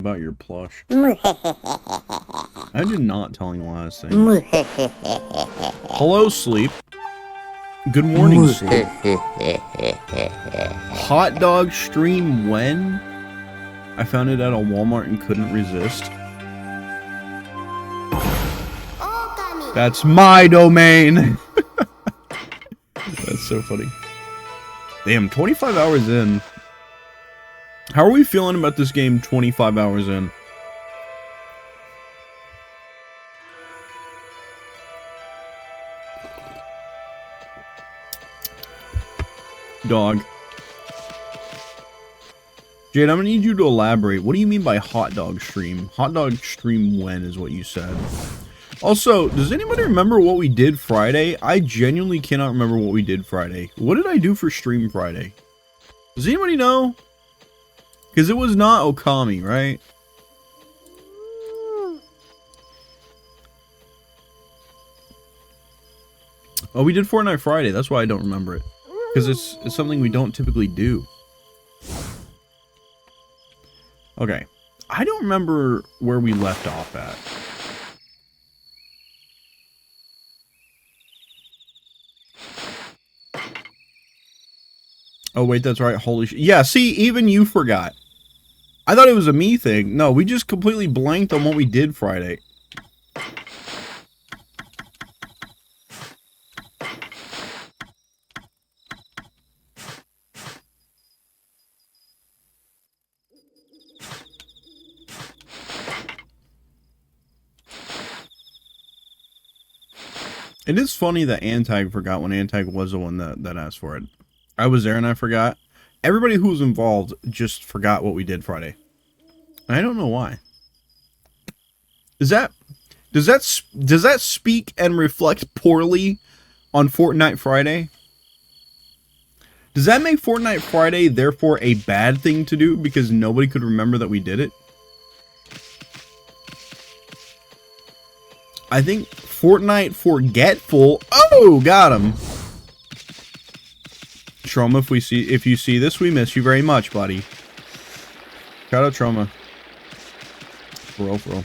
about your plush. I did not tell you last thing. Hello, sleep. Good morning, sleep. Hot dog stream when? I found it at a Walmart and couldn't resist. Okami. That's my domain. That's so funny. Damn, 25 hours in. How are we feeling about this game 25 hours in? Dog. Jade, I'm gonna need you to elaborate. What do you mean by hot dog stream? Hot dog stream when is what you said. Also, does anybody remember what we did Friday? I genuinely cannot remember what we did Friday. What did I do for stream Friday? Does anybody know? Because it was not Okami, right? Oh, we did Fortnite Friday. That's why I don't remember it. Because it's something we don't typically do. Okay. I don't remember where we left off at. Oh, wait, that's right. Holy shit. Yeah, see, even you forgot. I thought it was a me thing. No, we just completely blanked on what we did Friday. It is funny that Antag forgot when Antag was the one that asked for it. I was there and I forgot. Everybody who was involved just forgot what we did Friday. I don't know why. Does that speak and reflect poorly on Fortnite Friday? Does that make Fortnite Friday therefore a bad thing to do because nobody could remember that we did it? I think Fortnite forgetful. Oh, got him. Trauma, if you see this, we miss you very much, buddy. Shout out Trauma. For real.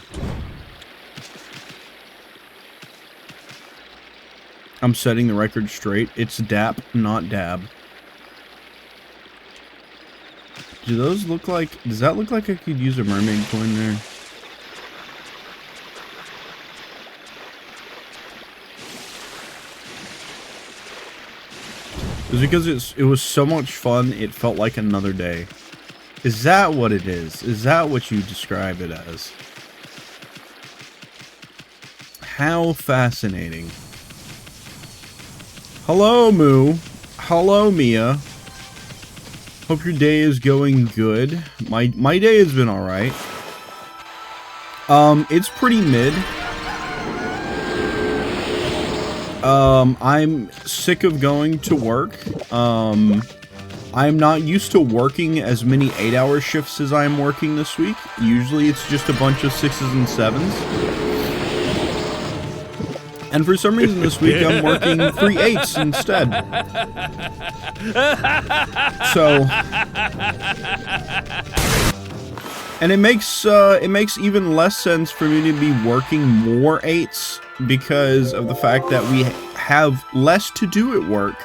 I'm setting the record straight. It's DAP, not DAB. Do those look like... Does that look like I could use a mermaid coin there? It's because it was so much fun, it felt like another day. Is that what it is? Is that what you describe it as? How fascinating. Hello, Moo. Hello, Mia. Hope your day is going good. My day has been alright. It's pretty mid. I'm sick of going to work. I'm not used to working as many 8-hour shifts as I'm working this week. Usually it's just a bunch of 6s and 7s. And for some reason this week I'm working 3 8s instead. So... And it makes even less sense for me to be working more 8s because of the fact that we have less to do at work.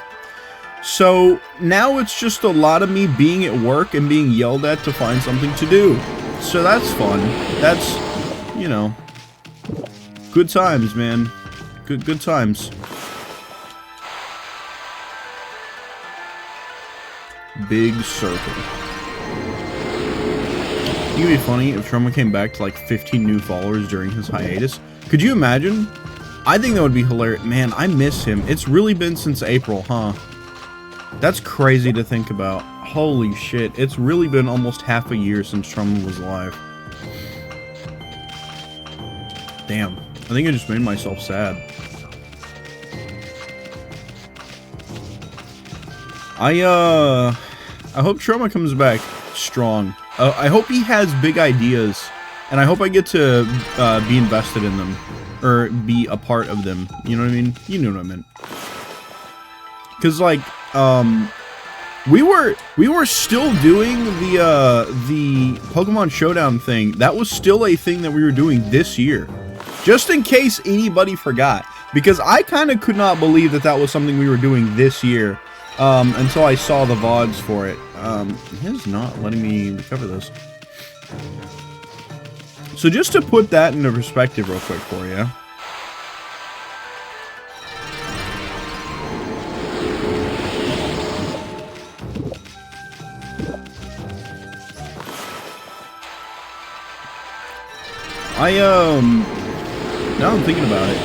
So now it's just a lot of me being at work and being yelled at to find something to do. So that's fun. That's, you know, good times, man. Good times. Big circle. It'd be funny if Trauma came back to like 15 new followers during his hiatus. Could you imagine? I think that would be hilarious. Man, I miss him. It's really been since April, huh? That's crazy to think about. Holy shit. It's really been almost half a year since Trauma was alive. Damn. I think I just made myself sad. I hope Trauma comes back strong. I hope he has big ideas, and I hope I get to be invested in them, or be a part of them. You know what I mean? You know what I mean? Because, like, We were still doing the Pokemon Showdown thing. That was still a thing that we were doing this year. Just in case anybody forgot. Because I kind of could not believe that that was something we were doing this year. Until I saw the VODs for it. It is not letting me recover this. So just to put that into perspective real quick for you. Now I'm thinking about it.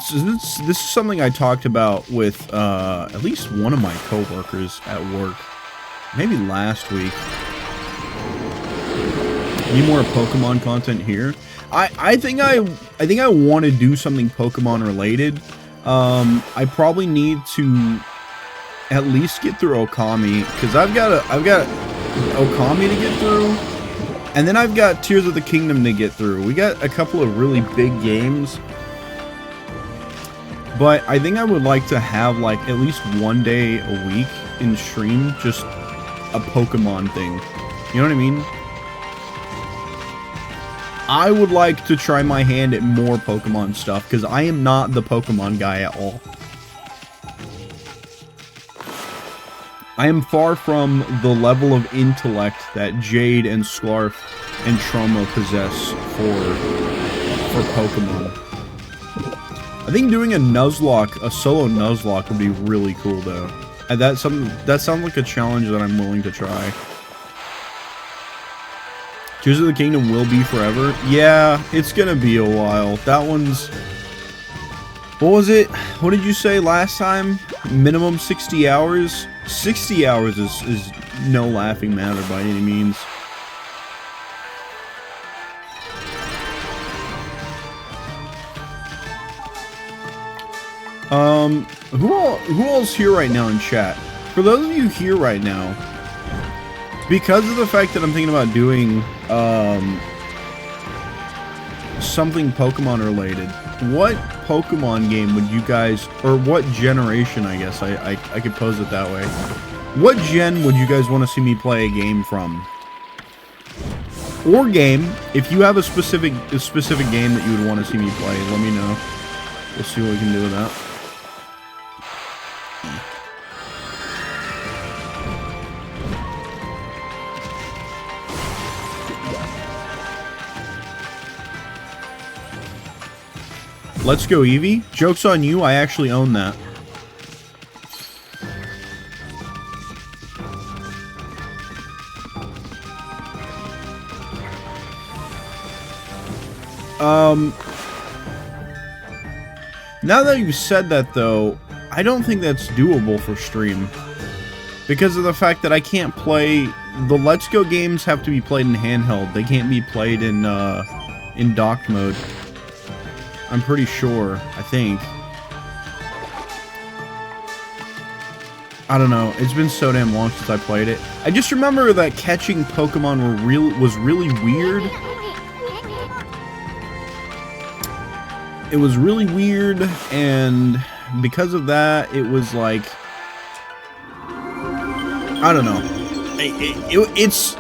So this is something I talked about with at least one of my coworkers at work, maybe last week. Need more Pokemon content here. I think I want to do something Pokemon related. I probably need to at least get through Okami because I've got Okami to get through, and then I've got Tears of the Kingdom to get through. We got a couple of really big games. But I think I would like to have, like, at least one day a week in stream, just a Pokemon thing. You know what I mean? I would like to try my hand at more Pokemon stuff, because I am not the Pokemon guy at all. I am far from the level of intellect that Jade and Scarf and Trauma possess for Pokemon. I think doing a Nuzlocke, a solo Nuzlocke would be really cool though. And that sounds like a challenge that I'm willing to try. Tears of the Kingdom will be forever. Yeah, it's gonna be a while. That one's... What was it? What did you say last time? Minimum 60 hours? 60 hours is no laughing matter by any means. Who all's here right now in chat? For those of you here right now, because of the fact that I'm thinking about doing, something Pokemon related, what Pokemon game would you guys, or what generation, I guess, I could pose it that way. What gen would you guys want to see me play a game from? Or game, if you have a specific game that you would want to see me play, let me know. We'll see what we can do with that. Let's Go Eevee? Joke's on you, I actually own that. Now that you've said that though, I don't think that's doable for stream. Because of the fact that I can't play... The Let's Go games have to be played in handheld. They can't be played in docked mode. I'm pretty sure, I think. I don't know, it's been so damn long since I played it. I just remember that catching Pokemon was really weird. It was really weird, and because of that, it was like... I don't know. It's...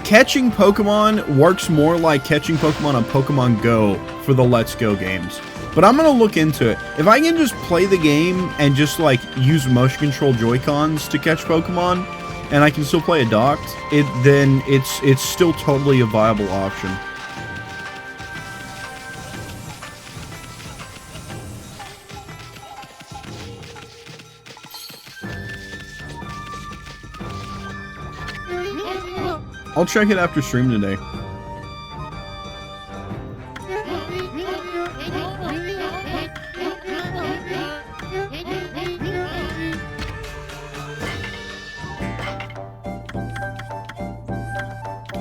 Catching Pokemon works more like catching Pokemon on Pokemon Go for the Let's Go games. But I'm gonna look into it. If I can just play the game and just like use motion control Joy-Cons to catch Pokemon, and I can still play it docked, then it's still totally a viable option. I'll check it after stream today.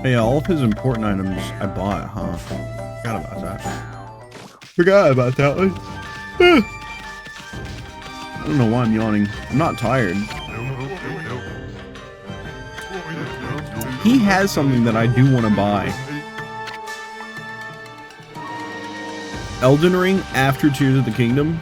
Hey, all of his important items I bought, huh? Forgot about that. Forgot about that one. I don't know why I'm yawning. I'm not tired. He has something that I do want to buy. Elden Ring after Tears of the Kingdom.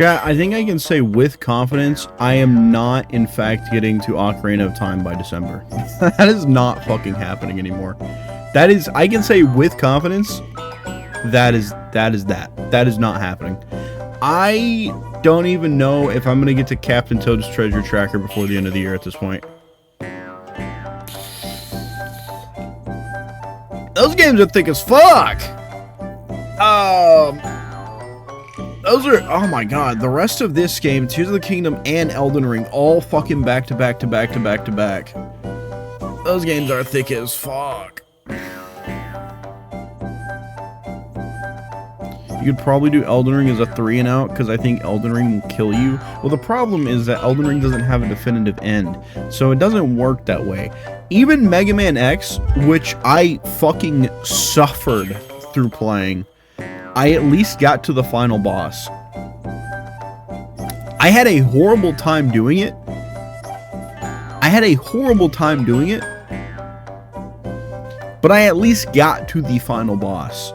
Chat, I think I can say with confidence, I am not, in fact, getting to Ocarina of Time by December. That is not fucking happening anymore. That is, I can say with confidence, that is that. That is not happening. I don't even know if I'm gonna get to Captain Toad's Treasure Tracker before the end of the year at this point. Those games are thick as fuck! Those are, oh my god, the rest of this game, Tears of the Kingdom and Elden Ring, all fucking back to back to back to back to back. Those games are thick as fuck. You could probably do Elden Ring as a 3 and out, because I think Elden Ring will kill you. Well, the problem is that Elden Ring doesn't have a definitive end, so it doesn't work that way. Even Mega Man X, which I fucking suffered through playing, I at least got to the final boss. I had a horrible time doing it. But I at least got to the final boss.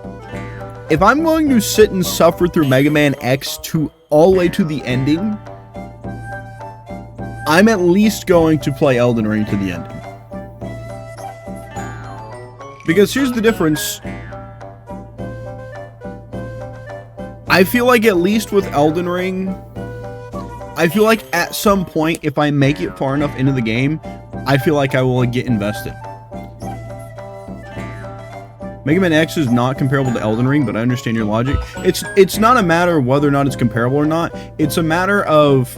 If I'm going to sit and suffer through Mega Man X to all the way to the ending, I'm at least going to play Elden Ring to the ending. Because here's the difference. I feel like at least with Elden Ring, I feel like at some point, if I make it far enough into the game, I feel like I will get invested. Mega Man X is not comparable to Elden Ring, but I understand your logic. It's not a matter of whether or not it's comparable or not. It's a matter of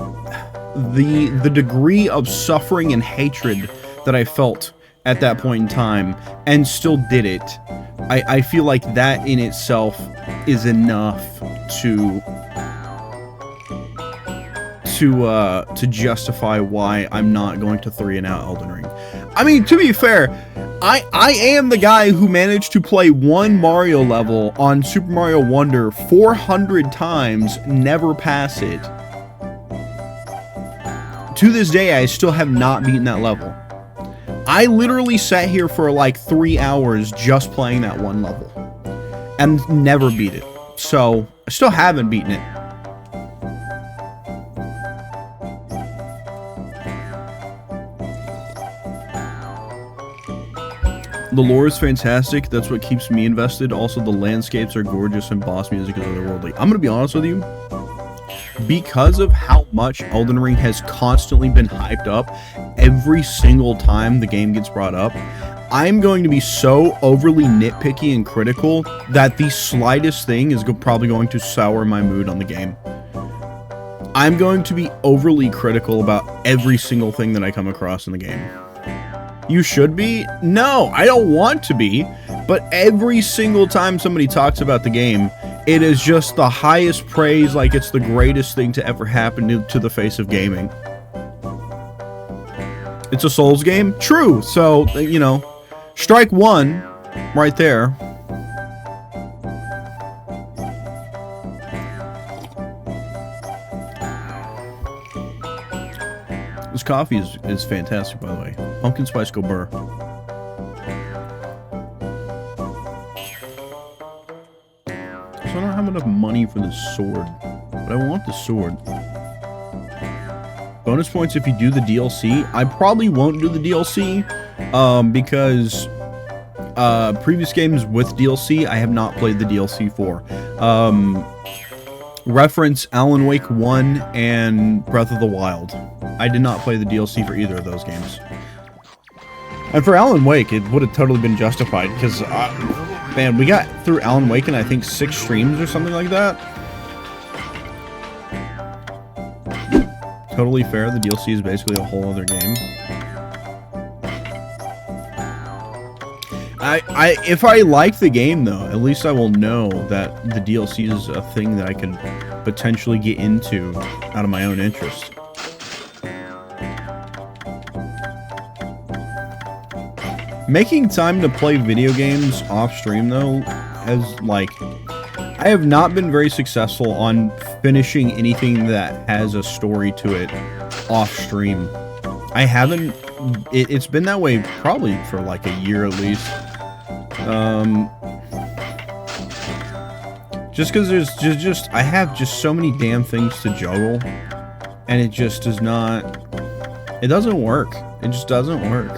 the degree of suffering and hatred that I felt at that point in time, and still did it. I feel like that in itself is enough to justify why I'm not going to 3 and out Elden Ring. I mean, to be fair, I am the guy who managed to play one Mario level on Super Mario Wonder 400 times, never pass it. To this day, I still have not beaten that level. I literally sat here for like 3 hours just playing that one level and never beat it. So, I still haven't beaten it. The lore is fantastic. That's what keeps me invested. Also, the landscapes are gorgeous and boss music is otherworldly. I'm gonna be honest with you. Because of how much Elden Ring has constantly been hyped up every single time the game gets brought up, I'm going to be so overly nitpicky and critical that the slightest thing is probably going to sour my mood on the game. I'm going to be overly critical about every single thing that I come across in the game. You should be? No, I don't want to be, but every single time somebody talks about the game, it is just the highest praise, like it's the greatest thing to ever happen to the face of gaming. It's a Souls game? True, so, you know, strike one, right there. This coffee is fantastic, by the way. Pumpkin Spice Go Burr. So I don't have enough money for this sword, but I want the sword. Bonus points if you do the DLC. I probably won't do the DLC, because previous games with DLC, I have not played the DLC for. Reference Alan Wake 1 and Breath of the Wild. I did not play the DLC for either of those games. And for Alan Wake, it would have totally been justified, because, man, we got through Alan Wake in, I think, 6 streams or something like that. Totally fair, the DLC is basically a whole other game. If I like the game, though, at least I will know that the DLC is a thing that I can potentially get into out of my own interest. Making time to play video games off stream, though, has, like, I have not been very successful on finishing anything that has a story to it off stream. I haven't, it's been that way probably for like a year at least. Just because there's just I have just so many damn things to juggle, and it just does not. It doesn't work. It just doesn't work.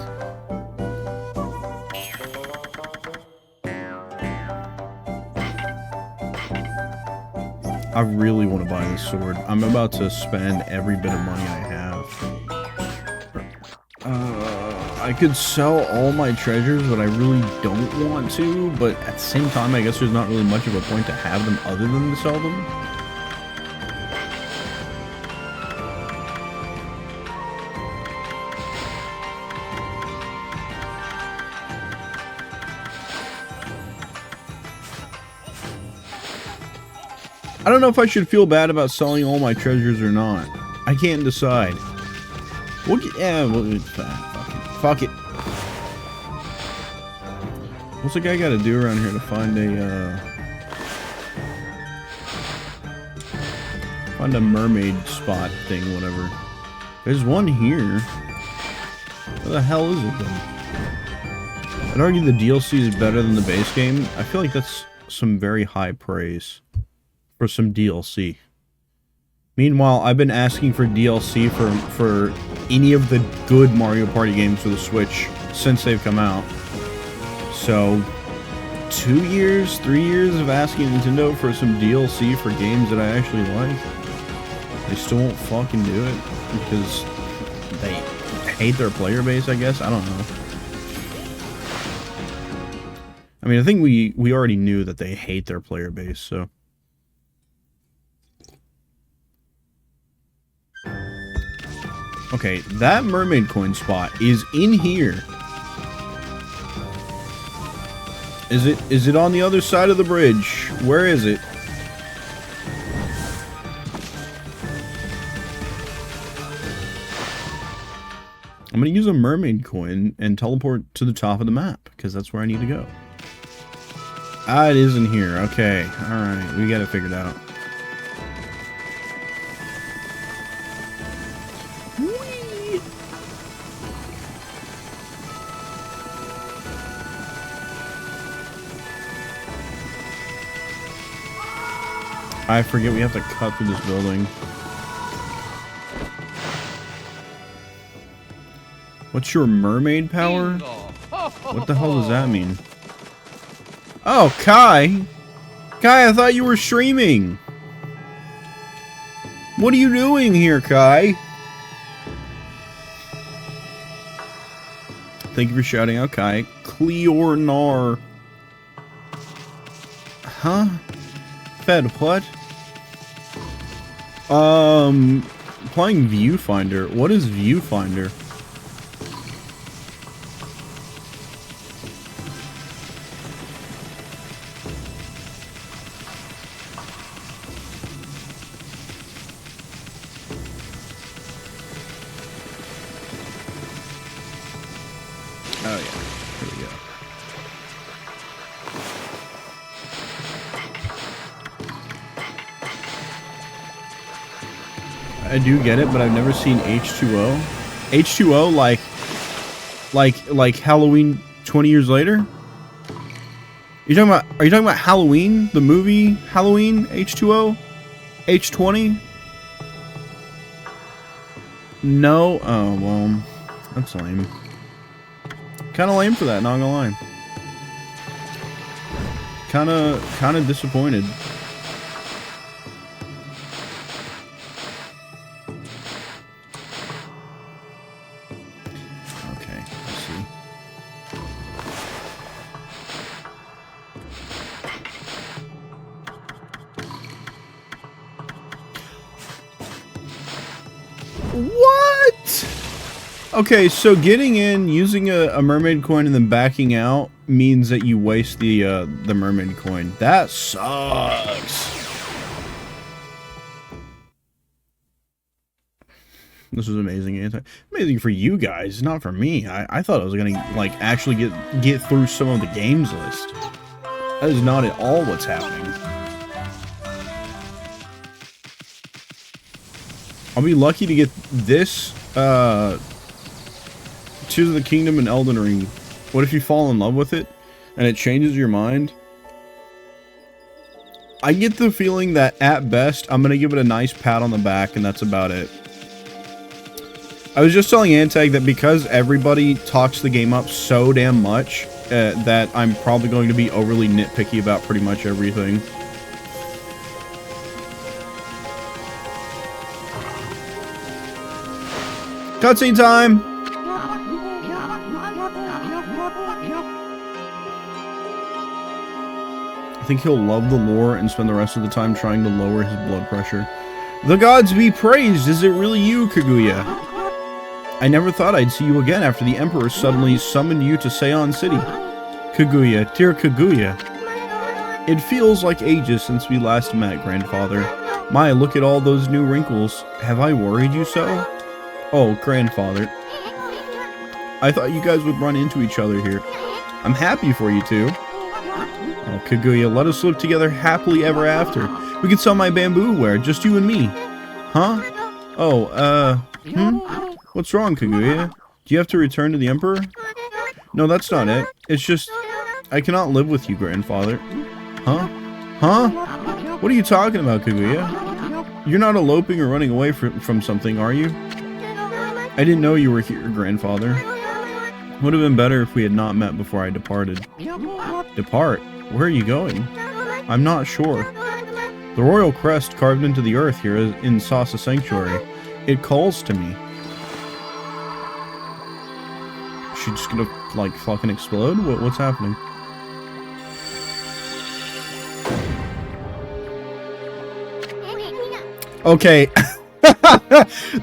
I really want to buy this sword. I'm about to spend every bit of money I have. I could sell all my treasures, but I really don't want to. But at the same time, I guess there's not really much of a point to have them other than to sell them. I don't know if I should feel bad about selling all my treasures or not. I can't decide. We'll get, yeah, fuck it. What's the guy got to do around here to find a mermaid spot thing, whatever? There's one here. Where the hell is it then? I'd argue the DLC is better than the base game. I feel like that's some very high praise for some DLC. Meanwhile, I've been asking for DLC for any of the good Mario Party games for the Switch since they've come out. So, 2 years, 3 years of asking Nintendo for some DLC for games that I actually like. They still won't fucking do it because they hate their player base, I guess. I don't know. I mean, I think we already knew that they hate their player base, so. Okay, that mermaid coin spot is in here. Is it on the other side of the bridge? Where is it? I'm gonna use a mermaid coin and teleport to the top of the map, because that's where I need to go. Ah, it is in here. Okay, alright, we got it figured out. I forget we have to cut through this building. What's your mermaid power? What the hell does that mean? Oh, Kai! Kai, I thought you were streaming! What are you doing here, Kai? Thank you for shouting out, Kai. Cleornar. Huh? Fed what? Playing Viewfinder. What is Viewfinder? Oh yeah, here we go. I do get it, but I've never seen H2O. H2O, like Halloween 20 years later? Are you talking about Halloween? The movie Halloween? H2O? H20? No? Oh, well, that's lame. Kinda lame for that, not gonna lie. Kinda disappointed. Okay, let's see. What? Okay, so getting in, using a mermaid coin, and then backing out means that you waste the mermaid coin. That sucks. This was amazing. Amazing for you guys, not for me. I thought I was gonna like actually get through some of the games list. That is not at all what's happening. I'll be lucky to get this Tears of the Kingdom and Elden Ring. What if you fall in love with it and it changes your mind? I get the feeling that at best, I'm gonna give it a nice pat on the back, and that's about it. I was just telling Antag that because everybody talks the game up so damn much, that I'm probably going to be overly nitpicky about pretty much everything. Cutscene time! I think he'll love the lore and spend the rest of the time trying to lower his blood pressure. The gods be praised! Is it really you, Kaguya? I never thought I'd see you again after the Emperor suddenly summoned you to Seion City. Kaguya, dear Kaguya. It feels like ages since we last met, Grandfather. My, look at all those new wrinkles. Have I worried you so? Oh, Grandfather. I thought you guys would run into each other here. I'm happy for you two. Oh, Kaguya, let us live together happily ever after. We could sell my bamboo ware, just you and me. Huh? Oh, What's wrong, Kaguya? Do you have to return to the Emperor? No, that's not it. It's just, I cannot live with you, Grandfather. Huh? Huh? What are you talking about, Kaguya? You're not eloping or running away from something, are you? I didn't know you were here, Grandfather. Would have been better if we had not met before I departed. Depart? Where are you going? I'm not sure. The royal crest carved into the earth here is in Sasa Sanctuary. It calls to me. Is she just gonna, like, fucking explode? What's happening? Okay.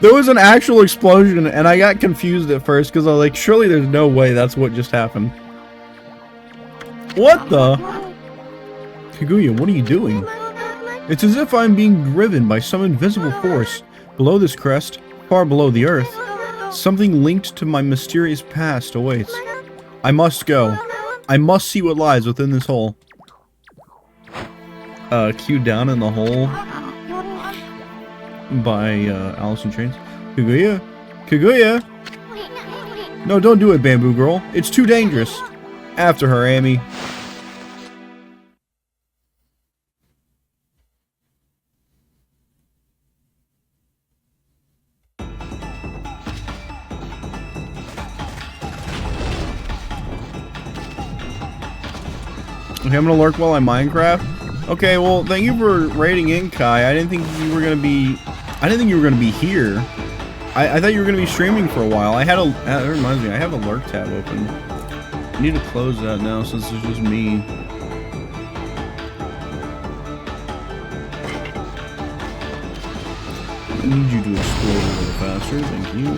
There was an actual explosion, and I got confused at first, because I was like, surely there's no way that's what just happened. What the? Kaguya, what are you doing? It's as if I'm being driven by some invisible force. Below this crest, far below the earth, something linked to my mysterious past awaits. I must go. I must see what lies within this hole. Queued down in the hole by Alice in Chains. Kaguya? Kaguya? No, don't do it, Bamboo Girl. It's too dangerous. After her, Amy. Okay, I'm gonna lurk while I Minecraft. Okay, well, thank you for raiding in, Kai. I didn't think you were gonna be here. I thought you were gonna be streaming for a while. I had a. That reminds me, I have a lurk tab open. I need to close that now since it's just me. I need you to explode a little faster. Thank you.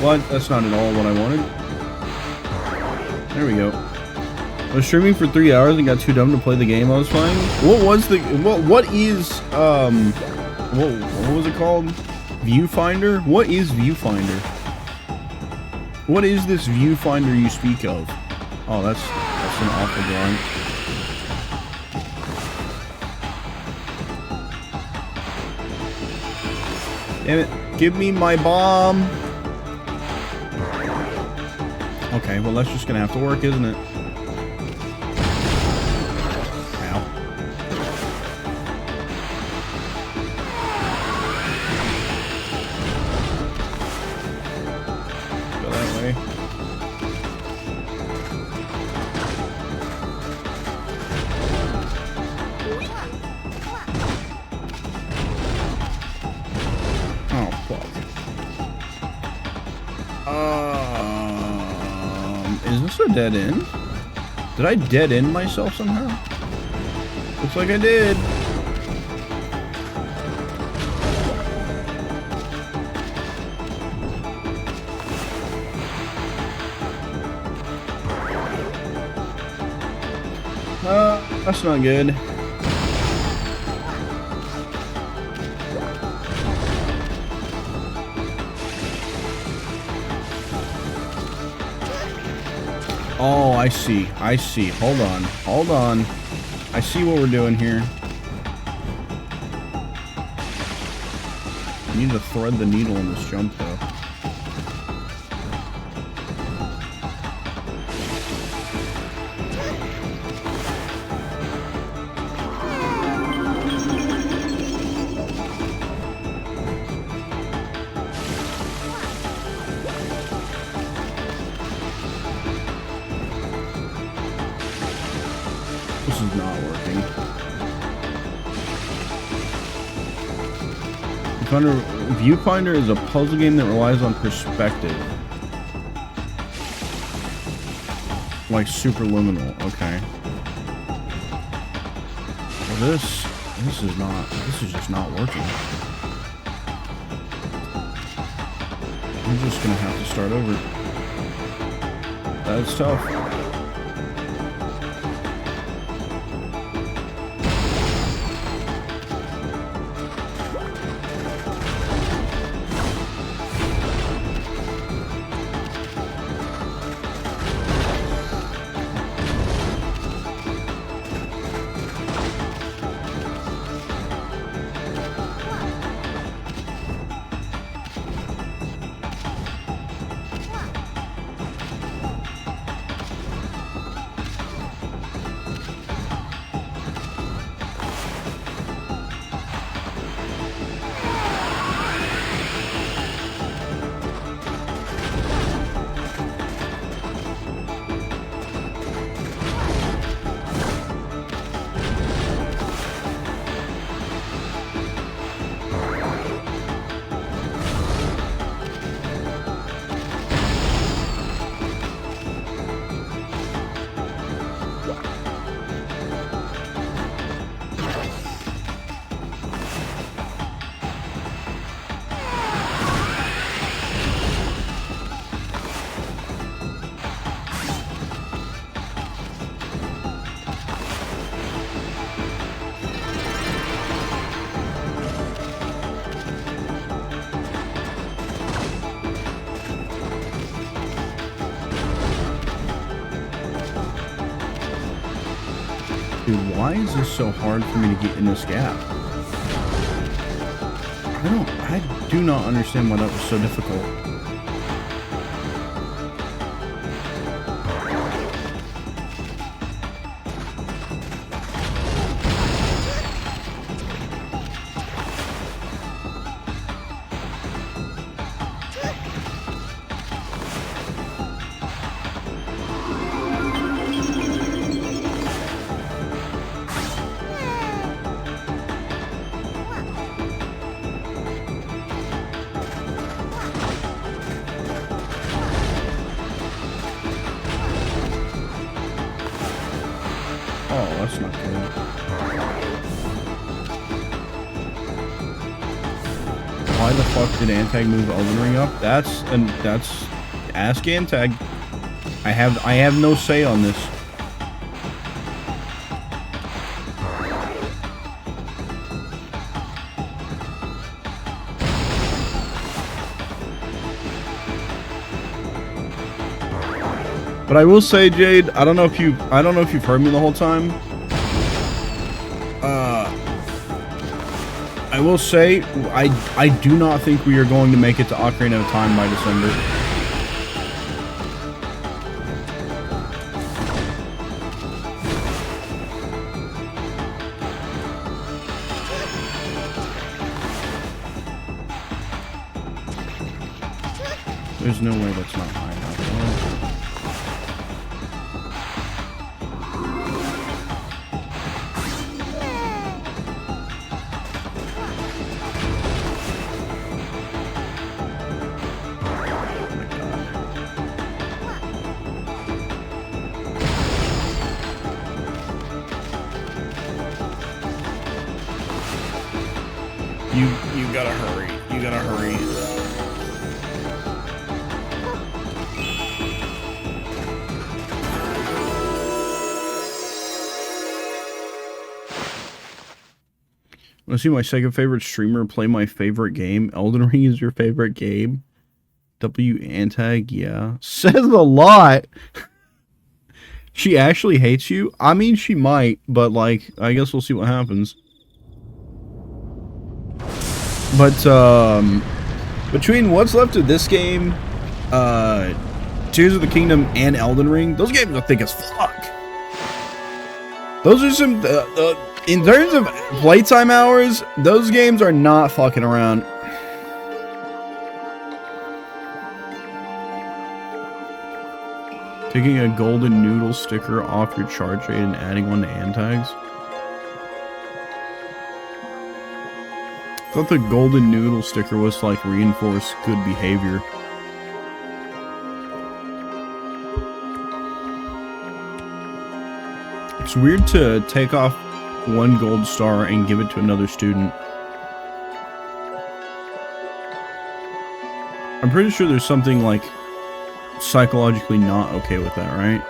What? That's not at all what I wanted. There we go. I was streaming for 3 hours and got too dumb to play the game I was playing. What was the what was it called? Viewfinder? What is Viewfinder? What is this Viewfinder you speak of? Oh, that's an awful drawing. Damn it. Give me my bomb. Okay, well that's just gonna have to work, isn't it? Ow. Go that way. Oh, fuck. Is this a dead end? Did I dead end myself somehow? Looks like I did. That's not good. Oh, I see. I see. Hold on. Hold on. I see what we're doing here. I need to thread the needle in this jump, though. This is not working. Viewfinder is a puzzle game that relies on perspective. Like superliminal, okay. Well, this is just not working. I'm just gonna have to start over. That's tough. Dude, why is this so hard for me to get in this gap? I do not understand why that was so difficult. Oh, that's not good. Why the fuck did Antag move Elden Ring up? That's ask Antag. I have no say on this. But I will say, Jade, I don't know if you've heard me the whole time. I will say, I do not think we are going to make it to Ocarina of Time by December. There's no way that's not high enough. You gotta hurry. You gotta hurry. Let's see, my second favorite streamer play my favorite game. Elden Ring is your favorite game? W Antag, yeah. Says a lot. She actually hates you? I mean, she might, but, like, I guess we'll see what happens. But, between what's left of this game, Tears of the Kingdom, and Elden Ring, those games are thick as fuck. Those are some, in terms of playtime hours, those games are not fucking around. Taking a golden noodle sticker off your charge rate and adding one to Antags. I thought the golden noodle sticker was like reinforce good behavior. It's weird to take off one gold star and give it to another student. I'm pretty sure there's something like psychologically not okay with that, right?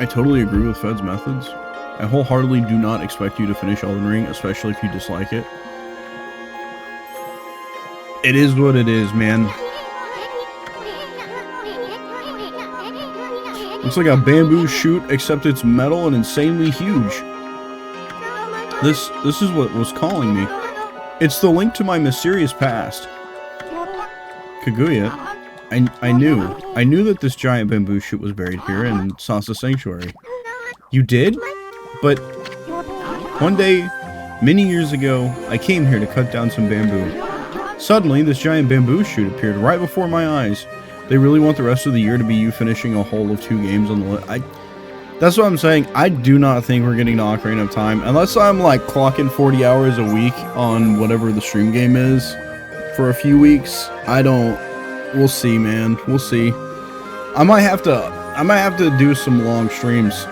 I totally agree with Fed's methods. I wholeheartedly do not expect you to finish Elden Ring, especially if you dislike it. It is what it is, man. Looks like a bamboo shoot, except it's metal and insanely huge. This is what was calling me. It's the link to my mysterious past. Kaguya, I knew that this giant bamboo shoot was buried here in Sasa Sanctuary. You did? But one day, many years ago, I came here to cut down some bamboo. Suddenly, this giant bamboo shoot appeared right before my eyes. They really want the rest of the year to be you finishing a whole of 2 games on the list. That's what I'm saying. I do not think we're getting to Ocarina of Time. Unless I'm, like, clocking 40 hours a week on whatever the stream game is for a few weeks. We'll see, man. We'll see. I might have to do some long streams.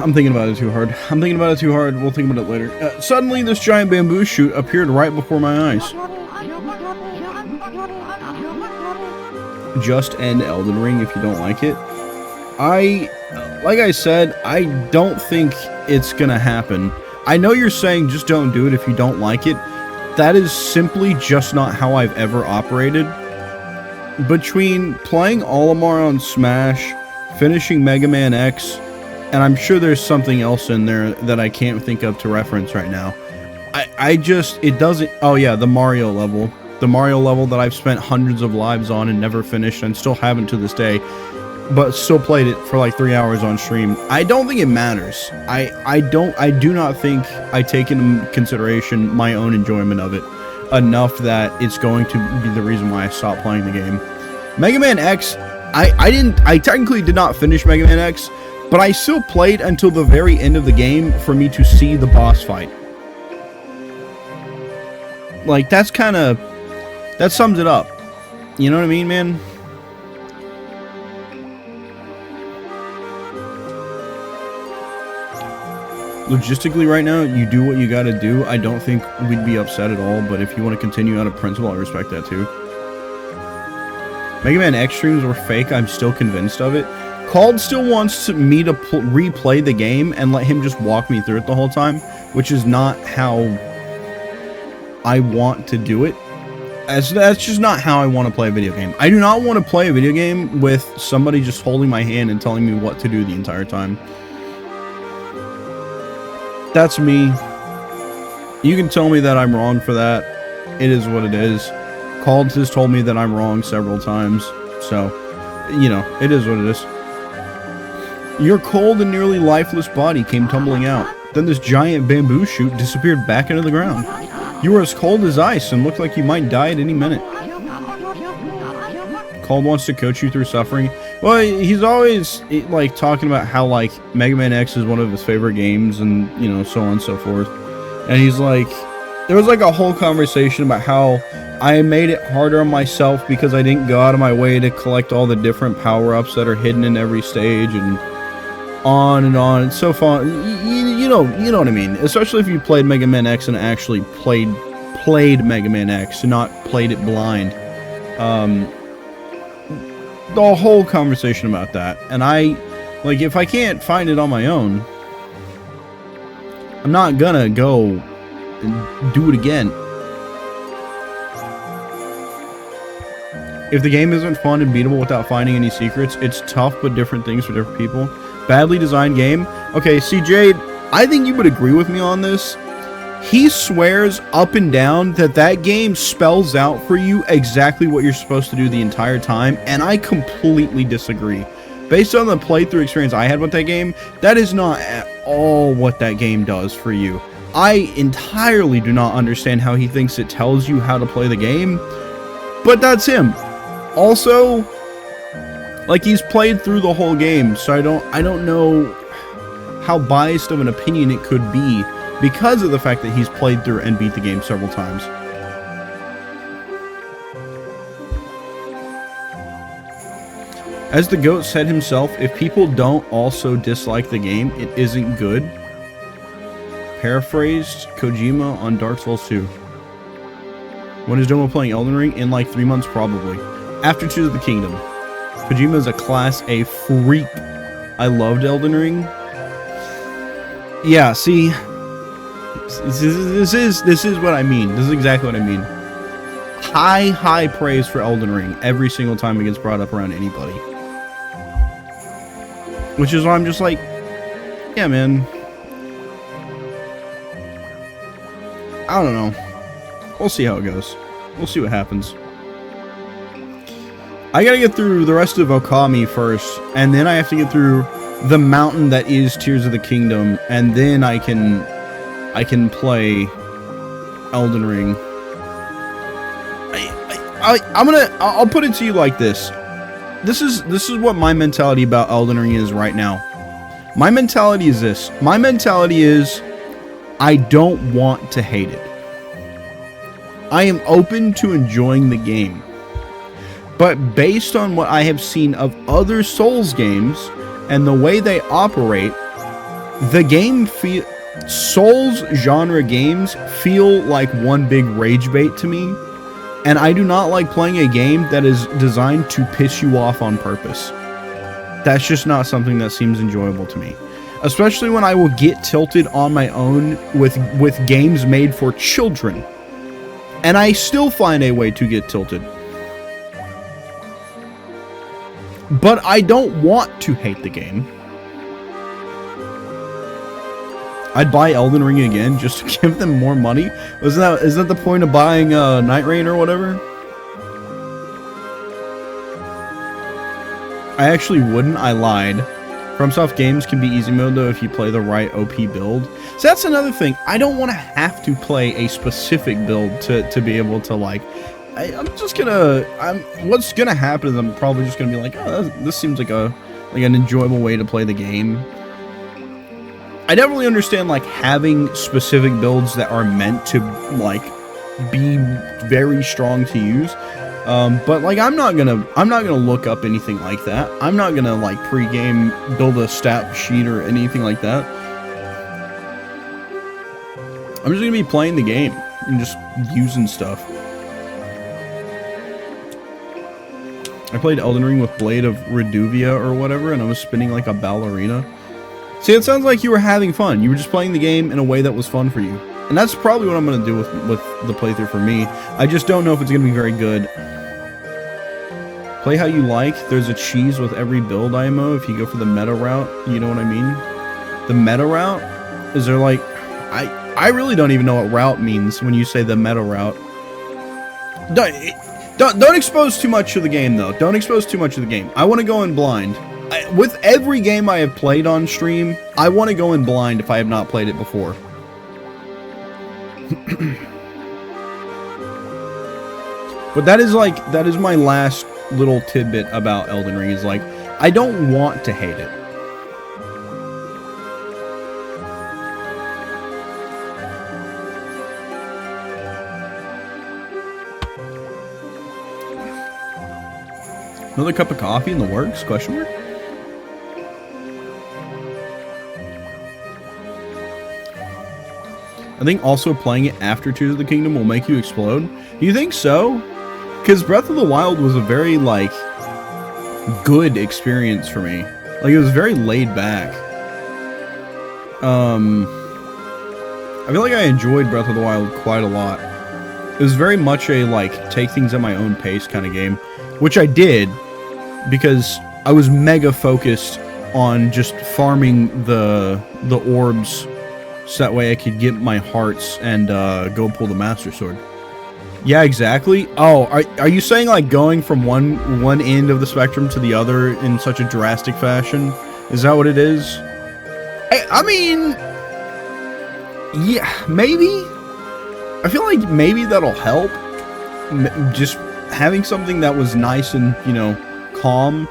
I'm thinking about it too hard. We'll think about it later. Suddenly, this giant bamboo shoot appeared right before my eyes. Just end Elden Ring if you don't like it. Like I said, I don't think it's gonna happen. I know you're saying just don't do it if you don't like it. That is simply just not how I've ever operated. Between playing Olimar on Smash, finishing Mega Man X, and I'm sure there's something else in there that I can't think of to reference right now. It doesn't, oh yeah, the Mario level. The Mario level that I've spent hundreds of lives on and never finished and still haven't to this day, but still played it for like 3 hours on stream. I don't think it matters. I do not think I take into consideration my own enjoyment of it enough that it's going to be the reason why I stopped playing the game. Mega Man X, I technically did not finish Mega Man X, but I still played until the very end of the game for me to see the boss fight. Like, that sums it up. You know what I mean, man? Logistically right now, you do what you gotta do. I don't think we'd be upset at all, but if you want to continue out of principle, I respect that too. Mega Man X streams were fake, I'm still convinced of it. Called still wants me to replay the game and let him just walk me through it the whole time, which is not how I want to do it. That's just not how I want to play a video game. I do not want to play a video game with somebody just holding my hand and telling me what to do the entire time. That's me. You can tell me that I'm wrong for that. It is what it is. Called has told me that I'm wrong several times. So, you know, it is what it is. Your cold and nearly lifeless body came tumbling out. Then this giant bamboo shoot disappeared back into the ground. You were as cold as ice and looked like you might die at any minute. Cold wants to coach you through suffering. Well, he's always, like, talking about how, like, Mega Man X is one of his favorite games and, you know, so on and so forth. And he's like, there was, like, a whole conversation about how I made it harder on myself because I didn't go out of my way to collect all the different power-ups that are hidden in every stage and on and on. It's so fun. You you know what I mean. Especially if you played Mega Man X and actually played Mega Man X, and not played it blind. The whole conversation about that, and like, if I can't find it on my own, I'm not gonna go and do it again. If the game isn't fun and beatable without finding any secrets, it's tough but different things for different people. Badly designed game. Okay, see, Jade, I think you would agree with me on this. He swears up and down that that game spells out for you exactly what you're supposed to do the entire time, and I completely disagree. Based on the playthrough experience I had with that game, that is not at all what that game does for you. I entirely do not understand how he thinks it tells you how to play the game, but that's him. Also, like, he's played through the whole game, so I don't know how biased of an opinion it could be because of the fact that he's played through and beat the game several times. As the GOAT said himself, if people don't also dislike the game, it isn't good. Paraphrased Kojima on Dark Souls 2. When is Domo playing Elden Ring? In like 3 months, probably. After Tears of the Kingdom. Kojima is a Class A freak. I loved Elden Ring. Yeah, see, this is what I mean. This is exactly what I mean. High praise for Elden Ring every single time it gets brought up around anybody. Which is why I'm just like, yeah, man. I don't know. We'll see how it goes. We'll see what happens. I gotta get through the rest of Okami first, and then I have to get through the mountain that is Tears of the Kingdom, and then I can play Elden Ring. I'll put it to you like this. This is what my mentality about Elden Ring is right now. My mentality is this. My mentality is I don't want to hate it. I am open to enjoying the game. But based on what I have seen of other Souls games and the way they operate, the game Souls genre games feel like one big rage bait to me, and I do not like playing a game that is designed to piss you off on purpose. That's just not something that seems enjoyable to me. Especially when I will get tilted on my own with games made for children. And I still find a way to get tilted. But I don't want to hate the game. I'd buy Elden Ring again just to give them more money. Isn't that the point of buying Night Rain or whatever? I actually wouldn't. I lied. FromSoft games can be easy mode though if you play the right OP build. So that's another thing. I don't want to have to play a specific build to be able to, like, what's gonna happen is I'm probably just gonna be like, oh, this seems like an enjoyable way to play the game. I definitely understand, like, having specific builds that are meant to, like, be very strong to use. But, like, I'm not gonna look up anything like that. I'm not gonna, like, pre-game build a stat sheet or anything like that. I'm just gonna be playing the game and just using stuff. I played Elden Ring with Blade of Reduvia or whatever, and I was spinning like a ballerina. See, it sounds like you were having fun. You were just playing the game in a way that was fun for you. And that's probably what I'm going to do with the playthrough for me. I just don't know if it's going to be very good. Play how you like. There's a cheese with every build IMO if you go for the meta route. You know what I mean? The meta route? Is there, like... I really don't even know what route means when you say the meta route. Don't expose too much of the game, though. Don't expose too much of the game. I want to go in blind. With every game I have played on stream, I want to go in blind if I have not played it before. But that is my last little tidbit about Elden Ring, is like, I don't want to hate it. Another cup of coffee in the works? Question mark? I think also playing it after Tears of the Kingdom will make you explode. Do you think so? Because Breath of the Wild was a very, like, good experience for me. Like, it was very laid back. I feel like I enjoyed Breath of the Wild quite a lot. It was very much a, like, take things at my own pace kind of game. Which I did, because I was mega focused on just farming the orbs, so that way I could get my hearts and go pull the Master Sword. Yeah, exactly. Oh, are you saying like going from one end of the spectrum to the other in such a drastic fashion? Is that what it is? I mean, yeah, maybe. I feel like maybe that'll help. Just having something that was nice and, you know, calm.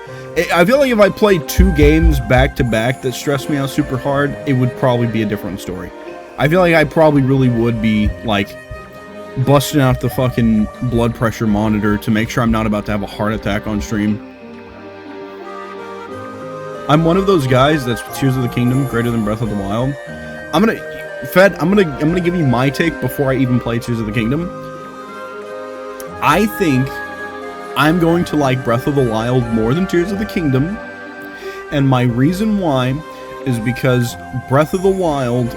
I feel like if I played 2 games back to back that stressed me out super hard, it would probably be a different story. I feel like I probably really would be, like, busting out the fucking blood pressure monitor to make sure I'm not about to have a heart attack on stream. I'm one of those guys that's Tears of the Kingdom greater than Breath of the Wild. I'm gonna give you my take before I even play Tears of the Kingdom. I think I'm going to like Breath of the Wild more than Tears of the Kingdom, and my reason why is because Breath of the Wild,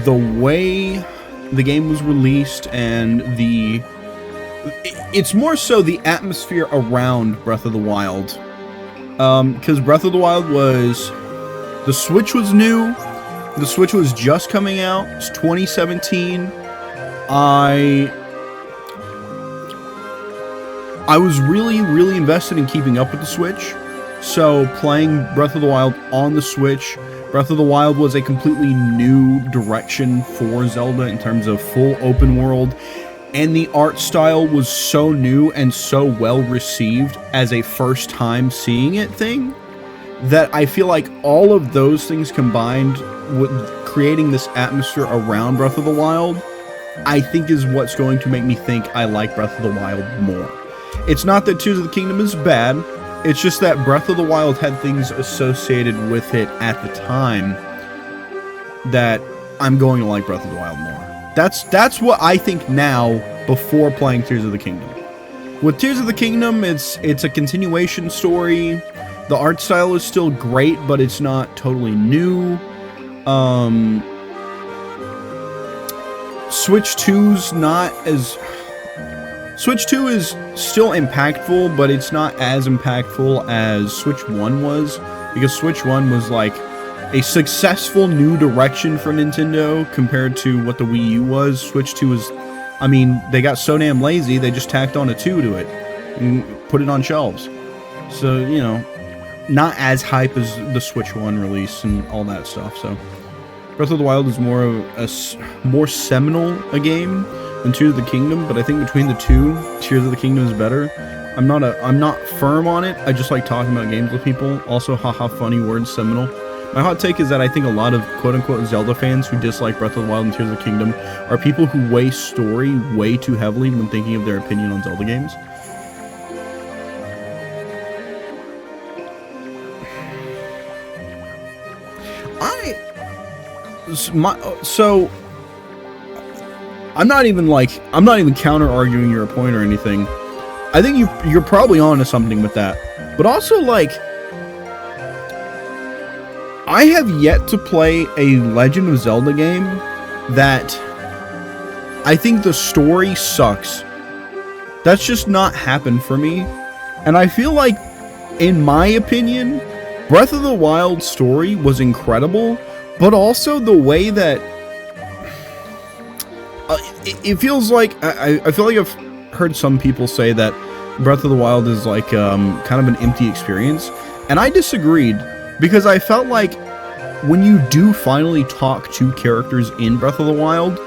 the way the game was released and it's more so the atmosphere around Breath of the Wild. Because Breath of the Wild the Switch was new, the Switch was just coming out, it's 2017. I was really, really invested in keeping up with the Switch, so playing Breath of the Wild on the Switch, Breath of the Wild was a completely new direction for Zelda in terms of full open world, and the art style was so new and so well received as a first time seeing it thing, that I feel like all of those things combined with creating this atmosphere around Breath of the Wild, I think is what's going to make me think I like Breath of the Wild more. It's not that Tears of the Kingdom is bad, it's just that Breath of the Wild had things associated with it at the time that I'm going to like Breath of the Wild more. That's what I think now before playing Tears of the Kingdom. With Tears of the Kingdom, it's a continuation story. The art style is still great, but it's not totally new. Switch 2's not as... Switch 2 is still impactful, but it's not as impactful as Switch 1 was, because Switch 1 was like a successful new direction for Nintendo compared to what the Wii U was. Switch 2 was, I mean, they got so damn lazy, they just tacked on a 2 to it and put it on shelves. So, you know, not as hype as the Switch 1 release and all that stuff. So Breath of the Wild is more seminal a game than Tears of the Kingdom, but I think between the two, Tears of the Kingdom is better. I'm not firm on it. I just like talking about games with people. Also, haha, funny word, seminal. My hot take is that I think a lot of quote-unquote Zelda fans who dislike Breath of the Wild and Tears of the Kingdom are people who weigh story way too heavily when thinking of their opinion on Zelda games. I'm not even counter-arguing your point or anything. I think you're probably onto something with that. But also, like, I have yet to play a Legend of Zelda game that I think the story sucks. That's just not happened for me. And I feel like, in my opinion, Breath of the Wild story was incredible, but also the way that it feels like I feel like I've heard some people say that Breath of the Wild is like kind of an empty experience, and I disagreed, because I felt like when you do finally talk to characters in Breath of the Wild,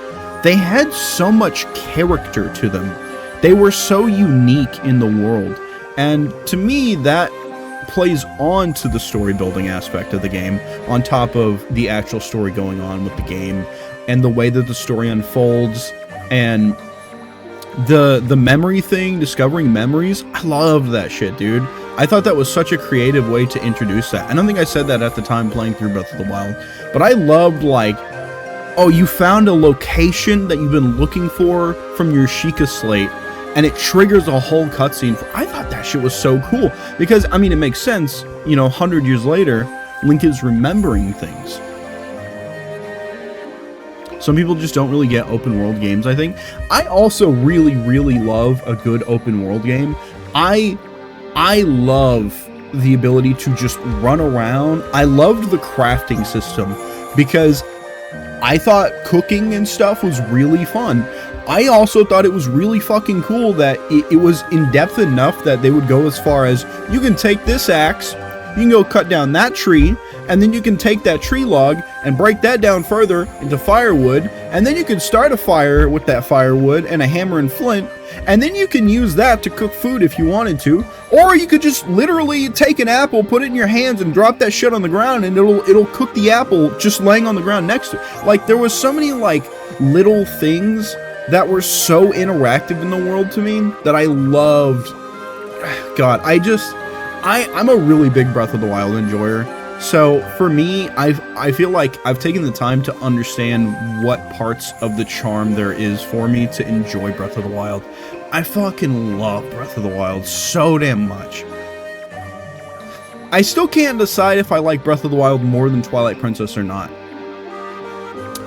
they had so much character to them. They were so unique in the world, and to me that plays on to the story building aspect of the game, on top of the actual story going on with the game and the way that the story unfolds. And the memory thing, discovering memories, I love that shit, dude. I thought that was such a creative way to introduce that. I don't think I said that at the time playing through Breath of the Wild, but I loved, like, oh, you found a location that you've been looking for from your Sheikah slate, and it triggers a whole cutscene. I thought that shit was so cool, because, I mean, it makes sense, you know, 100 years later, Link is remembering things. Some people just don't really get open world games, I think. I also really, really love a good open world game. I love the ability to just run around. I loved the crafting system because I thought cooking and stuff was really fun. I also thought it was really fucking cool that it was in depth enough that they would go as far as, you can take this axe, you can go cut down that tree, and then you can take that tree log and break that down further into firewood, and then you can start a fire with that firewood and a hammer and flint, and then you can use that to cook food if you wanted to, or you could just literally take an apple, put it in your hands, and drop that shit on the ground, and it'll cook the apple just laying on the ground next to it. Like, there was so many, like, little things that were so interactive in the world to me that I loved. God, I'm a really big Breath of the Wild enjoyer. So for me, I feel like I've taken the time to understand what parts of the charm there is for me to enjoy Breath of the Wild. I fucking love Breath of the Wild so damn much. I still can't decide if I like Breath of the Wild more than Twilight Princess or not.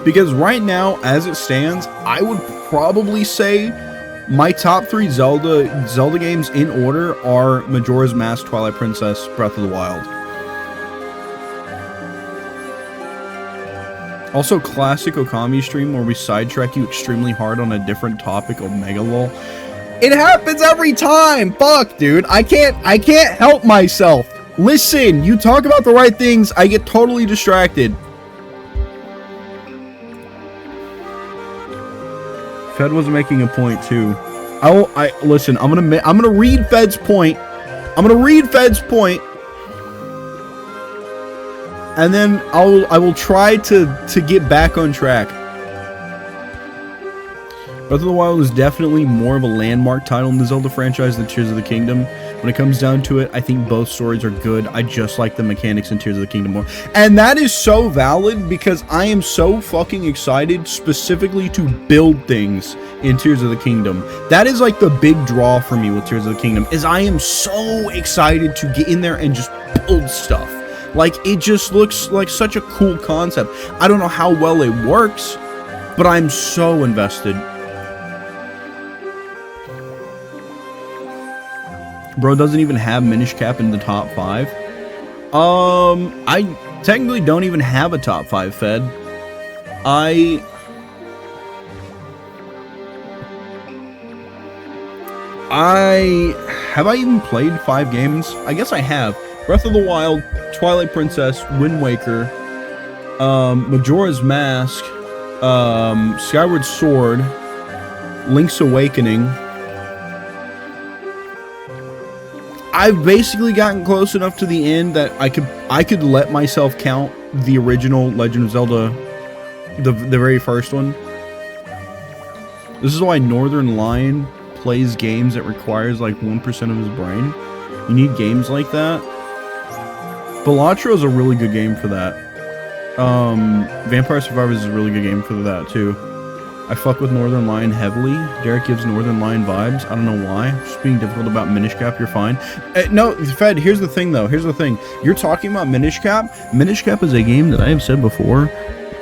Because right now, as it stands, I would probably say my top 3 Zelda games in order are Majora's Mask, Twilight Princess, Breath of the Wild. Also, classic Okami stream where we sidetrack you extremely hard on a different topic of Megalol. It happens every time! Fuck, dude. I can't help myself. Listen, you talk about the right things, I get totally distracted. Fed was making a point too. Listen, I'm gonna read Fed's point. And then I will try to get back on track. Breath of the Wild is definitely more of a landmark title in the Zelda franchise than Tears of the Kingdom. When it comes down to it, I think both stories are good. I just like the mechanics in Tears of the Kingdom more. And that is so valid because I am so fucking excited specifically to build things in Tears of the Kingdom. That is like the big draw for me with Tears of the Kingdom, is I am so excited to get in there and just build stuff. Like, it just looks like such a cool concept. I don't know how well it works, but I'm so invested. Bro doesn't even have Minish Cap in the top 5. I technically don't even have a top 5, Fed. Have I even played 5 games? I guess I have. Breath of the Wild, Twilight Princess, Wind Waker, Majora's Mask, Skyward Sword, Link's Awakening. I've basically gotten close enough to the end that I could let myself count the original Legend of Zelda, the very first one. This is why Northern Lion plays games that requires like 1% of his brain. You need games like that. Balatro is a really good game for that. Vampire Survivors is a really good game for that too. I fuck with Northern Lion heavily. Derek gives Northern Lion vibes. I don't know why. Just being difficult about Minish Cap, you're fine. No, Fed, here's the thing though. Here's the thing. You're talking about Minish Cap. Minish Cap is a game that I have said before.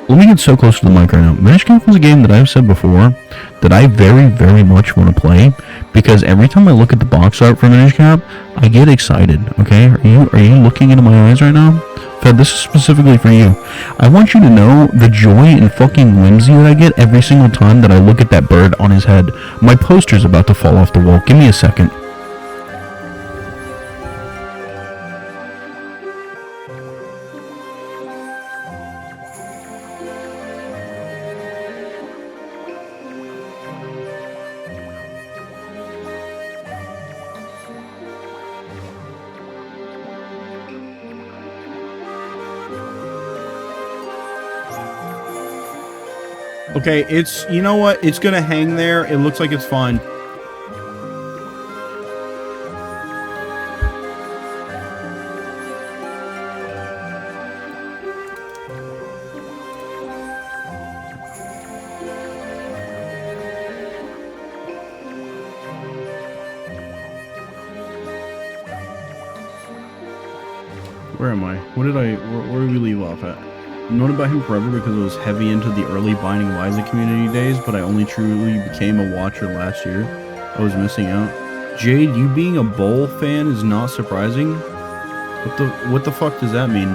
Let me get so close to the mic right now. Minish Cap is a game that I've said before that I very, very much want to play, because every time I look at the box art for Minish Cap, I get excited, okay? Are you looking into my eyes right now? Fed, this is specifically for you. I want you to know the joy and fucking whimsy that I get every single time that I look at that bird on his head. My poster's about to fall off the wall. Give me a second. Okay, you know what? It's gonna hang there. It looks like it's fine. Where am I? Where did we leave off at? I've known about him forever because I was heavy into the early Binding of Isaac community days, but I only truly became a watcher last year. I was missing out. Jade, you being a Bowl fan is not surprising. What the fuck does that mean?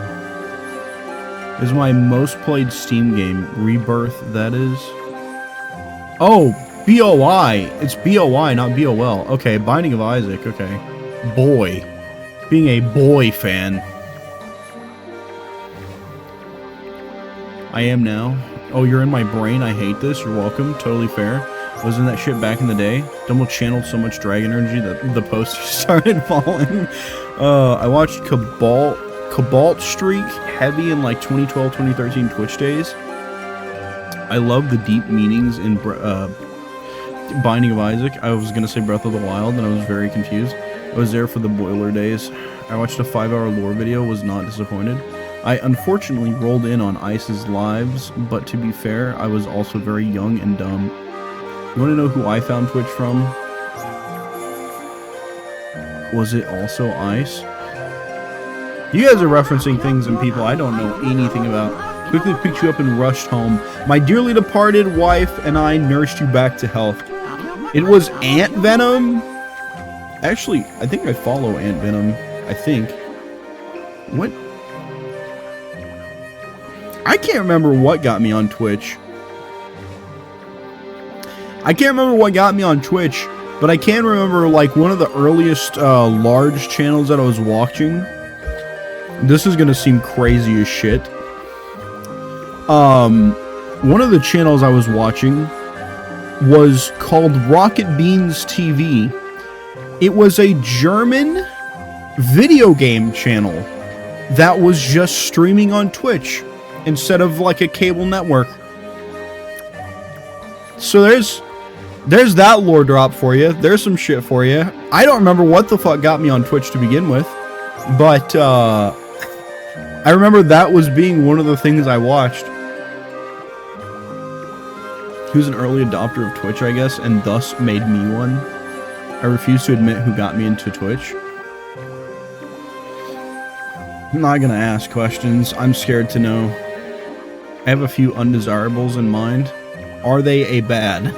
This is my most played Steam game. Rebirth, that is. Oh, BOI. It's BOI, not BOL. Okay, Binding of Isaac, okay. Boy. Being a boy fan. I am now. Oh, you're in my brain. I hate this. You're welcome. Totally fair. Wasn't that shit back in the day? Dumble channeled so much dragon energy that the poster started falling. I watched Cobalt Streak heavy in like 2012, 2013 Twitch days. I love the deep meanings in Binding of Isaac. I was gonna say Breath of the Wild, and I was very confused. I was there for the boiler days. I watched a 5-hour lore video, was not disappointed. I unfortunately rolled in on Ice's lives, but to be fair, I was also very young and dumb. You wanna know who I found Twitch from? Was it also Ice? You guys are referencing things and people I don't know anything about. Quickly picked you up and rushed home. My dearly departed wife and I nursed you back to health. It was Ant Venom? Actually, I think I follow Ant Venom. I think. What? I can't remember what got me on Twitch. I can't remember what got me on Twitch, but I can remember like one of the earliest large channels that I was watching. This is gonna seem crazy as shit. One of the channels I was watching was called Rocket Beans TV. It was a German video game channel that was just streaming on Twitch instead of like a cable network. So there's that lore drop for you. There's some shit for you. I don't remember what the fuck got me on Twitch to begin with, but I remember that was being one of the things I watched. He was an early adopter of Twitch, I guess, and thus made me one. I refuse to admit who got me into Twitch. I'm not gonna ask questions. I'm scared to know. I have a few undesirables in mind. Are they a bad?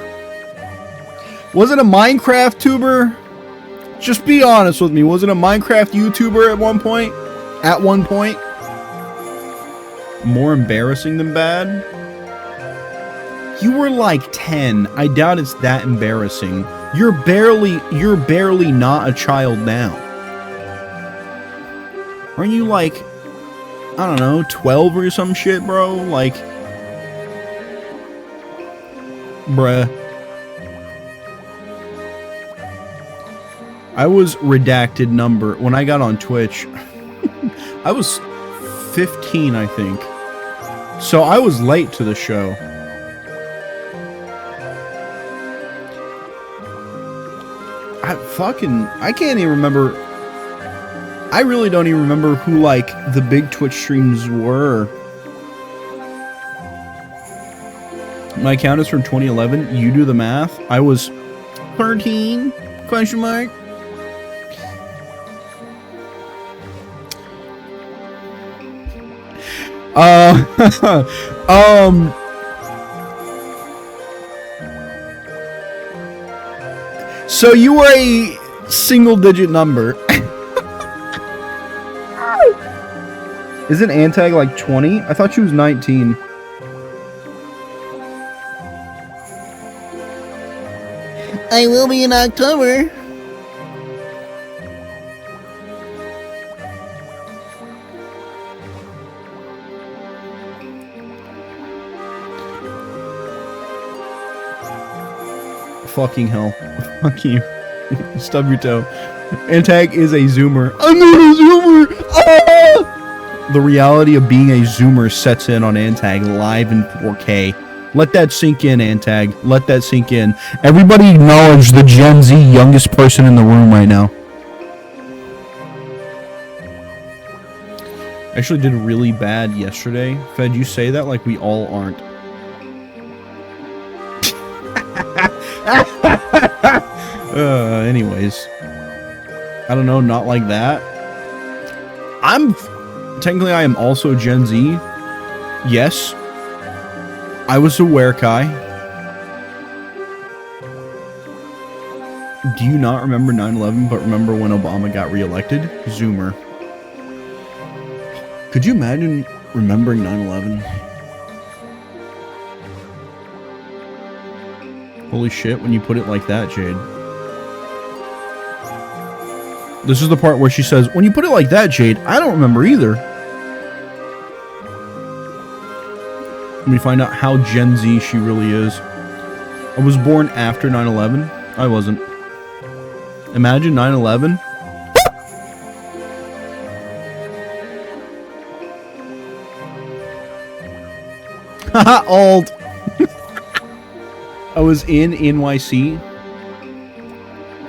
Was it a Minecraft tuber? Just be honest with me. Was it a Minecraft YouTuber at one point? At one point? More embarrassing than bad? You were like 10. I doubt it's that embarrassing. You're barely not a child now. Aren't you like, I don't know, 12 or some shit, bro? Like, bruh. I was redacted number when I got on Twitch. I was 15, I think. So I was late to the show. I can't even remember. I really don't even remember who, like, the big Twitch streams were. My account is from 2011. You do the math. I was 13? Question mark. So you were a single-digit number. Isn't Antag like 20? I thought she was 19. I will be in October. Fucking hell. Fuck you. Stub your toe. Antag is a zoomer. I'm not a zoomer! Ah! The reality of being a zoomer sets in on Antag live in 4K. Let that sink in, Antag. Let that sink in. Everybody acknowledge the Gen Z youngest person in the room right now. I actually did really bad yesterday. Fed, you say that like we all aren't. Anyways. I don't know, not like that. technically I am also Gen Z. Yes. I was aware, Kai. Do you not remember 9/11, but remember when Obama got reelected? Zoomer. Could you imagine remembering 9/11? Holy shit, when you put it like that, Jade. This is the part where she says, when you put it like that, Jade, I don't remember either. Let me find out how Gen Z she really is. I was born after 9/11. I wasn't. Imagine 9/11. Haha, old. I was in NYC.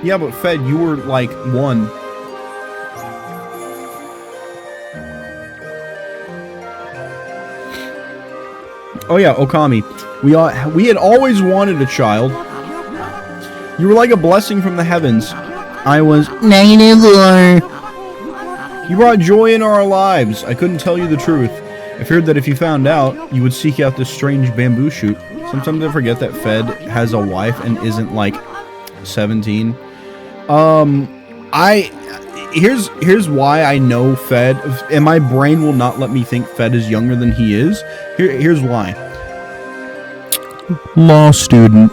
Yeah, but Fed, you were like 1. Oh yeah, Okami. We had always wanted a child. You were like a blessing from the heavens. I was -4. You brought joy into our lives. I couldn't tell you the truth. I feared that if you found out, you would seek out this strange bamboo shoot. Sometimes I forget that Fed has a wife and isn't like 17. Here's why I know Fed, and my brain will not let me think Fed is younger than he is. Here's why. Law student.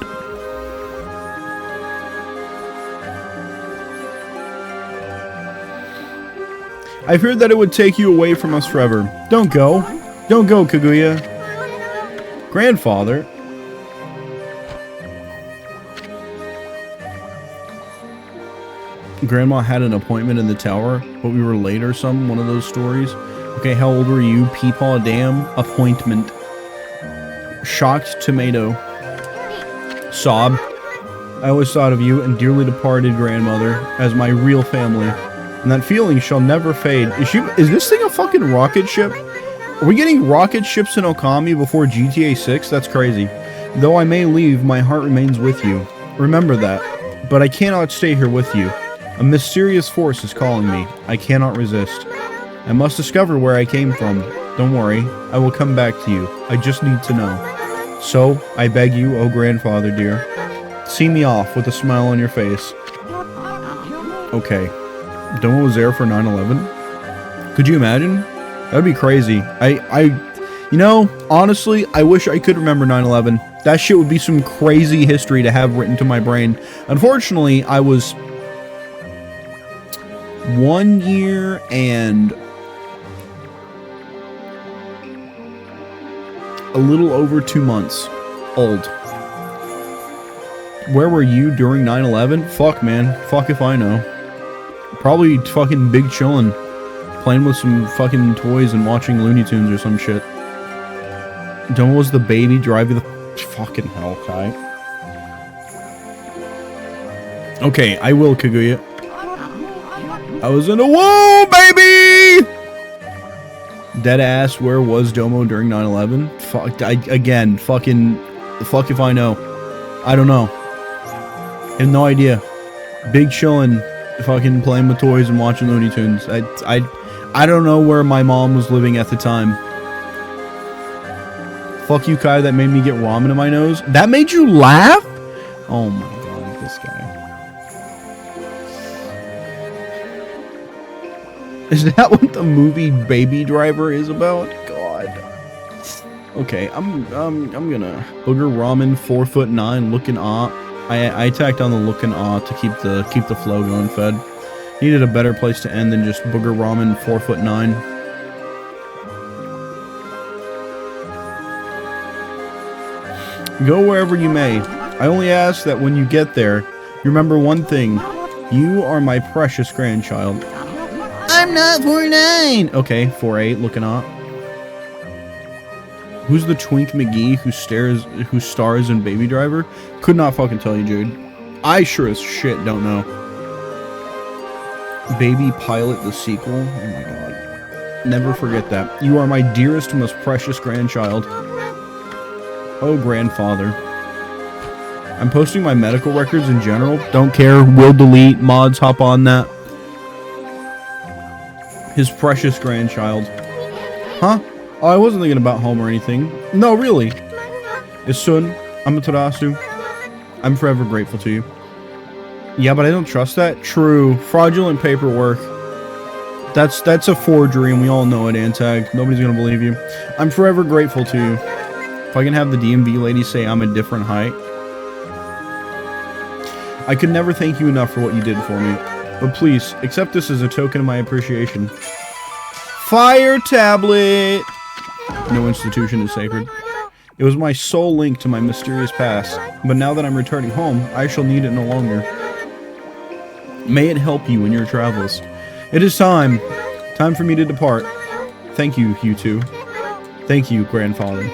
I feared that it would take you away from us forever. Don't go. Don't go, Kaguya. Grandfather. Grandma had an appointment in the tower, but we were late or something. One of those stories. Okay, how old were you? Peepaw Dam. Appointment. Shocked tomato. Sob. I always thought of you and dearly departed grandmother as my real family. And that feeling shall never fade. Is this thing a fucking rocket ship? Are we getting rocket ships in Okami before GTA 6? That's crazy. Though I may leave, my heart remains with you. Remember that. But I cannot stay here with you. A mysterious force is calling me. I cannot resist. I must discover where I came from. Don't worry. I will come back to you. I just need to know. So, I beg you, oh grandfather dear, see me off with a smile on your face. Okay. Domo was there for 9/11? Could you imagine? That would be crazy. You know, honestly, I wish I could remember 9/11. That shit would be some crazy history to have written to my brain. Unfortunately, I was 1 year and a little over 2 months old. Where were you during 9/11? Fuck, man. Fuck if I know. Probably fucking big chillin'. Playing with some fucking toys and watching Looney Tunes or some shit. Domo was the baby driving the... Fucking hell, Kai. Okay, I will, Kaguya. I was in a womb, baby! Deadass, where was Domo during 9/11? Fuck, again, fucking... Fuck if I know. I don't know. I have no idea. Big chillin'. Fucking playing with toys and watching Looney Tunes. I don't know where my mom was living at the time. Fuck you, Kai, that made me get ramen in my nose. That made you laugh? Oh my god, this guy. Is that what the movie Baby Driver is about? God. Okay, I'm gonna booger ramen 4'9" looking off. I tacked on the looking awe to keep the flow going, Fed. Needed a better place to end than just booger ramen 4'9". Go wherever you may. I only ask that when you get there, you remember one thing. You are my precious grandchild. I'm not 4'9". Okay, 4'8", looking up. Who's the Twink McGee who stars in Baby Driver? Could not fucking tell you, Jude. I sure as shit don't know. Baby Pilot the sequel? Oh my god. Never forget that. You are my dearest, most precious grandchild. Oh, grandfather. I'm posting my medical records in general. Don't care. Will delete. Mods, hop on that. His precious grandchild. Huh? Oh, I wasn't thinking about home or anything. No, really. Isun, Amaterasu. I'm forever grateful to you. Yeah, but I don't trust that. True. Fraudulent paperwork. That's a forgery, and we all know it, Antag. Nobody's gonna believe you. I'm forever grateful to you. If I can have the DMV lady say I'm a different height. I could never thank you enough for what you did for me. But please, accept this as a token of my appreciation. Fire tablet! No institution is sacred. It was my sole link to my mysterious past, but now that I'm returning home, I shall need it no longer. May it help you in your travels. It is time. Time for me to depart. Thank you, you two. Thank you, grandfather.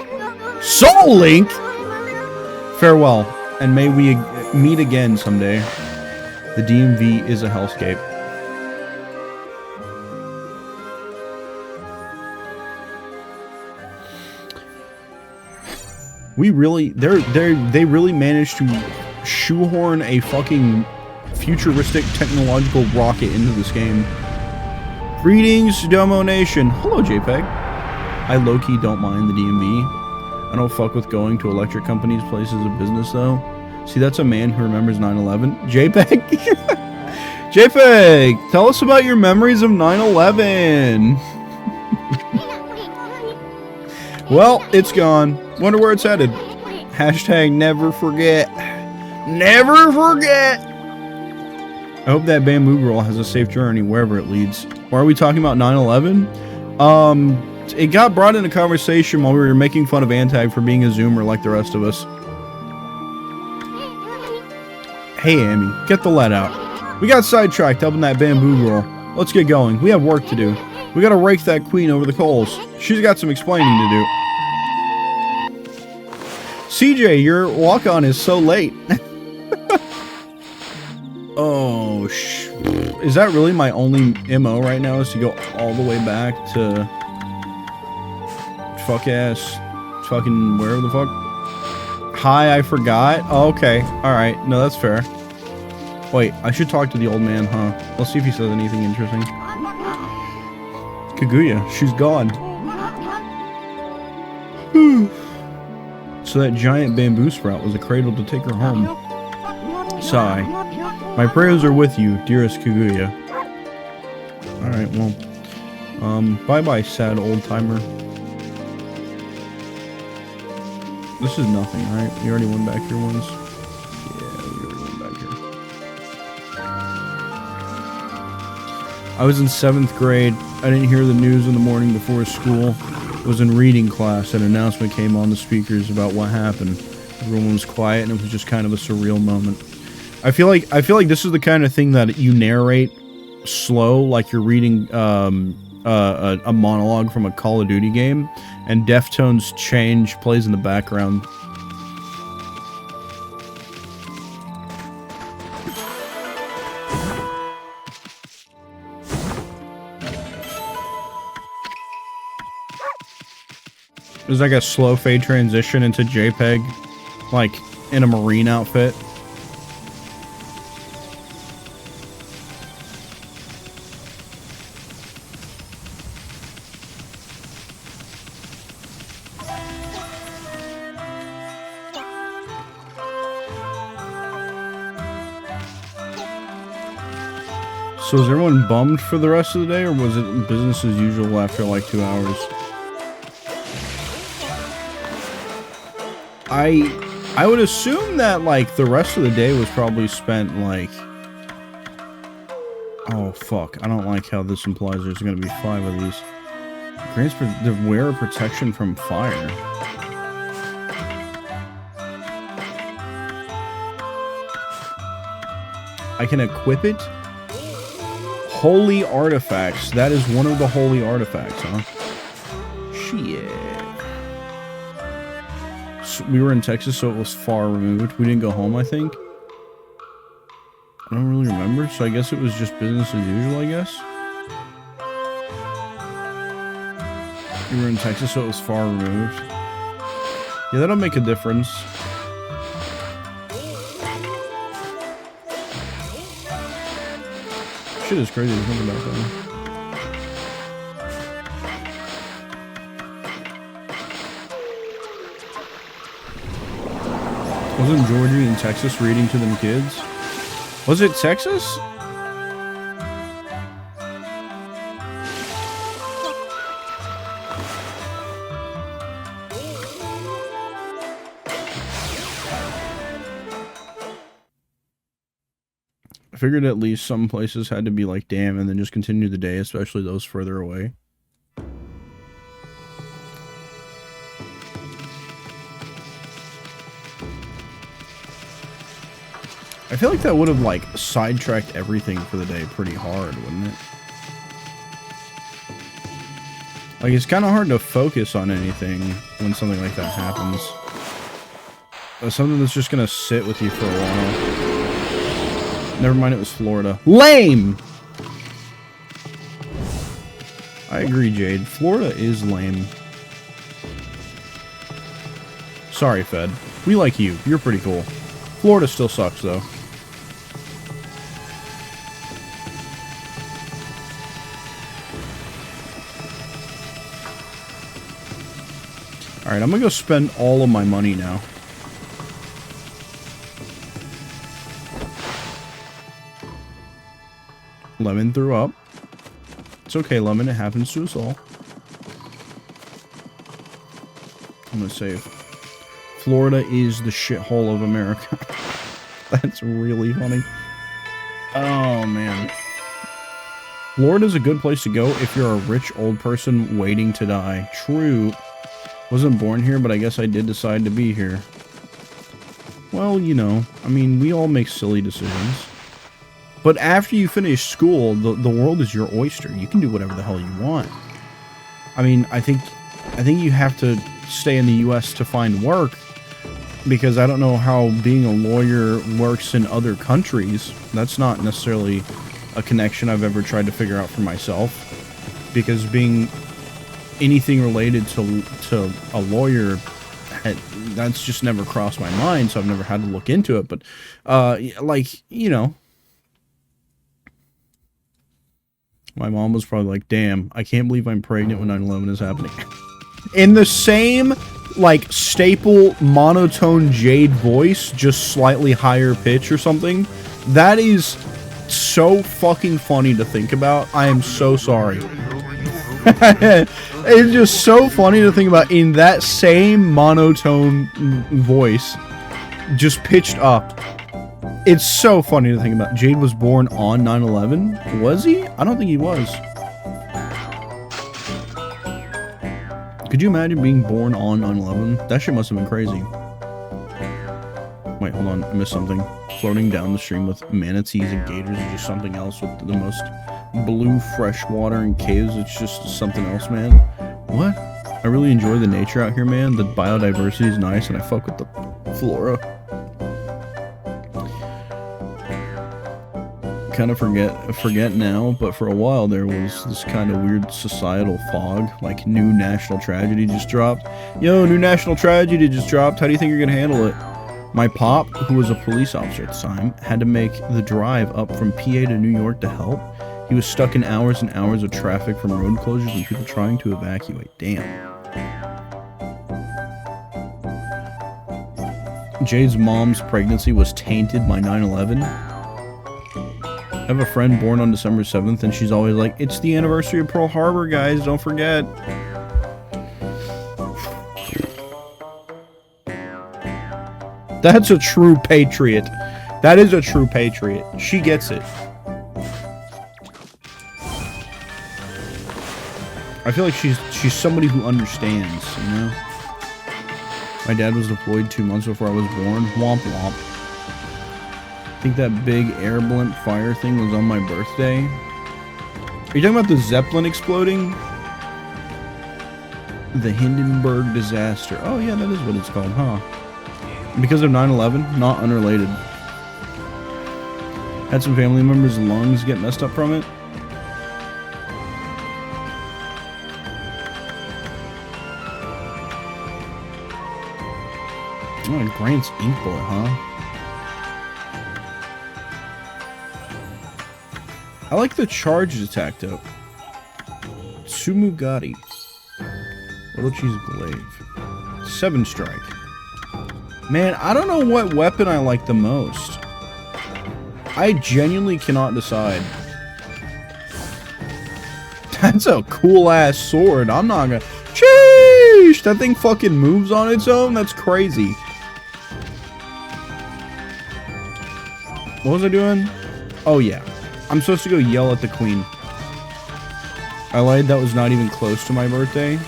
Soul Link! Farewell, and may we meet again someday. The DMV is a hellscape. We really, they really managed to shoehorn a fucking futuristic technological rocket into this game. Greetings, Domo Nation. Hello, JPEG. I low-key don't mind the DMV. I don't fuck with going to electric companies' places of business, though. See, that's a man who remembers 9/11. JPEG? JPEG, tell us about your memories of 9/11. Well, it's gone. Wonder where it's headed. Hashtag never forget. Never forget! I hope that bamboo girl has a safe journey wherever it leads. Why are we talking about 9/11? It got brought into conversation while we were making fun of Antag for being a zoomer like the rest of us. Hey, Amy, get the lead out. We got sidetracked helping that bamboo girl. Let's get going. We have work to do. We gotta rake that queen over the coals. She's got some explaining to do. CJ, your walk-on is so late. Oh, is that really my only MO right now, is to go all the way back to fucking wherever the fuck? Hi, I forgot? Oh, okay. Alright, no, that's fair. Wait, I should talk to the old man, huh? Let's see if he says anything interesting. Kaguya, she's gone. So that giant bamboo sprout was a cradle to take her home. Sigh. My prayers are with you, dearest Kaguya. Alright, well. Bye-bye, sad old-timer. This is nothing, right? We already went back here once. Yeah, we already went back here. I was in 7th grade. I didn't hear the news in the morning before school. I was in reading class. An announcement came on the speakers about what happened. Everyone was quiet, and it was just kind of a surreal moment. I feel like this is the kind of thing that you narrate slow, like you're reading a monologue from a Call of Duty game, and Deftones change plays in the background. There's like a slow fade transition into JPEG, like in a marine outfit. So is everyone bummed for the rest of the day, or was it business as usual after like 2 hours? I would assume that like the rest of the day was probably spent like... Oh fuck, I don't like how this implies there's gonna be 5 of these. Grants the wearer protection from fire. I can equip it? Holy artifacts. That is one of the holy artifacts, huh? Shit. So we were in Texas, so it was far removed. We didn't go home, I think. I don't really remember, so I guess it was just business as usual, I guess. We were in Texas, so it was far removed. Yeah, that'll make a difference. Shit is crazy to think about that. Wasn't Georgie in Texas reading to them kids? Was it Texas? I figured at least some places had to be like, damn, and then just continue the day, especially those further away. I feel like that would have, like, sidetracked everything for the day pretty hard, wouldn't it? Like, it's kind of hard to focus on anything when something like that happens. Something that's just gonna sit with you for a while. Never mind, it was Florida. Lame! I agree, Jade. Florida is lame. Sorry, Fed. We like you. You're pretty cool. Florida still sucks, though. Alright, I'm gonna go spend all of my money now. Lemon threw up. It's okay, Lemon. It happens to us all. I'm gonna say Florida is the shithole of America. That's really funny. Oh, man. Florida's a good place to go if you're a rich old person waiting to die. True. Wasn't born here, but I guess I did decide to be here. Well, you know, I mean, we all make silly decisions. But after you finish school, the world is your oyster. You can do whatever the hell you want. I mean, I think you have to stay in the U.S. to find work, because I don't know how being a lawyer works in other countries. That's not necessarily a connection I've ever tried to figure out for myself, because being anything related to a lawyer, that's just never crossed my mind, so I've never had to look into it. But like, you know, my mom was probably like, damn, I can't believe I'm pregnant when 9/11 is happening. In the same, like, staple monotone Jade voice, just slightly higher pitch or something. That is so fucking funny to think about. I am so sorry. It's just so funny to think about, in that same monotone voice, just pitched up. It's so funny to think about. Jade was born on 9/11? Was he? I don't think he was. Could you imagine being born on 9/11? That shit must have been crazy. Wait, hold on. I missed something. Floating down the stream with manatees and gators is just something else, with the most blue fresh water and caves. It's just something else, man. What? I really enjoy the nature out here, man. The biodiversity is nice, and I fuck with the flora. Kind of forget now, but for a while there was this kind of weird societal fog, like new national tragedy just dropped. Yo, new national tragedy just dropped. How do you think you're gonna handle it? My pop, who was a police officer at the time, had to make the drive up from PA to New York to help. He was stuck in hours and hours of traffic from road closures and people trying to evacuate. Damn. Jade's mom's pregnancy was tainted by 9/11. I have a friend born on December 7th, and she's always like, it's the anniversary of Pearl Harbor, guys, don't forget. That's a true patriot. That is a true patriot. She gets it. I feel like she's somebody who understands, you know? My dad was deployed 2 months before I was born. Womp womp. I think that big air blimp fire thing was on my birthday. Are you talking about the Zeppelin exploding? The Hindenburg disaster. Oh yeah, that is what it's called, huh? Because of 9/11? Not unrelated. Had some family members' lungs get messed up from it. Oh, Grant's ink bullet, huh? I like the charged attack, though. Sumugati. Little cheese glaive. 7 strike. Man, I don't know what weapon I like the most. I genuinely cannot decide. That's a cool-ass sword. I'm not gonna... Sheesh! That thing fucking moves on its own? That's crazy. What was I doing? Oh, yeah. I'm supposed to go yell at the queen. I lied, that was not even close to my birthday.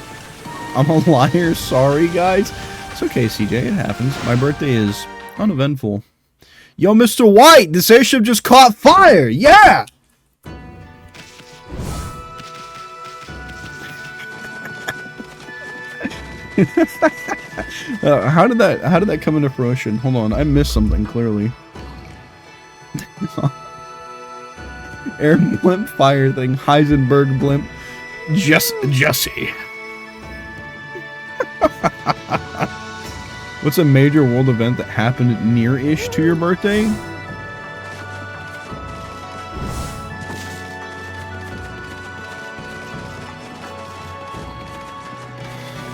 I'm a liar. Sorry, guys. It's okay, CJ. It happens. My birthday is uneventful. Yo, Mr. White! This airship just caught fire! Yeah! How did that come into fruition? Hold on, I missed something clearly. Air blimp fire thing, Heisenberg blimp, Jesse. What's a major world event that happened near-ish to your birthday?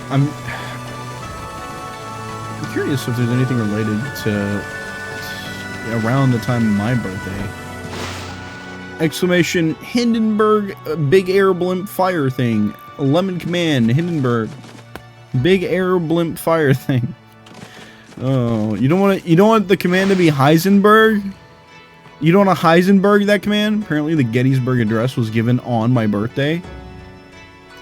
I'm curious if there's anything related to around the time of my birthday. Exclamation, Hindenburg, big air blimp fire thing. Lemon command, Hindenburg. Big air blimp fire thing. Oh, you don't want the command to be Heisenberg? You don't want to Heisenberg that command? Apparently the Gettysburg Address was given on my birthday.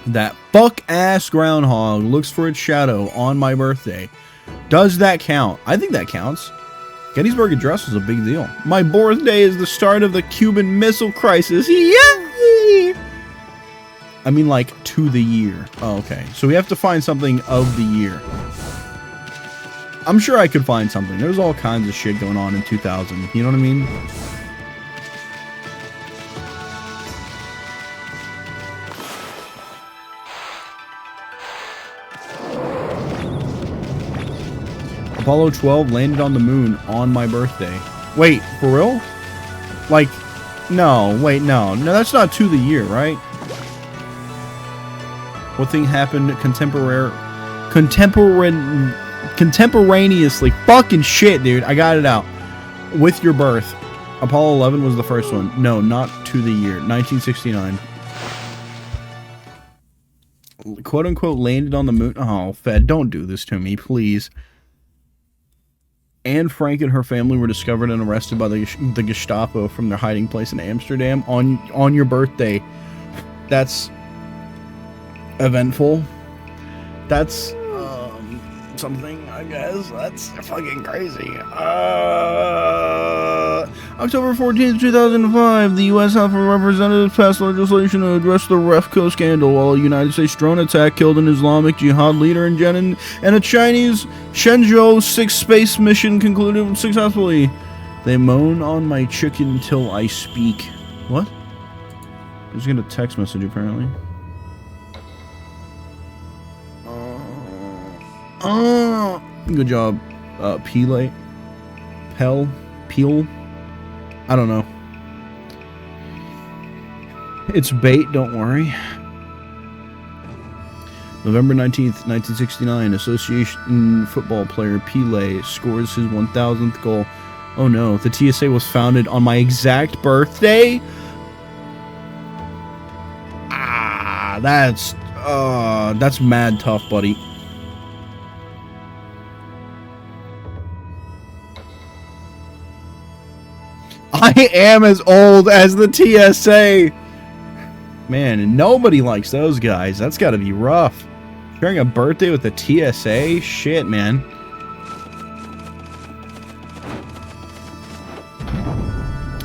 That fuck-ass groundhog looks for its shadow on my birthday. Does that count? I think that counts. Gettysburg Address was a big deal. My birthday is the start of the Cuban Missile Crisis. Yay! I mean, like, to the year. Oh, okay. So we have to find something of the year. I'm sure I could find something. There's all kinds of shit going on in 2000. You know what I mean? Apollo 12 landed on the moon on my birthday. Wait, for real? Like, no, wait, no. No, that's not to the year, right? What thing happened contemporaneously? Fucking shit, dude. I got it out. With your birth. Apollo 11 was the first one. No, not to the year. 1969. Quote unquote landed on the moon. Oh, Fed, don't do this to me, please. Anne Frank and her family were discovered and arrested by the Gestapo from their hiding place in Amsterdam on your birthday. That's eventful. That's something, I guess. That's fucking crazy. October 14th, 2005, the U.S. House of Representatives passed legislation to address the REFCO scandal, while a United States drone attack killed an Islamic Jihad leader in Jenin, and a Chinese Shenzhou 6 space mission concluded successfully. They moan on my chicken till I speak. What? I was getting a text message, apparently. Good job, Peel. I don't know. It's bait, don't worry. November 19th, 1969, Association football player Pele scores his 1,000th goal. Oh no, the TSA was founded on my exact birthday? Ah, that's mad tough, buddy. I am as old as the TSA. Man, nobody likes those guys. That's got to be rough. Sharing a birthday with the TSA? Shit, man.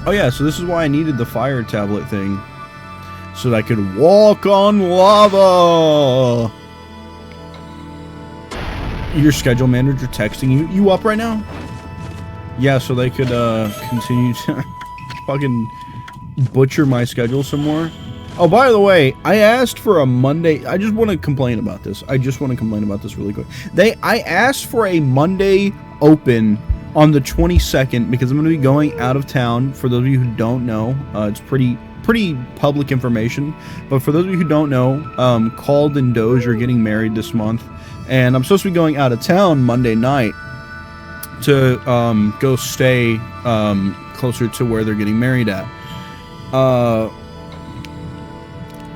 Oh yeah, so this is why I needed the fire tablet thing. So that I could walk on lava. Your schedule manager texting you. You up right now? Yeah, so they could continue to fucking butcher my schedule some more. Oh, by the way, I asked for a Monday. I just want to complain about this. Really quick. I asked for a Monday open on the 22nd because I'm going to be going out of town. For those of you who don't know, it's pretty public information. But for those of you who don't know, Called and Doge are getting married this month, and I'm supposed to be going out of town Monday night. to go stay closer to where they're getting married at.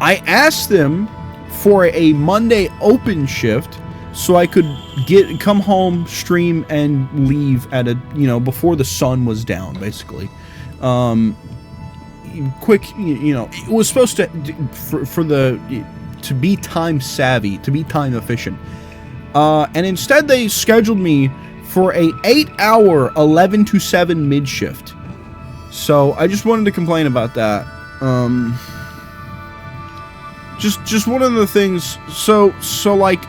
I asked them for a Monday open shift so I could come home, stream, and leave at a, before the sun was down, basically. Quick, it was supposed to, to be time savvy, to be time efficient. And instead they scheduled me for a 8-hour 11 to 7 mid shift. So I just wanted to complain about that. Just one of the things. So like,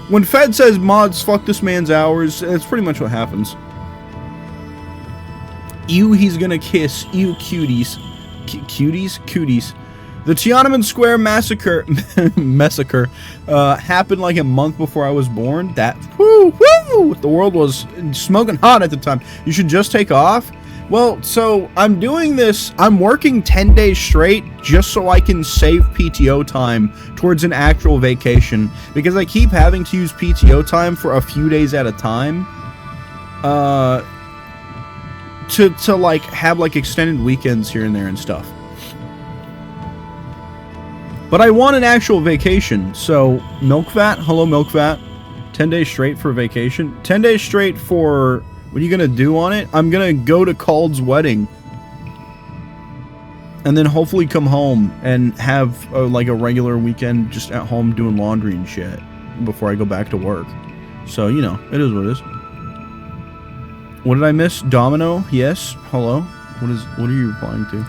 when Fed says mods fuck this man's hours, that's pretty much what happens. He's gonna kiss. Cuties. Cooties. The Tiananmen Square massacre happened like a month before I was born. Woo! The world was smoking hot at the time. You should just take off. Well, so I'm doing this. I'm working 10 days straight just so I can save PTO time towards an actual vacation, because I keep having to use PTO time for a few days at a time. To like have like extended weekends here and there and stuff. But I want an actual vacation. So MilkVat, hello MilkVat. 10 days straight for vacation. 10 days straight for, what are you gonna do on it? I'm gonna go to Cald's wedding. And then hopefully come home and have like a regular weekend just at home doing laundry and shit before I go back to work. So, it is what it is. What did I miss? Domino? Yes. Hello. What are you replying to?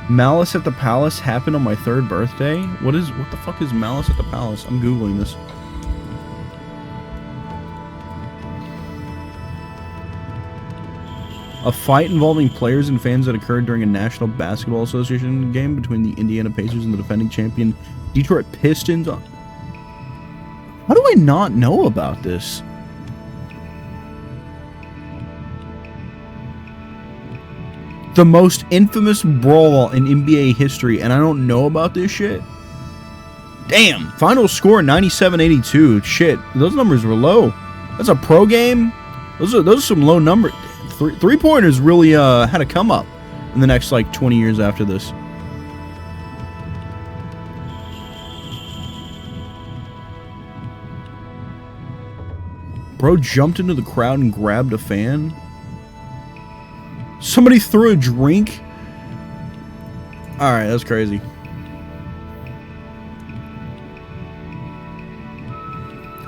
Malice at the Palace happened on my 3rd birthday? What the fuck is Malice at the Palace? I'm Googling this. A fight involving players and fans that occurred during a National Basketball Association game between the Indiana Pacers and the defending champion Detroit Pistons. How do I not know about this? The most infamous brawl in NBA history, and I don't know about this shit? Damn. Final score 97-82. Shit, those numbers were low. That's a pro game. Those are some low numbers. Three-pointers really had to come up in the next like 20 years after this. Bro jumped into the crowd and grabbed a fan. Somebody threw a drink. Alright, that's crazy.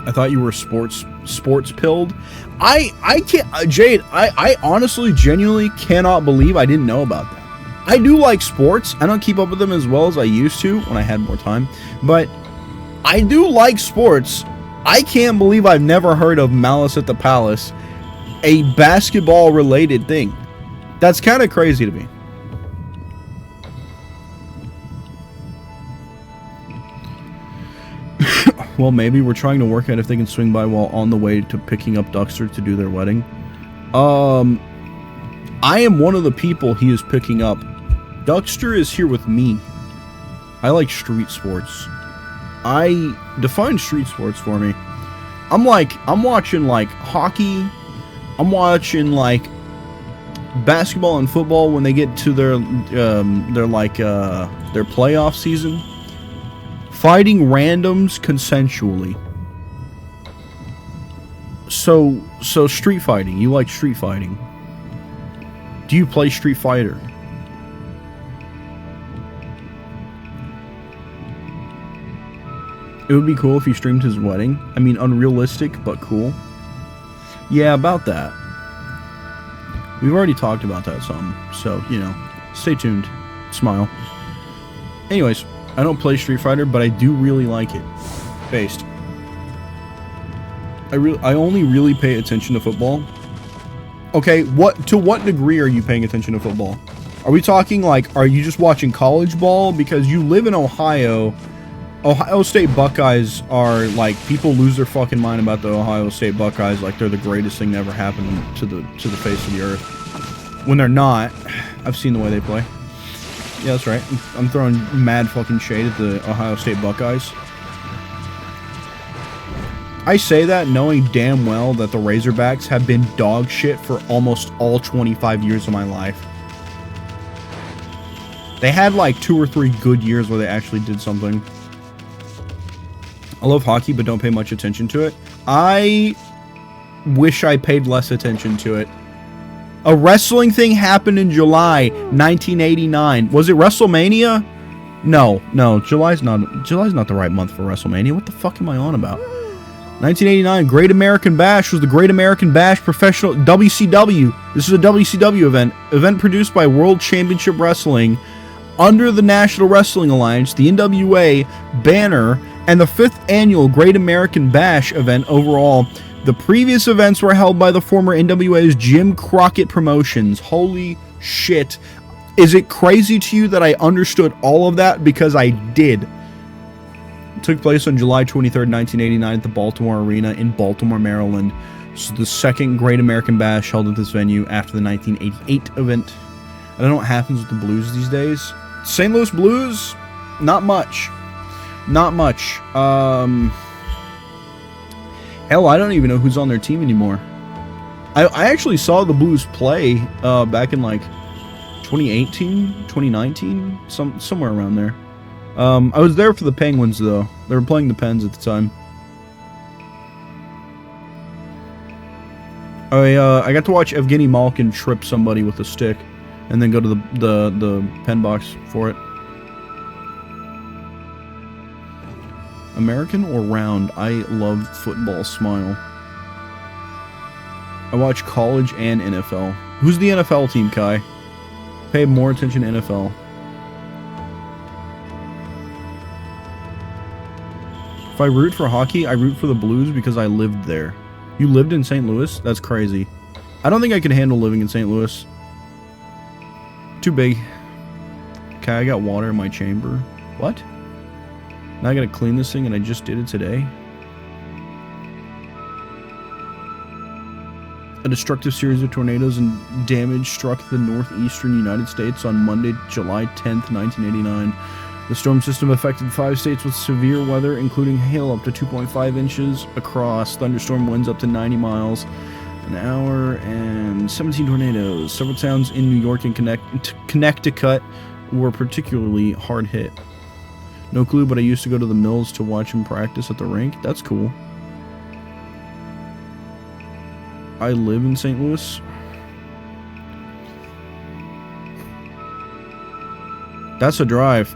I thought you were sports pilled. I can't, Jade, I honestly, genuinely cannot believe I didn't know about that. I do like sports. I don't keep up with them as well as I used to when I had more time. But I do like sports. I can't believe I've never heard of Malice at the Palace, a basketball-related thing. That's kind of crazy to me. Well, maybe we're trying to work out if they can swing by while on the way to picking up Duxter to do their wedding. I am one of the people he is picking up. Duxter is here with me. I like street sports. Define street sports for me. I'm watching like hockey. I'm watching like basketball and football when they get to their playoff season. Fighting randoms consensually. So street fighting. You like street fighting. Do you play Street Fighter? It would be cool if he streamed his wedding. I mean, unrealistic, but cool. Yeah, about that. We've already talked about that some, so, stay tuned. Smile. Anyways, I don't play Street Fighter, but I do really like it. Based. I only really pay attention to football. Okay, to what degree are you paying attention to football? Are we talking like, are you just watching college ball? Because you live in Ohio. Ohio State Buckeyes are like, people lose their fucking mind about the Ohio State Buckeyes like they're the greatest thing that ever happened to the face of the earth. When they're not. I've seen the way they play. Yeah, that's right. I'm throwing mad fucking shade at the Ohio State Buckeyes. I say that knowing damn well that the Razorbacks have been dog shit for almost all 25 years of my life. They had like 2 or 3 good years where they actually did something. I love hockey, but don't pay much attention to it. I wish I paid less attention to it. A wrestling thing happened in July 1989. Was it WrestleMania? No, July's not the right month for WrestleMania. What the fuck am I on about? 1989, Great American Bash was the Great American Bash Professional WCW. This is a WCW event produced by World Championship Wrestling under the National Wrestling Alliance, the NWA banner, and the 5th annual Great American Bash event overall. The previous events were held by the former NWA's Jim Crockett Promotions. Holy shit. Is it crazy to you that I understood all of that? Because I did. It took place on July 23rd, 1989 at the Baltimore Arena in Baltimore, Maryland. This is the second Great American Bash held at this venue after the 1988 event. I don't know what happens with the Blues these days. St. Louis Blues? Not much. Not much. Hell, I don't even know who's on their team anymore. I actually saw the Blues play back in like 2018, 2019, somewhere around there. I was there for the Penguins, though. They were playing the Pens at the time. I got to watch Evgeny Malkin trip somebody with a stick, and then go to the pen box for it. American or round? I love football. Smile. I watch college and NFL. Who's the NFL team, Kai? Pay more attention to NFL. If I root for hockey, I root for the Blues because I lived there. You lived in St. Louis? That's crazy. I don't think I could handle living in St. Louis. Too big. Okay, I got water in my chamber. What? Now I gotta clean this thing and I just did it today? A destructive series of tornadoes and damage struck the northeastern United States on Monday, July 10th, 1989. The storm system affected 5 states with severe weather, including hail up to 2.5 inches across, thunderstorm winds up to 90 miles an hour, and 17 tornadoes. Several towns in New York and Connecticut were particularly hard hit. No clue, but I used to go to the Mills to watch him practice at the rink. That's cool. I live in St. Louis. That's a drive.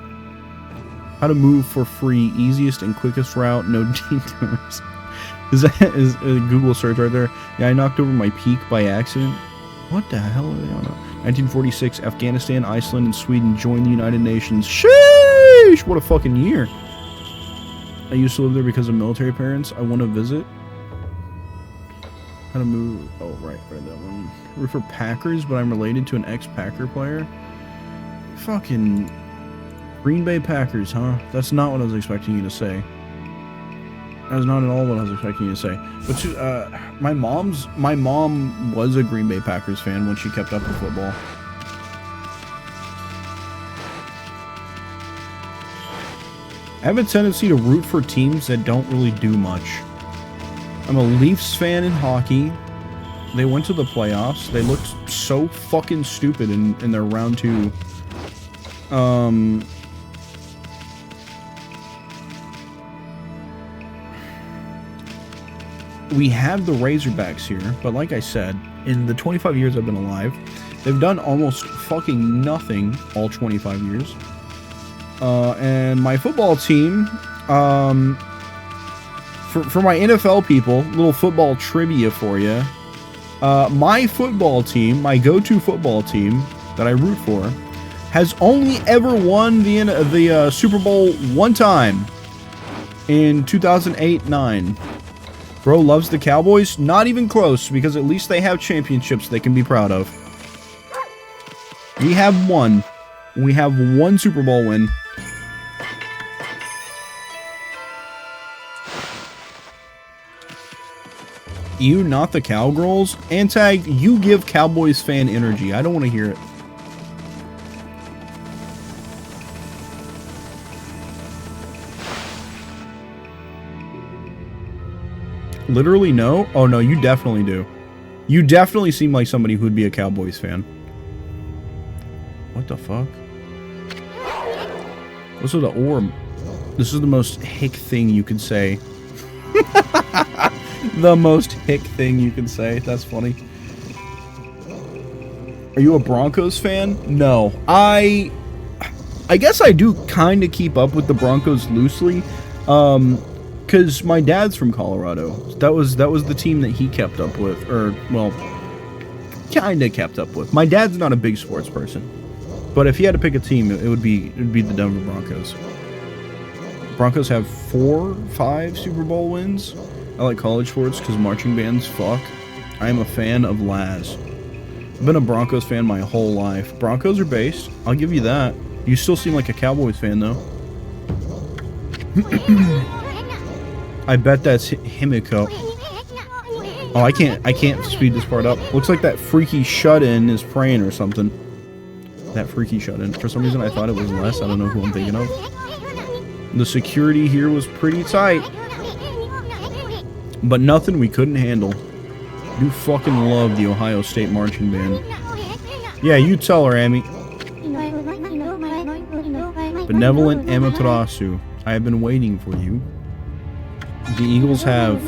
How to move for free. Easiest and quickest route. No detours. Is a Google search right there? Yeah, I knocked over my peak by accident. What the hell are they on? 1946, Afghanistan, Iceland, and Sweden joined the United Nations. Sheesh! What a fucking year. I used to live there because of military parents. I want to visit. How to move... Oh, right, that one. Root for Packers, but I'm related to an ex-Packer player. Fucking... Green Bay Packers, huh? That's not what I was expecting you to say. That is not at all what I was expecting you to say. But my mom was a Green Bay Packers fan when she kept up with football. I have a tendency to root for teams that don't really do much. I'm a Leafs fan in hockey. They went to the playoffs. They looked so fucking stupid in their round 2. We have the Razorbacks here, but like I said, in the 25 years I've been alive, they've done almost fucking nothing all 25 years. And my football team, for my NFL people, little football trivia for you. My football team, my go-to football team that I root for, has only ever won the Super Bowl one time in 2008-9. Bro loves the Cowboys? Not even close, because at least they have championships they can be proud of. We have one. We have one Super Bowl win. You, not the Cowgirls? Antag, you give Cowboys fan energy. I don't want to hear it. Literally no? Oh no, you definitely do. You definitely seem like somebody who'd be a Cowboys fan. What the fuck? What's with the orb? This is the most hick thing you could say. The most hick thing you can say. That's funny. Are you a Broncos fan? No. I guess I do kind of keep up with the Broncos loosely. Because my dad's from Colorado. That was the team that he kept up with. Or, well, kind of kept up with. My dad's not a big sports person. But if he had to pick a team, it would be the Denver Broncos. Broncos have 4, 5 Super Bowl wins. I like college sports because marching bands fuck. I am a fan of Laz. I've been a Broncos fan my whole life. Broncos are based. I'll give you that. You still seem like a Cowboys fan, though. I bet that's Himiko. Oh, I can't speed this part up. Looks like that freaky shut-in is praying or something. That freaky shut-in. For some reason, I thought it was less. I don't know who I'm thinking of. The security here was pretty tight. But nothing we couldn't handle. You fucking love the Ohio State marching band. Yeah, you tell her, Amy. Benevolent Amaterasu. I have been waiting for you. The Eagles have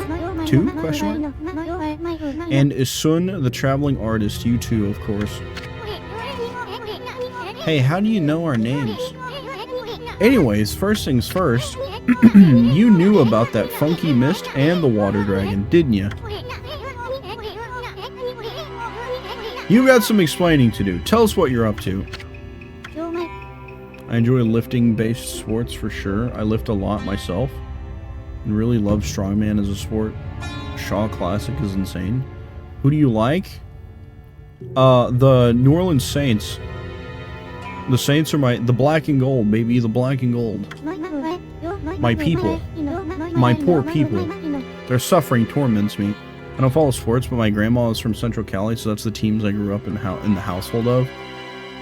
2? Question mark? And Isun, the traveling artist. You too, of course. Hey, how do you know our names? Anyways, first things first. You knew about that funky mist and the water dragon, didn't you? You got some explaining to do. Tell us what you're up to. I enjoy lifting-based sports for sure. I lift a lot myself. And really love strongman as a sport. Shaw Classic is insane. Who do you like? The New Orleans Saints. The Saints are the black and gold, baby. The black and gold. My people. My poor people. Their suffering torments me. I don't follow sports, but my grandma is from Central Cali, so that's the teams I grew up in the household of.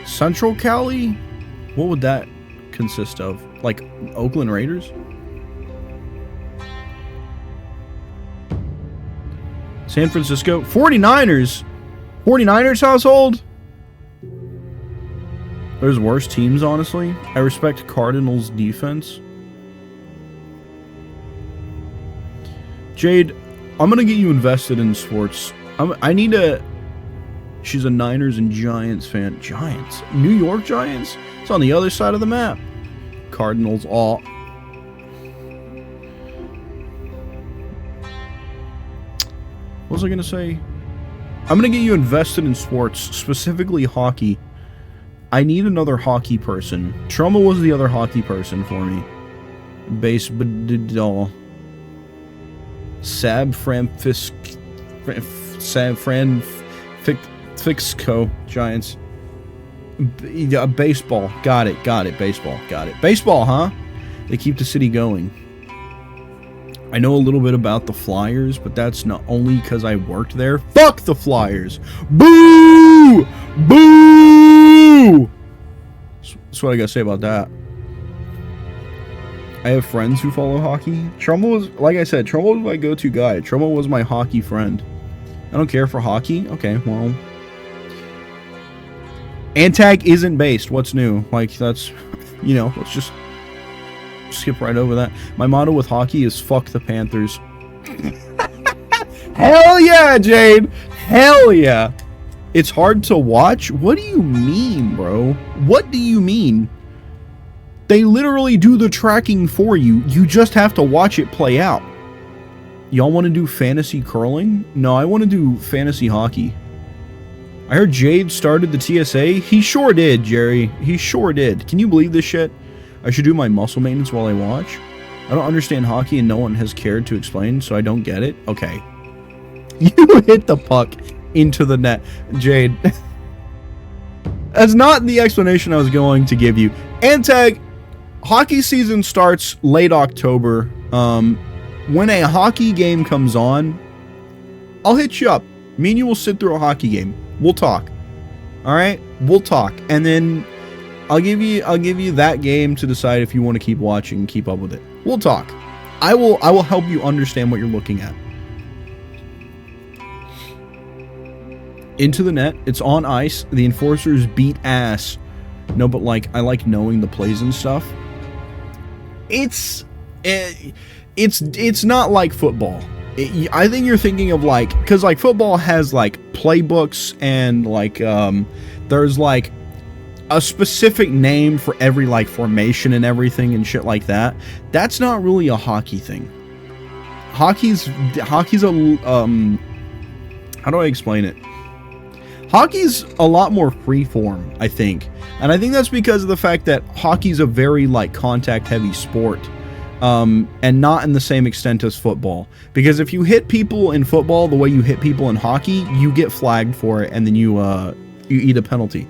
Central Cali? What would that consist of? Like Oakland Raiders? San Francisco? 49ers? 49ers household? There's worse teams, honestly. I respect Cardinals defense. Jade, I'm gonna get you invested in sports. I need to... She's a Niners and Giants fan. Giants? New York Giants? It's on the other side of the map. Cardinals all... What was I gonna say? I'm gonna get you invested in sports, specifically hockey. I need another hockey person. Trauma was the other hockey person for me. Base Badidal. Sab Fixco Giants. Baseball. Got it. Baseball. Got it. Baseball, huh? They keep the city going. I know a little bit about the Flyers, but that's not only because I worked there. Fuck the Flyers! Boo! Boo! That's what I gotta say about that. I have friends who follow hockey. Trumbull was, like I said, Trumbull was my go-to guy. Trumbull was my hockey friend. I don't care for hockey. Okay, well. Antag isn't based. What's new? Like, that's, you know, let's just skip right over that. My motto with hockey is fuck the Panthers. Hell yeah, Jade! Hell yeah! It's hard to watch? What do you mean, bro? What do you mean? They literally do the tracking for you. You just have to watch it play out. Y'all want to do fantasy curling? No, I want to do fantasy hockey. I heard Jade started the TSA. He sure did, Jerry. He sure did. Can you believe this shit? I should do my muscle maintenance while I watch. I don't understand hockey and no one has cared to explain, so I don't get it. Okay. You hit the puck into the net, Jade. That's not the explanation I was going to give you. Antag, hockey season starts late October. When a hockey game comes on, I'll hit you up. Me and you will sit through a hockey game. We'll talk. All right, we'll talk, and then I'll give you that game to decide if you want to keep watching and keep up with it. We'll talk. I will help you understand what you're looking at. Into the net. It's on ice. The enforcers beat ass. No, but like, I like knowing the plays and stuff. It's not like football. I think you're thinking of like, because like football has like playbooks and like there's like a specific name for every like formation and everything and shit like that. That's not really a hockey thing. Hockey's a how do I explain it? Hockey's a lot more freeform, I think. And I think that's because of the fact that hockey's a very like contact heavy sport. And not in the same extent as football. Because if you hit people in football the way you hit people in hockey, you get flagged for it and then you eat a penalty.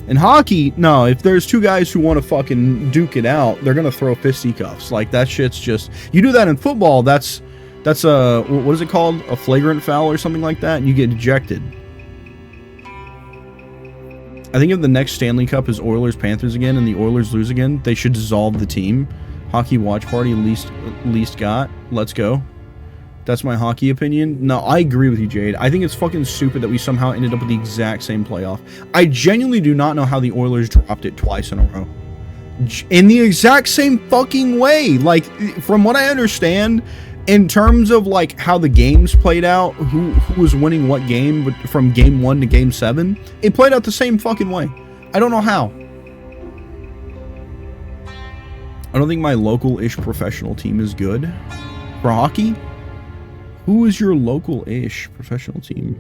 In hockey, no, if there's two guys who want to fucking duke it out, they're gonna throw fisticuffs. Like, that shit's just... You do that in football, that's a... What is it called? A flagrant foul or something like that, and you get ejected. I think if the next Stanley Cup is Oilers-Panthers again and the Oilers lose again, they should dissolve the team. Hockey watch party, least got. Let's go. That's my hockey opinion. No, I agree with you, Jade. I think it's fucking stupid that we somehow ended up with the exact same playoff. I genuinely do not know how the Oilers dropped it twice in a row. In the exact same fucking way. Like, from what I understand, in terms of, like, how the games played out, who was winning what game, but from game 1 to game 7, it played out the same fucking way. I don't know how. I don't think my local-ish professional team is good. For hockey? Who is your local-ish professional team?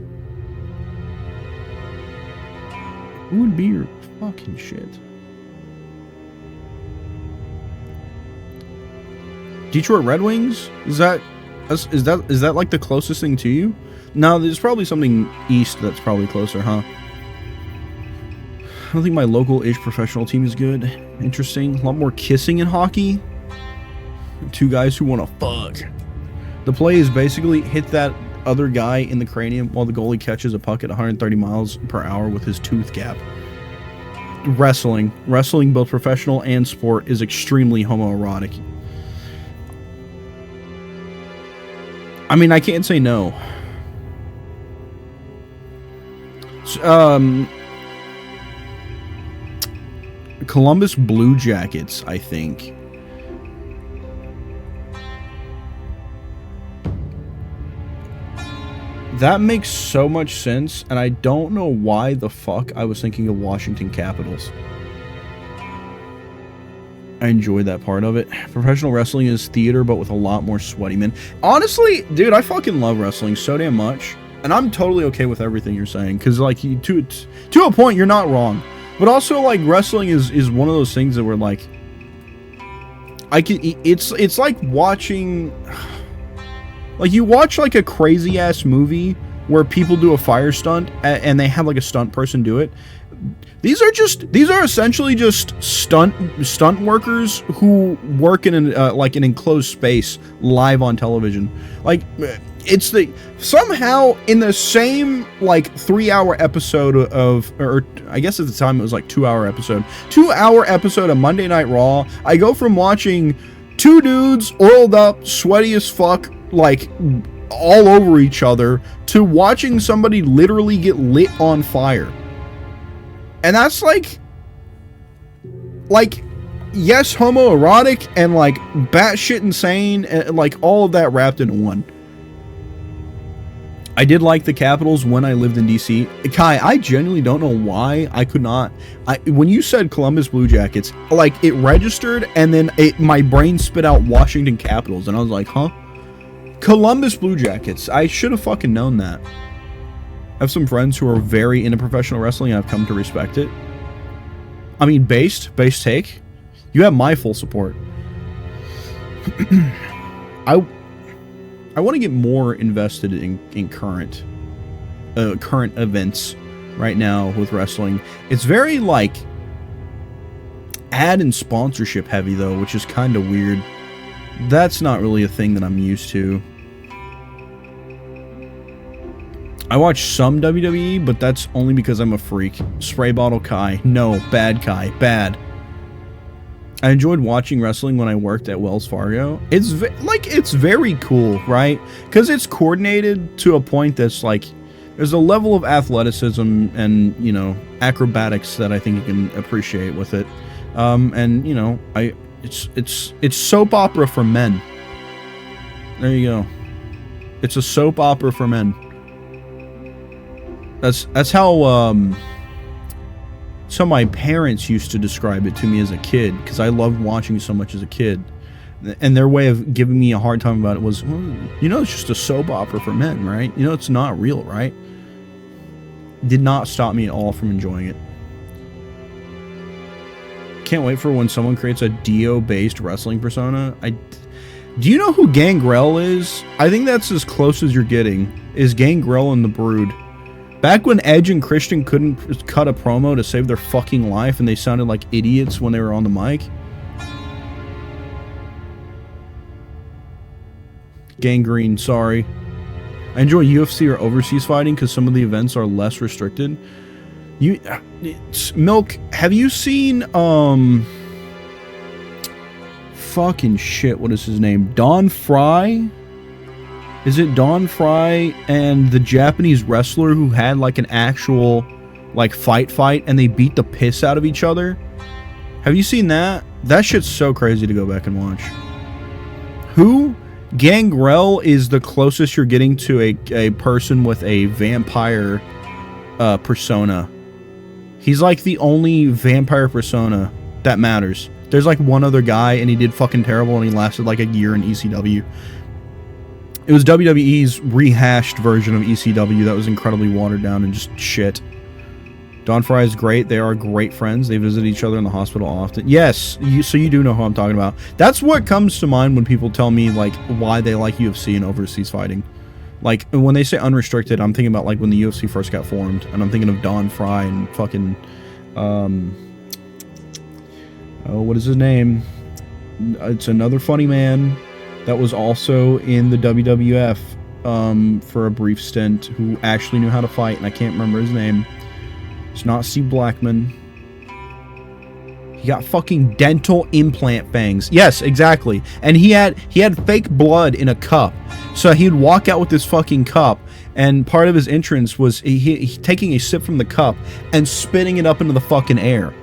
Who would be your fucking shit? Detroit Red Wings? Is that like the closest thing to you? No, there's probably something east that's probably closer, huh? I don't think my local-ish professional team is good. Interesting. A lot more kissing in hockey. Two guys who want to fuck. The play is basically hit that other guy in the cranium while the goalie catches a puck at 130 miles per hour with his tooth gap. Wrestling. Wrestling, both professional and sport, is extremely homoerotic. I mean, I can't say no. Columbus Blue Jackets, I think. That makes so much sense, and I don't know why the fuck I was thinking of Washington Capitals. I enjoyed that part of it. Professional wrestling is theater, but with a lot more sweaty men. Honestly, dude, I fucking love wrestling so damn much, and I'm totally okay with everything you're saying, because, like, to a point, you're not wrong. But also, like, wrestling is one of those things that we're like, it's like watching, like, you watch like a crazy ass movie where people do a fire stunt and they have like a stunt person do it. These are essentially just stunt workers who work in an enclosed space live on television. Like, it's somehow in the same like 3-hour episode of, or I guess at the time it was like 2-hour episode of Monday Night Raw, I go from watching two dudes oiled up, sweaty as fuck, like all over each other, to watching somebody literally get lit on fire. And that's like yes, homoerotic and like batshit insane, and like all of that wrapped into one. I did like the Capitals when I lived in DC. Kai, I genuinely don't know why I could not. When you said Columbus Blue Jackets, like, it registered, and then my brain spit out Washington Capitals, and I was like, huh? Columbus Blue Jackets. I should have fucking known that. I have some friends who are very into professional wrestling, and I've come to respect it. I mean, based take. You have my full support. I want to get more invested in current events right now with wrestling. It's very like ad and sponsorship heavy though, which is kind of weird. That's not really a thing that I'm used to. I watch some WWE, but that's only because I'm a freak. Spray bottle Kai. No, bad Kai. Bad. I enjoyed watching wrestling when I worked at Wells Fargo. It's very cool, right? Because it's coordinated to a point that's like, there's a level of athleticism and, you know, acrobatics that I think you can appreciate with it. And, you know, it's soap opera for men. There you go. It's a soap opera for men. That's how my parents used to describe it to me as a kid, because I loved watching so much as a kid. And their way of giving me a hard time about it was, well, you know, it's just a soap opera for men, right? You know, it's not real, right? Did not stop me at all from enjoying it. Can't wait for when someone creates a Dio-based wrestling persona. Do you know who Gangrel is? I think that's as close as you're getting, is Gangrel and the Brood. Back when Edge and Christian couldn't cut a promo to save their fucking life and they sounded like idiots when they were on the mic. Gangrene, sorry. I enjoy UFC or overseas fighting because some of the events are less restricted. Milk, have you seen, fucking shit, what is his name? Don Fry? Is it Don Fry and the Japanese wrestler who had, like, an actual, like, fight, and they beat the piss out of each other? Have you seen that? That shit's so crazy to go back and watch. Who? Gangrel is the closest you're getting to a person with a vampire persona. He's like the only vampire persona that matters. There's like one other guy and he did fucking terrible and he lasted like a year in ECW. It was WWE's rehashed version of ECW that was incredibly watered down and just shit. Don Fry is great. They are great friends. They visit each other in the hospital often. Yes, so you do know who I'm talking about. That's what comes to mind when people tell me, like, why they like UFC and overseas fighting. Like, when they say unrestricted, I'm thinking about, like, when the UFC first got formed. And I'm thinking of Don Fry and fucking, what is his name? It's another funny man that was also in the WWF for a brief stint who actually knew how to fight, and I can't remember his name. It's not Steve Blackman. He got fucking dental implant fangs. Yes, exactly. And he had fake blood in a cup. So he'd walk out with this fucking cup, and part of his entrance was he taking a sip from the cup and spitting it up into the fucking air.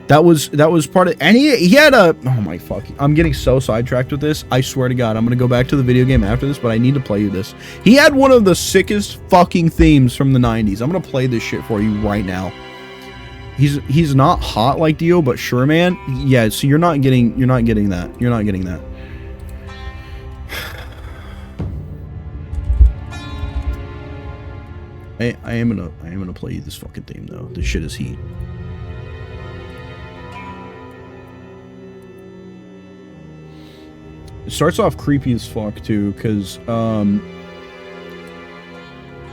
That was part of, and he had a, oh my fuck, I'm getting so sidetracked with this. I swear to God, I'm gonna go back to the video game after this, but I need to play you this. He had one of the sickest fucking themes from the 90s. I'm gonna play this shit for you right now. He's not hot like Dio, but sure, man. Yeah, so you're not getting that. You're not getting that. I am gonna play you this fucking theme though. This shit is heat. It starts off creepy as fuck too, because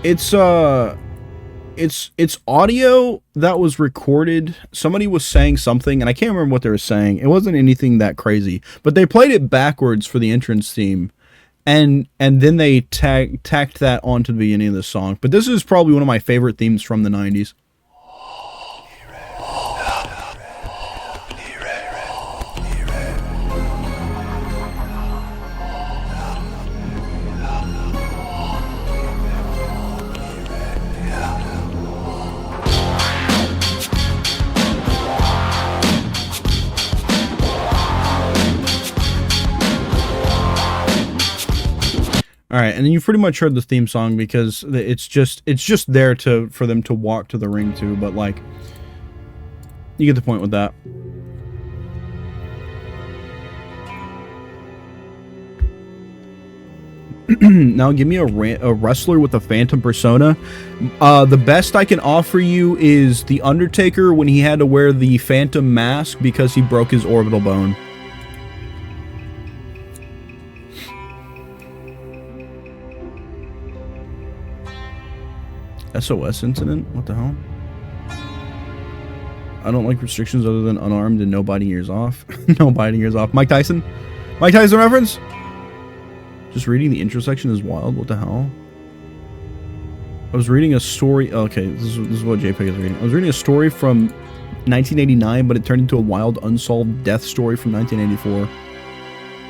it's audio that was recorded. Somebody was saying something, and I can't remember what they were saying. It wasn't anything that crazy, but they played it backwards for the entrance theme, and then they tacked that onto the beginning of the song. But this is probably one of my favorite themes from the 90s. All right, and then you've pretty much heard the theme song because it's just there for them to walk to the ring to, but like, you get the point with that. Now give me a wrestler with a phantom persona. The best I can offer you is The Undertaker when he had to wear the phantom mask because he broke his orbital bone. SOS incident? What the hell? I don't like restrictions other than unarmed and no biting ears off. No biting ears off. Mike Tyson? Mike Tyson reference? Just reading the intro section is wild. What the hell? I was reading a story. Okay, this is what JPEG is reading. I was reading a story from 1989, but it turned into a wild unsolved death story from 1984.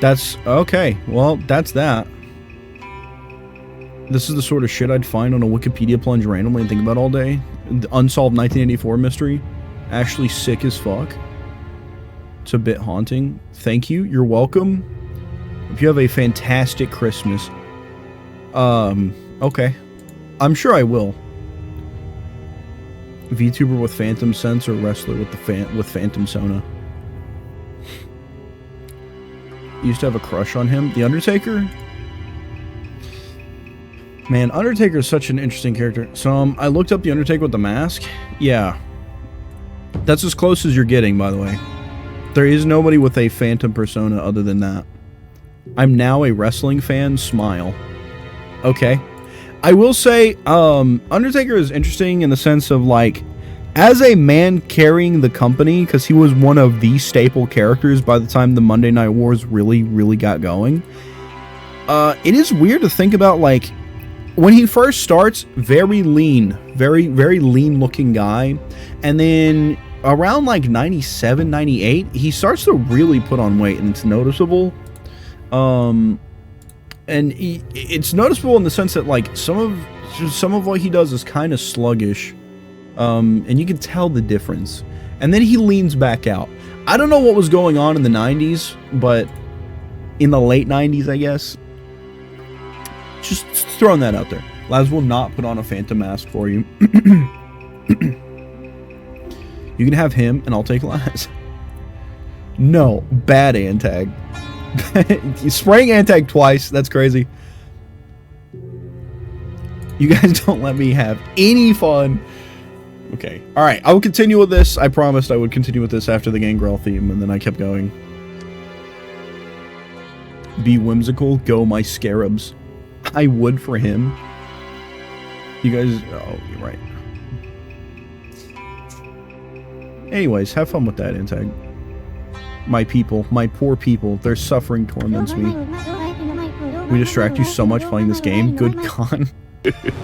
That's okay. Well, that's that. This is the sort of shit I'd find on a Wikipedia plunge randomly and think about all day. The unsolved 1984 mystery. Actually sick as fuck. It's a bit haunting. Thank you. You're welcome. Hope you have a fantastic Christmas. Okay. I'm sure I will. VTuber with Phantom Sense or wrestler with with Phantom Sona. Used to have a crush on him. The Undertaker? Man, Undertaker is such an interesting character. So, I looked up The Undertaker with the mask. Yeah. That's as close as you're getting, by the way. There is nobody with a phantom persona other than that. I'm now a wrestling fan. Smile. Okay. I will say, Undertaker is interesting in the sense of, like, as a man carrying the company, because he was one of the staple characters by the time the Monday Night Wars really, really got going. It is weird to think about, like, when he first starts, very lean, very, very lean looking guy. And then around like 97, 98, he starts to really put on weight and it's noticeable. And it's noticeable in the sense that like some of what he does is kind of sluggish. And you can tell the difference. And then he leans back out. I don't know what was going on in the 90s, but in the late 90s, I guess. Just throwing that out there. Laz will not put on a phantom mask for you. You can have him, and I'll take Laz. No, bad Antag. Spraying Antag twice, that's crazy. You guys don't let me have any fun. Okay, alright, I will continue with this. I promised I would continue with this after the Gangrel theme, and then I kept going. Be whimsical, go my scarabs. I would for him. You guys... Oh, you're right. Anyways, have fun with that, Intag. My people, my poor people, their suffering torments me. We distract you so much playing this game. Good con.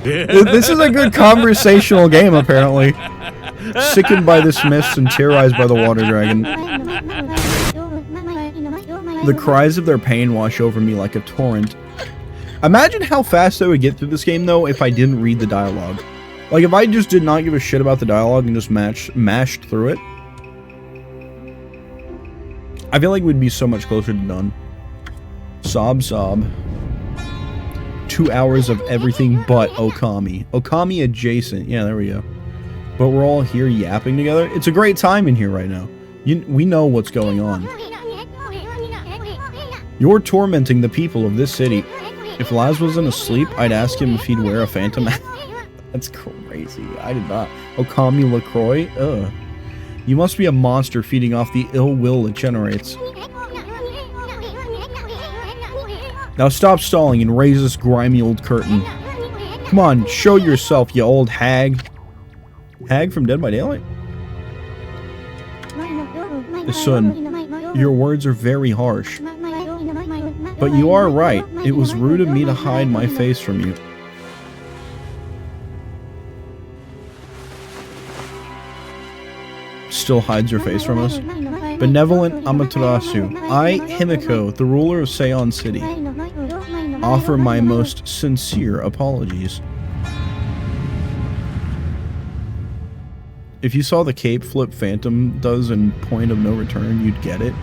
This is a good conversational game, apparently. Sickened by this mist and terrorized by the water dragon. The cries of their pain wash over me like a torrent. Imagine how fast I would get through this game, though, if I didn't read the dialogue. Like, if I just did not give a shit about the dialogue and just mashed through it, I feel like we'd be so much closer to done. Sob, sob. 2 hours of everything but Okami. Okami adjacent. Yeah, there we go. But we're all here yapping together. It's a great time in here right now. We know what's going on. You're tormenting the people of this city. If Laz wasn't asleep, I'd ask him if he'd wear a phantom mask. That's crazy. I did not. Okami LaCroix? Ugh. You must be a monster feeding off the ill will it generates. Now stop stalling and raise this grimy old curtain. Come on, show yourself, you old hag. Hag from Dead by Daylight? Sun, your words are very harsh. But you are right. It was rude of me to hide my face from you. Still hides your face from us? Benevolent Amaterasu, I, Himiko, the ruler of Seon City, offer my most sincere apologies. If you saw the cape flip Phantom does in Point of No Return, you'd get it.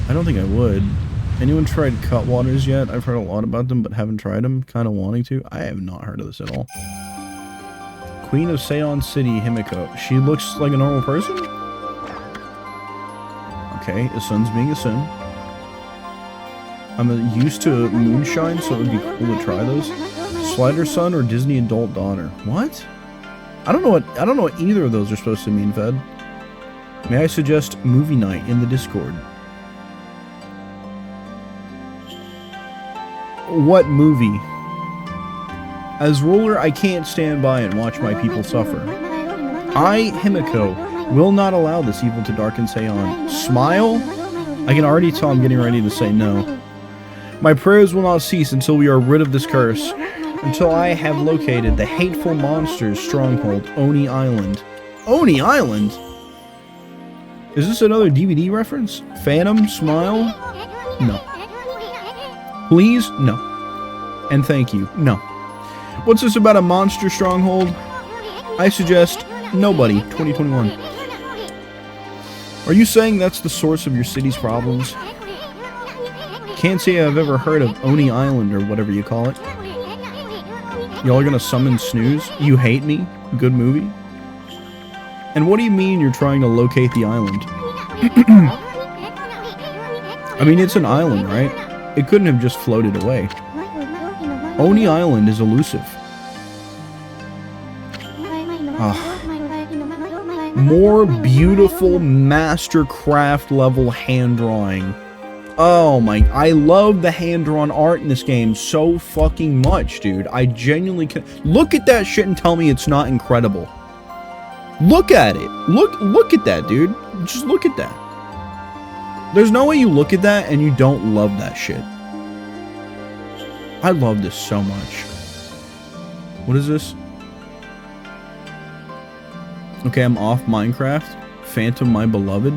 I don't think I would. Anyone tried Cutwaters yet? I've heard a lot about them, but haven't tried them. Kind of wanting to. I have not heard of this at all. Queen of Seon City, Himiko. She looks like a normal person? Okay, Isun's being Isun. I'm used to moonshine, so it would be cool to try those. Slider son or Disney adult daughter? What? I don't know what either of those are supposed to mean, Fed. May I suggest movie night in the Discord? What movie? As ruler, I can't stand by and watch my people suffer. I, Himiko, will not allow this evil to darken Seon. Smile? I can already tell I'm getting ready to say no. My prayers will not cease until we are rid of this curse. Until I have located the hateful monster's stronghold, Oni Island. Oni Island? Is this another DVD reference? Phantom? Smile? No. Please? No. And thank you. No. What's this about a monster stronghold? I suggest nobody. 2021. Are you saying that's the source of your city's problems? Can't say I've ever heard of Oni Island or whatever you call it. Y'all are gonna summon Snooze? You hate me? Good movie. And what do you mean you're trying to locate the island? I mean, it's an island, right? It couldn't have just floated away. Oni Island is elusive. More beautiful mastercraft level hand drawing. Oh my, I love the hand-drawn art in this game so fucking much, dude. I genuinely can look at that shit and tell me it's not incredible. Look at it. Look at that, dude. Just look at that. There's no way you look at that and you don't love that shit. I love this so much. What is this? Okay, I'm off Minecraft. Phantom my beloved.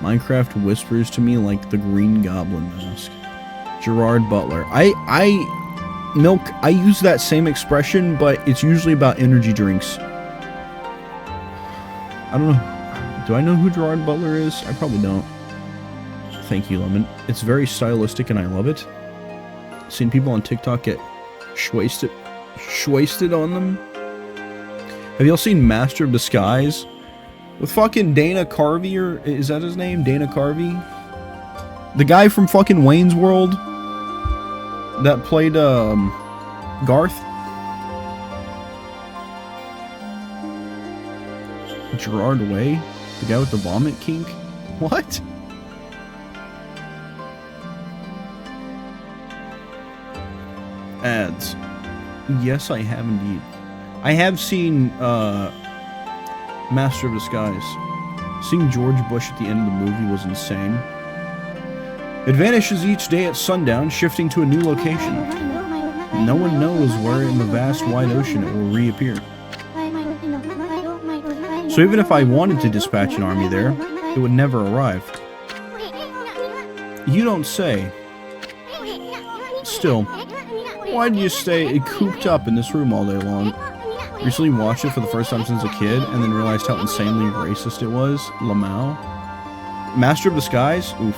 Minecraft whispers to me like the Green Goblin mask. Gerard Butler. Milk, I use that same expression, but it's usually about energy drinks. I don't know. Do I know who Gerard Butler is? I probably don't. Thank you, Lemon. It's very stylistic and I love it. Seen people on TikTok get shwasted on them. Have y'all seen Master of Disguise? With fucking Dana Carvey, or is that his name? Dana Carvey? The guy from fucking Wayne's World that played Garth? Gerard Way? The guy with the vomit kink? What? Ads. Yes, I have indeed. I have seen Master of Disguise. Seeing George Bush at the end of the movie was insane. It vanishes each day at sundown, shifting to a new location. No one knows where in the vast wide ocean it will reappear. So even if I wanted to dispatch an army there, it would never arrive. You don't say. Still, why do you stay cooped up in this room all day long? Recently watched it for the first time since a kid, and then realized how insanely racist it was. Lamau. Master of Disguise? Oof.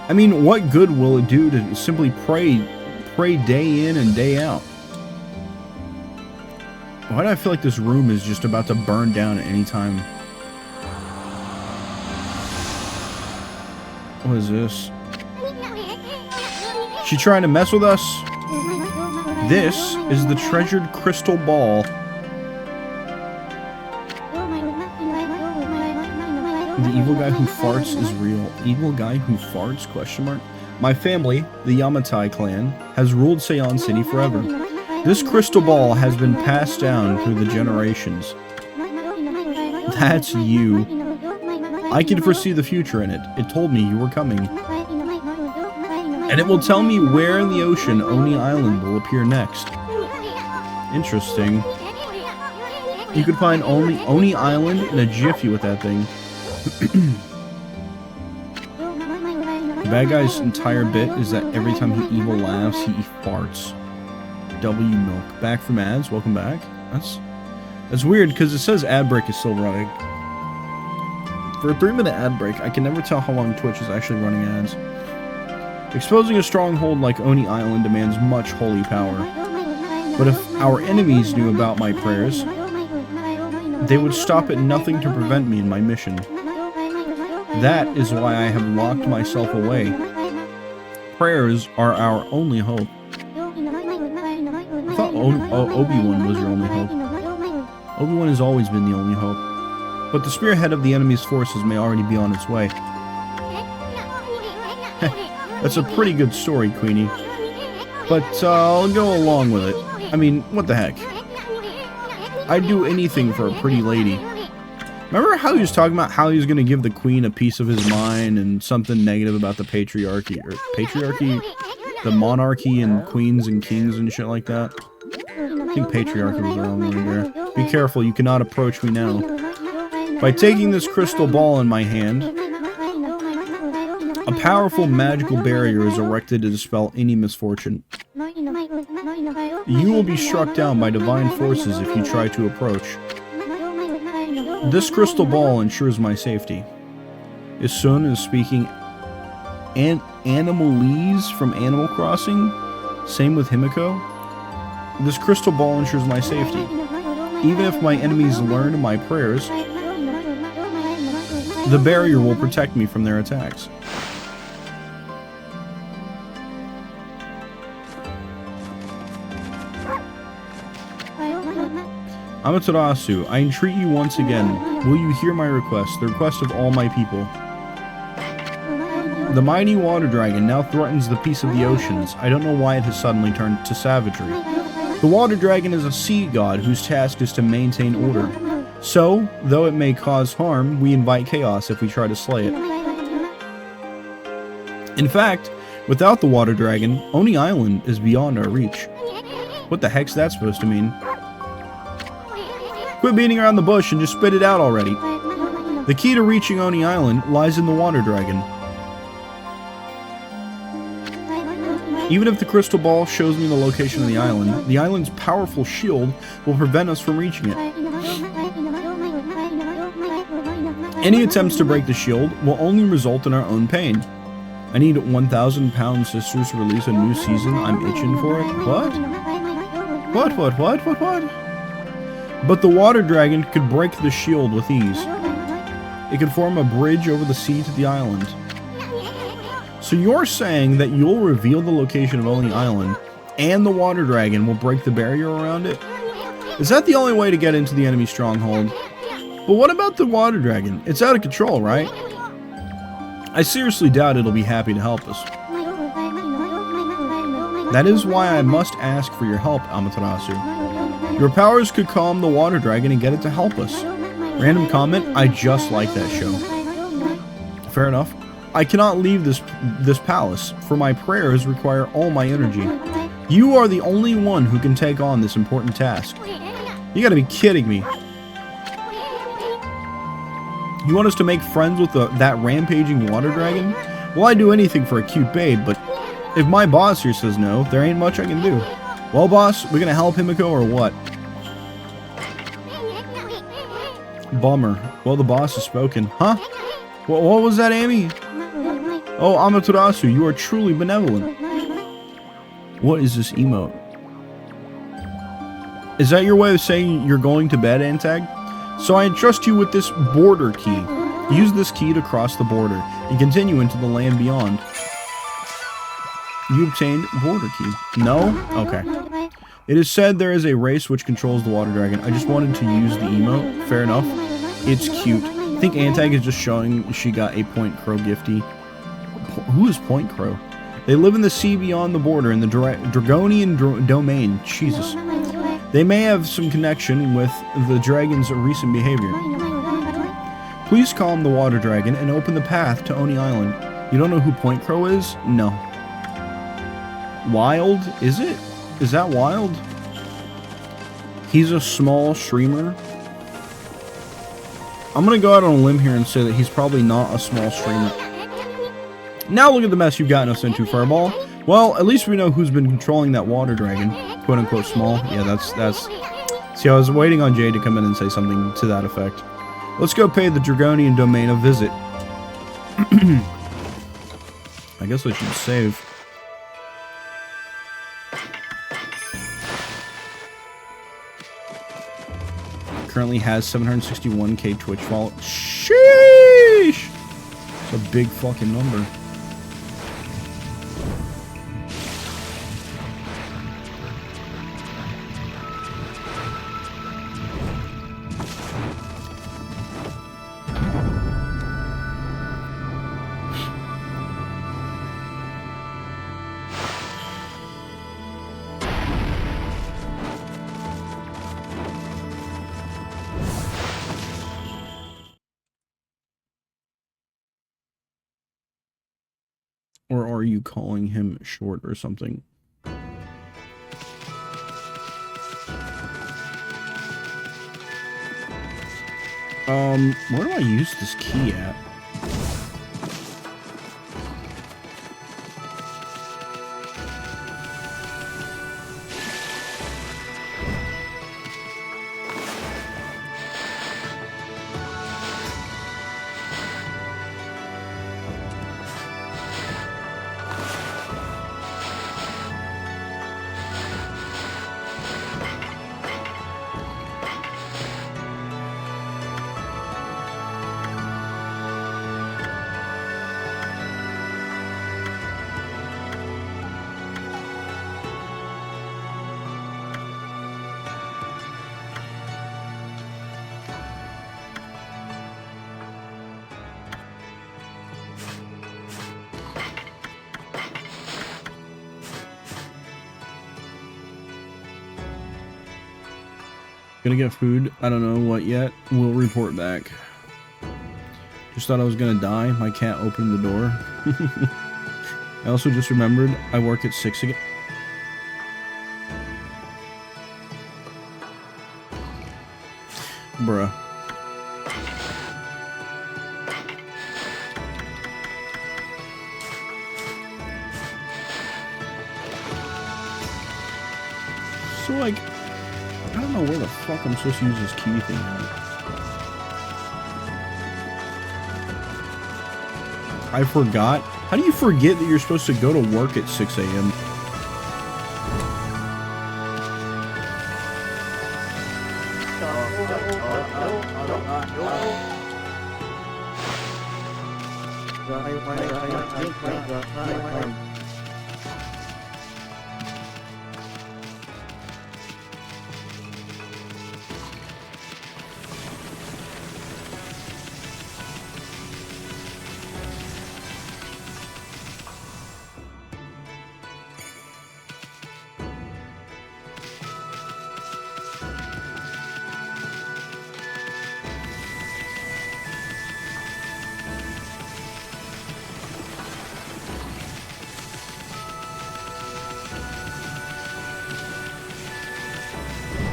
I mean, what good will it do to simply pray day in and day out? Why do I feel like this room is just about to burn down at any time? What is this? She trying to mess with us? This is the treasured crystal ball. The evil guy who farts is real. Evil guy who farts? Question mark. My family, the Yamatai clan, has ruled Seon City forever. This crystal ball has been passed down through the generations. That's you. I can foresee the future in it. It told me you were coming. And it will tell me where in the ocean Oni Island will appear next. Interesting. You could find Oni Island in a jiffy with that thing. The bad guy's entire bit is that every time he evil laughs, he farts. W Milk. Back from ads. Welcome back. That's weird because it says ad break is still running. For a 3-minute ad break, I can never tell how long Twitch is actually running ads. Exposing a stronghold like Oni Island demands much holy power. But if our enemies knew about my prayers, they would stop at nothing to prevent me in my mission. That is why I have locked myself away. Prayers are our only hope. I thought Obi-Wan was your only hope. Obi-Wan has always been the only hope. But the spearhead of the enemy's forces may already be on its way. That's a pretty good story, Queenie. But I'll go along with it. I mean, what the heck? I'd do anything for a pretty lady. Remember how he was talking about how he was going to give the queen a piece of his mind and something negative about the patriarchy? Or patriarchy? The monarchy and queens and kings and shit like that? I think patriarchy was the wrong word there. Be careful, you cannot approach me now. By taking this crystal ball in my hand, a powerful magical barrier is erected to dispel any misfortune. You will be struck down by divine forces if you try to approach. This crystal ball ensures my safety. Isun is speaking Animalese from Animal Crossing. Same with Himiko. This crystal ball ensures my safety. Even if my enemies learn my prayers, the barrier will protect me from their attacks. Amaterasu, I entreat you once again, will you hear my request, the request of all my people? The mighty water dragon now threatens the peace of the oceans. I don't know why it has suddenly turned to savagery. The water dragon is a sea god whose task is to maintain order. So, though it may cause harm, we invite chaos if we try to slay it. In fact, without the water dragon, Oni Island is beyond our reach. What the heck's that supposed to mean? Quit beating around the bush and just spit it out already. The key to reaching Oni Island lies in the water dragon. Even if the crystal ball shows me the location of the island's powerful shield will prevent us from reaching it. Any attempts to break the shield will only result in our own pain. I need 1,000 pound sisters to release a new season. I'm itching for it. What? What? But the water dragon could break the shield with ease. It could form a bridge over the sea to the island. So you're saying that you'll reveal the location of Oni Island, and the water dragon will break the barrier around it? Is that the only way to get into the enemy stronghold? But what about the water dragon? It's out of control, right? I seriously doubt it'll be happy to help us. That is why I must ask for your help, Amaterasu. Your powers could calm the water dragon and get it to help us. Random comment, I just like that show. Fair enough. I cannot leave this palace, for my prayers require all my energy. You are the only one who can take on this important task. You gotta be kidding me. You want us to make friends with that rampaging water dragon? Well, I'd do anything for a cute babe, but if my boss here says no, there ain't much I can do. Well, boss, we gonna help Himiko or what? Bummer. Well, the boss has spoken. Huh? What was that, Amy? Oh, Amaterasu, you are truly benevolent. What is this emote? Is that your way of saying you're going to bed, Antag? So I entrust you with this border key. Use this key to cross the border and continue into the land beyond. You obtained border key. No? Okay. It is said there is a race which controls the water dragon. I just wanted to use the emote. Fair enough. It's cute. I think Antag is just showing she got a Point Crow gifty. Who is Point Crow? They live in the sea beyond the border in the Dragonian domain. Jesus. They may have some connection with the dragon's recent behavior. Please calm the water dragon and open the path to Oni Island. You don't know who Point Crow is? No. Wild? Is it? Is that Wild? He's a small streamer. I'm gonna go out on a limb here and say that he's probably not a small streamer. Now look at the mess you've gotten us into, Fireball. Well, at least we know who's been controlling that water dragon. Quote unquote small. Yeah, that's... See, I was waiting on Jay to come in and say something to that effect. Let's go pay the Dragonian domain a visit. I guess I should save. Currently has 761k Twitch follow. Sheesh! It's a big fucking number. Or are you calling him short or something? Where do I use this key at? Gonna get food. I don't know what yet. We'll report back. Just thought I was gonna die. My cat opened the door. I also just remembered I work at 6 again. Bruh. So, like, I don't know where the fuck I'm supposed to use this key thing at. I forgot. How do you forget that you're supposed to go to work at 6 a.m.?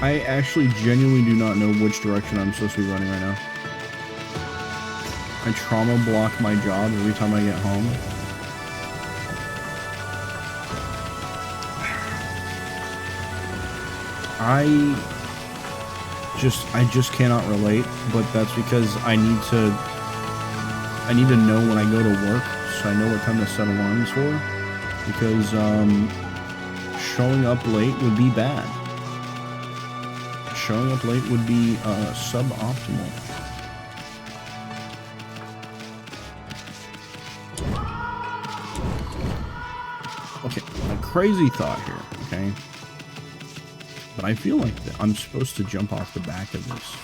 I actually genuinely do not know which direction I'm supposed to be running right now. I trauma block my job every time I get home. I just cannot relate, but that's because I need to know when I go to work, so I know what time to set alarms for, because showing up late would be bad. Showing up late would be suboptimal. Okay, a crazy thought here, okay? But I feel like I'm supposed to jump off the back of this.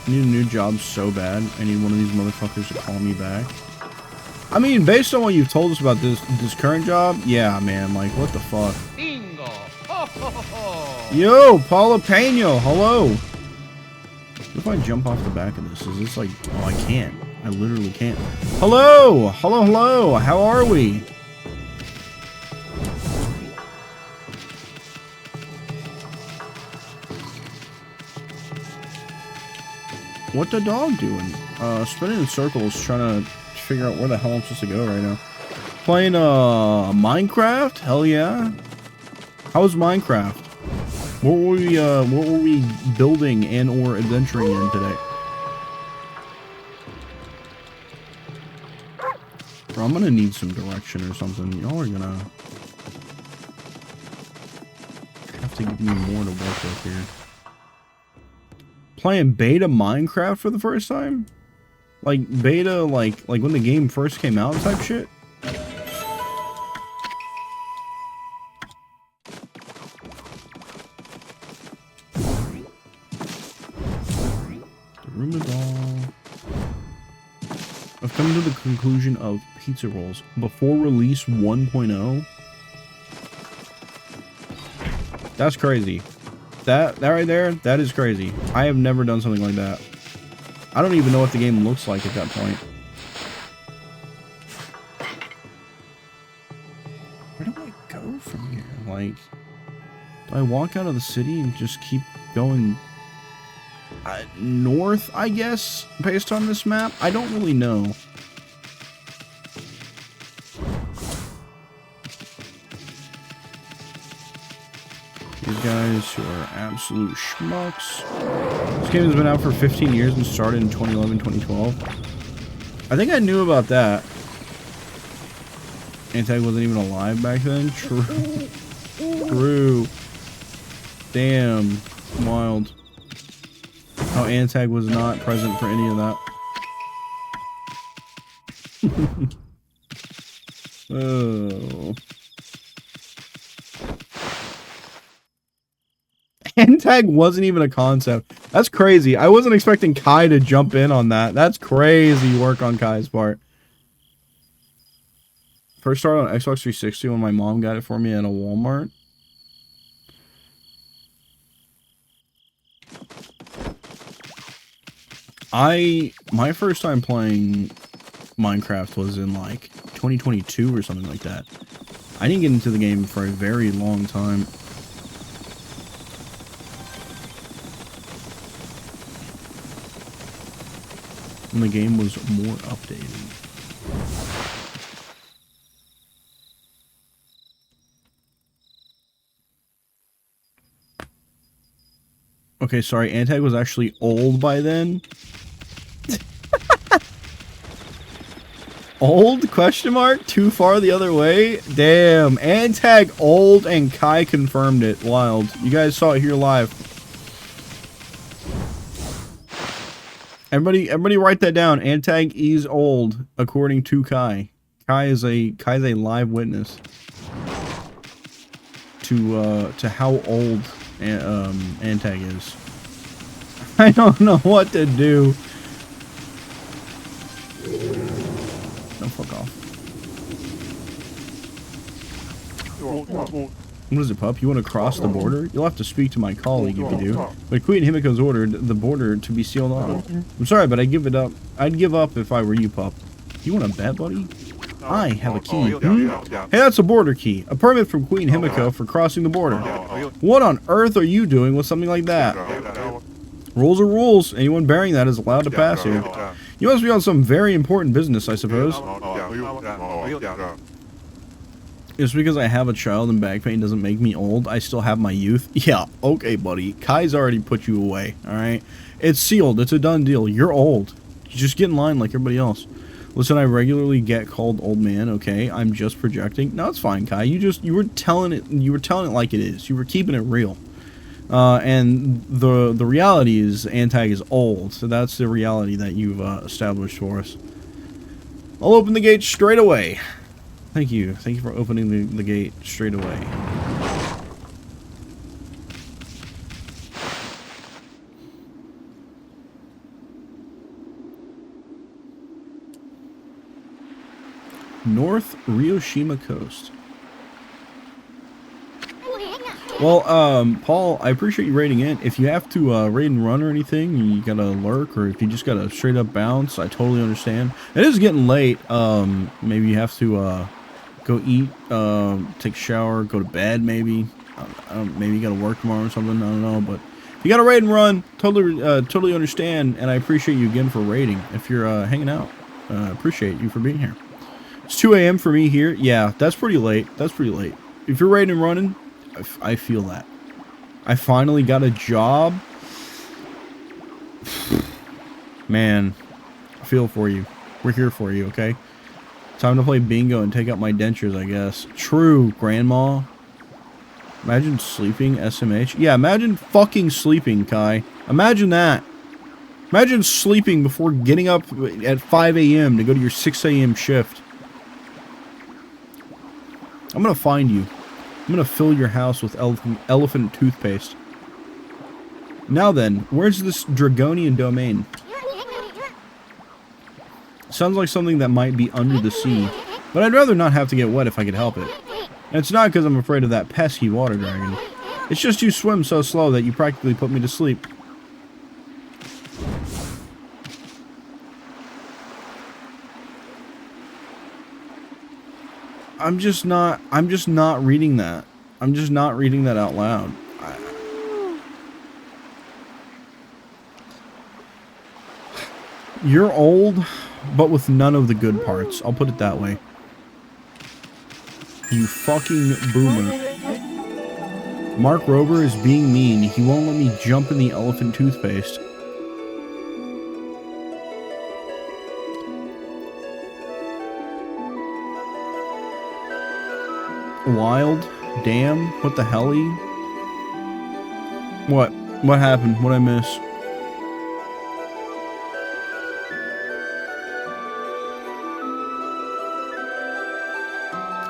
I need a new job so bad. I need one of these motherfuckers to call me back. I mean, based on what you've told us about this current job, yeah, man, like, what the fuck? Bingo! Ho, ho, ho, ho. Yo, Paula Peno, hello! What if I jump off the back of this? Is this like... Oh, I can't. I literally can't. Hello! Hello, hello! How are we? What the dog doing? Spinning in circles, trying to figure out where the hell I'm supposed to go right now. Playing, Minecraft? Hell yeah. How was Minecraft? What were we building and or adventuring in today? Bro, I'm gonna need some direction or something. Y'all are gonna have to give me more to work with here. Playing beta Minecraft for the first time? Like beta, like when the game first came out type shit? The room is all... I've come to the conclusion of pizza rolls. Before release 1.0? That's crazy. That right there, that is crazy. I have never done something like that. I don't even know what the game looks like at that point. Where do I go from here? Like, do I walk out of the city and just keep going north, I guess, based on this map? I don't really know. These guys who are absolute schmucks. This game has been out for 15 years and started in 2011, 2012. I think I knew about that. Antag wasn't even alive back then? True. True. Damn. Wild. Oh, Antag was not present for any of that. Oh. And tag wasn't even a concept. That's crazy. I wasn't expecting Kai to jump in on that. That's crazy work on Kai's part. First started on Xbox 360 when my mom got it for me at a Walmart. My first time playing Minecraft was in like 2022 or something like that. I didn't get into the game for a very long time. And the game was more updated. Okay, sorry, Antag was actually old by then. Old? Question mark? Too far the other way? Damn. Antag old and Kai confirmed it. Wild. You guys saw it here live. Everybody write that down. Antag is old, according to Kai. Kai's a live witness to how old Antag is. I don't know what to do. No, fuck off. What is it, pup? You want to cross the border? You'll have to speak to my colleague if you do. But Queen Himiko's ordered the border to be sealed off. I'm sorry, but I'd give it up. I'd give up if I were you, pup. You want to bet, buddy? I have a key. Hey, that's a border key. A permit from Queen Himiko for crossing the border. What on earth are you doing with something like that? Rules are rules. Anyone bearing that is allowed to pass here. You must be on some very important business, I suppose. It's because I have a child and back pain doesn't make me old. I still have my youth. Yeah, okay, buddy. Kai's already put you away, alright? It's sealed. It's a done deal. You're old. You just get in line like everybody else. Listen, I regularly get called old man, okay? I'm just projecting. No, it's fine, Kai. You were telling it like it is. You were keeping it real. And the reality is Antag is old, so that's the reality that you've established for us. I'll open the gate straight away. Thank you. Thank you for opening the gate straight away. North Ryoshima Coast. Well, Paul, I appreciate you raiding in. If you have to raid and run or anything, you gotta lurk, or if you just gotta straight up bounce, I totally understand. It is getting late. Maybe you have to go eat, take a shower, go to bed. Maybe, maybe you gotta work tomorrow or something. I don't know, but if you gotta raid and run, totally understand. And I appreciate you again for raiding. If you're hanging out, appreciate you for being here. It's 2 a.m. for me here. Yeah, that's pretty late. That's pretty late. If you're raiding and running, I feel that. I finally got a job. Man, I feel for you. We're here for you, okay? Time to play bingo and take out my dentures, I guess. True, Grandma. Imagine sleeping, SMH. Yeah, imagine fucking sleeping, Kai. Imagine that. Imagine sleeping before getting up at 5 a.m. to go to your 6 a.m. shift. I'm gonna find you. I'm gonna fill your house with elephant toothpaste. Now then, where's this Dragonian domain? Sounds like something that might be under the sea, but I'd rather not have to get wet if I could help it. And it's not because I'm afraid of that pesky water dragon. It's just you swim so slow that you practically put me to sleep. I'm just not reading that. I'm just not reading that out loud. You're old, but with none of the good parts. I'll put it that way. You fucking boomer. Mark Rober is being mean. He won't let me jump in the elephant toothpaste. Wild? Damn? What the helly? What? What happened? What'd I miss?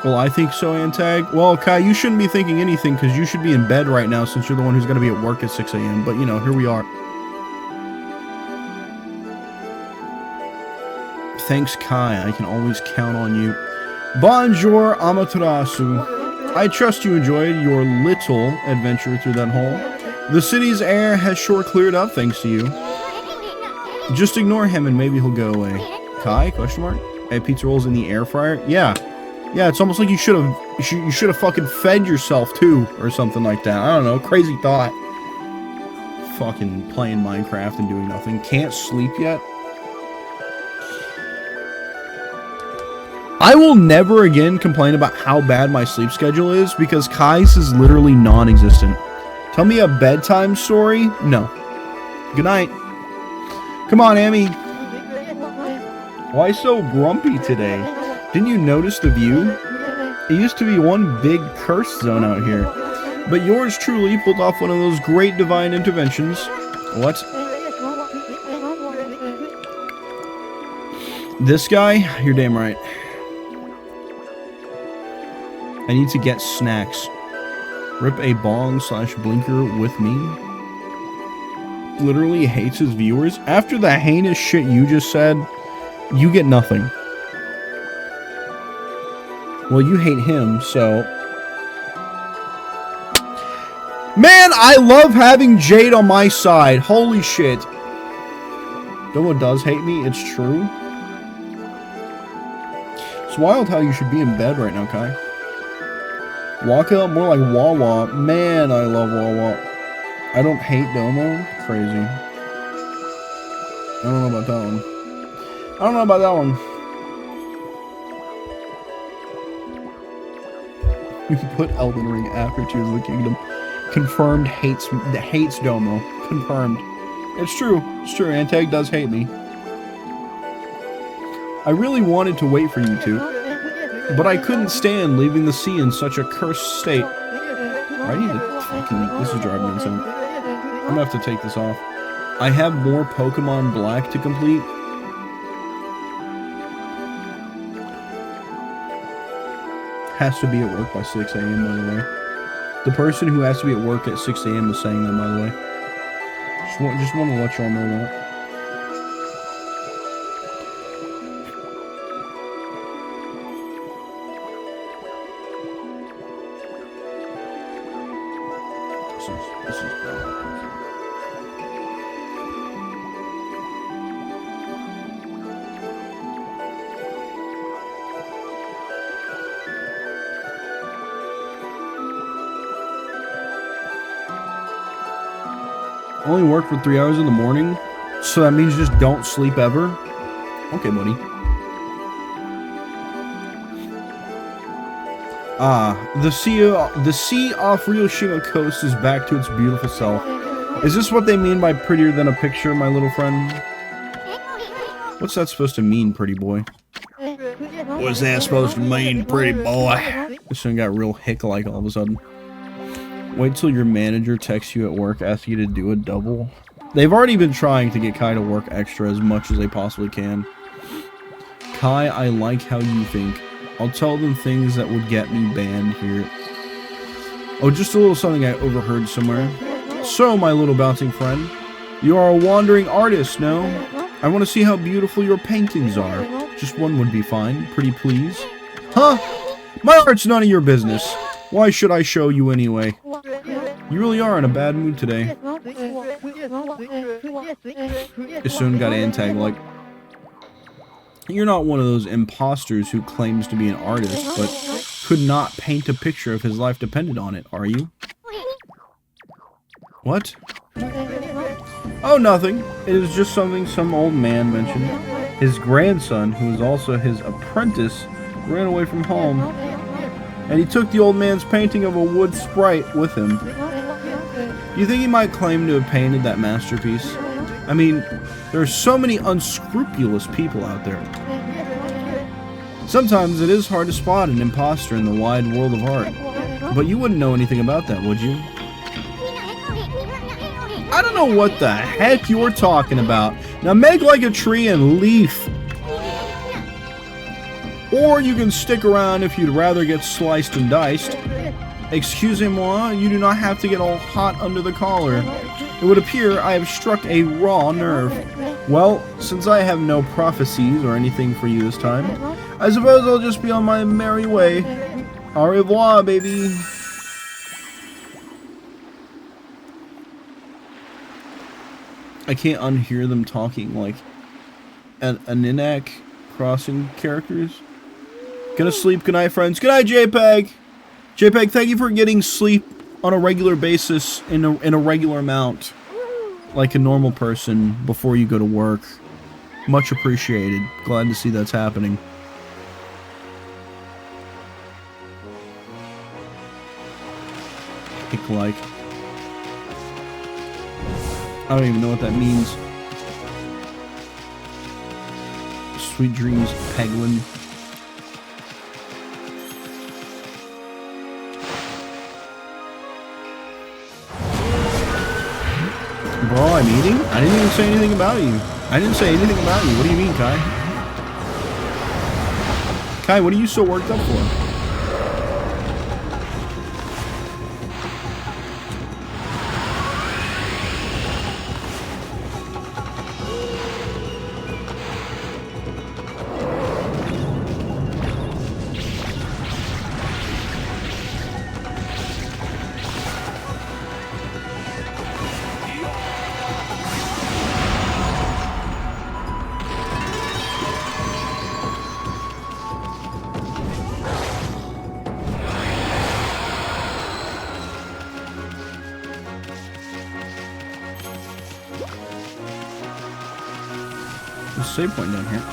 Well, I think so, Antag. Well, Kai, you shouldn't be thinking anything because you should be in bed right now since you're the one who's going to be at work at 6 a.m. But, you know, here we are. Thanks, Kai. I can always count on you. Bonjour, Amaterasu. I trust you enjoyed your little adventure through that hole. The city's air has sure cleared up thanks to you. Just ignore him and maybe he'll go away. Kai? Question mark? Hey, pizza rolls in the air fryer? Yeah. Yeah, it's almost like you should have fucking fed yourself too, or something like that. I don't know. Crazy thought. Fucking playing Minecraft and doing nothing. Can't sleep yet. I will never again complain about how bad my sleep schedule is because Kai's is literally non-existent. Tell me a bedtime story? No. Good night. Come on, Amy. Why so grumpy today? Didn't you notice the view? It used to be one big curse zone out here. But yours truly pulled off one of those great divine interventions. What? This guy? You're damn right. I need to get snacks. Rip a bong / blinker with me. Literally hates his viewers. After the heinous shit you just said, you get nothing. Well, you hate him, so... Man, I love having Jade on my side. Holy shit. Domo does hate me, it's true. It's wild how you should be in bed right now, Kai. Waka, more like Wawa. Man, I love Wawa. I don't hate Domo. Crazy. I don't know about that one. I don't know about that one. You can put Elden Ring after Tears of the Kingdom. Confirmed hates Domo. Confirmed. It's true. It's true. Antag does hate me. I really wanted to wait for you two, but I couldn't stand leaving the sea in such a cursed state. I need to fucking... This is driving me insane. I'm gonna have to take this off. I have more Pokemon Black to complete. Has to be at work by 6 a.m. by the way. The person who has to be at work at 6 a.m. is saying that, by the way. Just want to let y'all know that. This is only work for 3 hours in the morning, so that means just don't sleep ever? Okay, buddy. The sea off Ryoshima coast is back to its beautiful self. Is this what they mean by prettier than a picture, my little friend? What's that supposed to mean, pretty boy? What's that supposed to mean, pretty boy? This one got real hick-like all of a sudden. Wait till your manager texts you at work asking you to do a double. They've already been trying to get Kai to work extra as much as they possibly can. Kai, I like how you think. I'll tell them things that would get me banned here. Oh, just a little something I overheard somewhere. So, my little bouncing friend, you are a wandering artist, no? I want to see how beautiful your paintings are. Just one would be fine, pretty please. Huh? My art's none of your business. Why should I show you anyway? You really are in a bad mood today. It soon got Antag like, you're not one of those imposters who claims to be an artist, but could not paint a picture if his life depended on it, are you? What? Oh, nothing. It is just something some old man mentioned. His grandson, who is also his apprentice, ran away from home, and he took the old man's painting of a wood sprite with him. Do you think he might claim to have painted that masterpiece? I mean, there are so many unscrupulous people out there. Sometimes it is hard to spot an imposter in the wide world of art. But you wouldn't know anything about that, would you? I don't know what the heck you're talking about. Now make like a tree and leaf. Or you can stick around if you'd rather get sliced and diced. Excusez-moi, you do not have to get all hot under the collar. It would appear I have struck a raw nerve. Well, since I have no prophecies or anything for you this time, I suppose I'll just be on my merry way. Au revoir, baby. I can't unhear them talking like an Ninak Crossing characters. Gonna sleep. Good night, friends. Good night, JPEG. JPEG, thank you for getting sleep on a regular basis in a regular amount, like a normal person, before you go to work. Much appreciated. Glad to see that's happening. Pick like. I don't even know what that means. Sweet dreams, Peglin. Bro, I'm eating? I didn't even say anything about you. I didn't say anything about you. What do you mean, Kai? Kai, what are you so worked up for? There's a save point down here.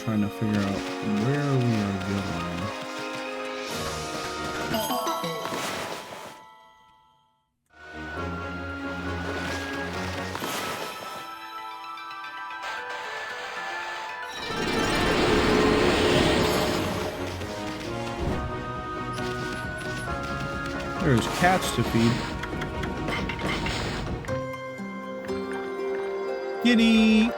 Trying to figure out where we are going. There's cats to feed. Kitty!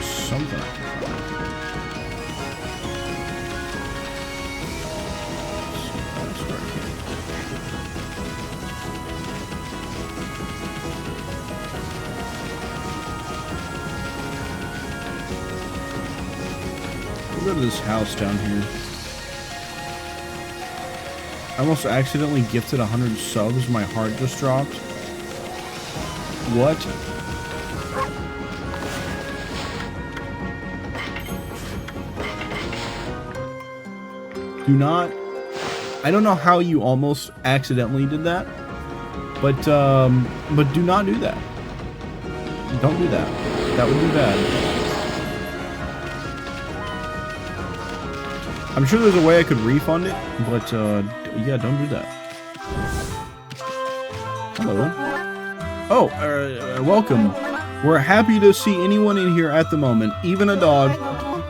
Something I can find. That's right here. We'll go to this house down here. I almost accidentally gifted 100 subs. My heart just dropped. What? Do not... I don't know how you almost accidentally did that, but do not do that. Don't do that. That would be bad. I'm sure there's a way I could refund it, but yeah, don't do that. Hello. Oh, welcome. We're happy to see anyone in here at the moment, even a dog.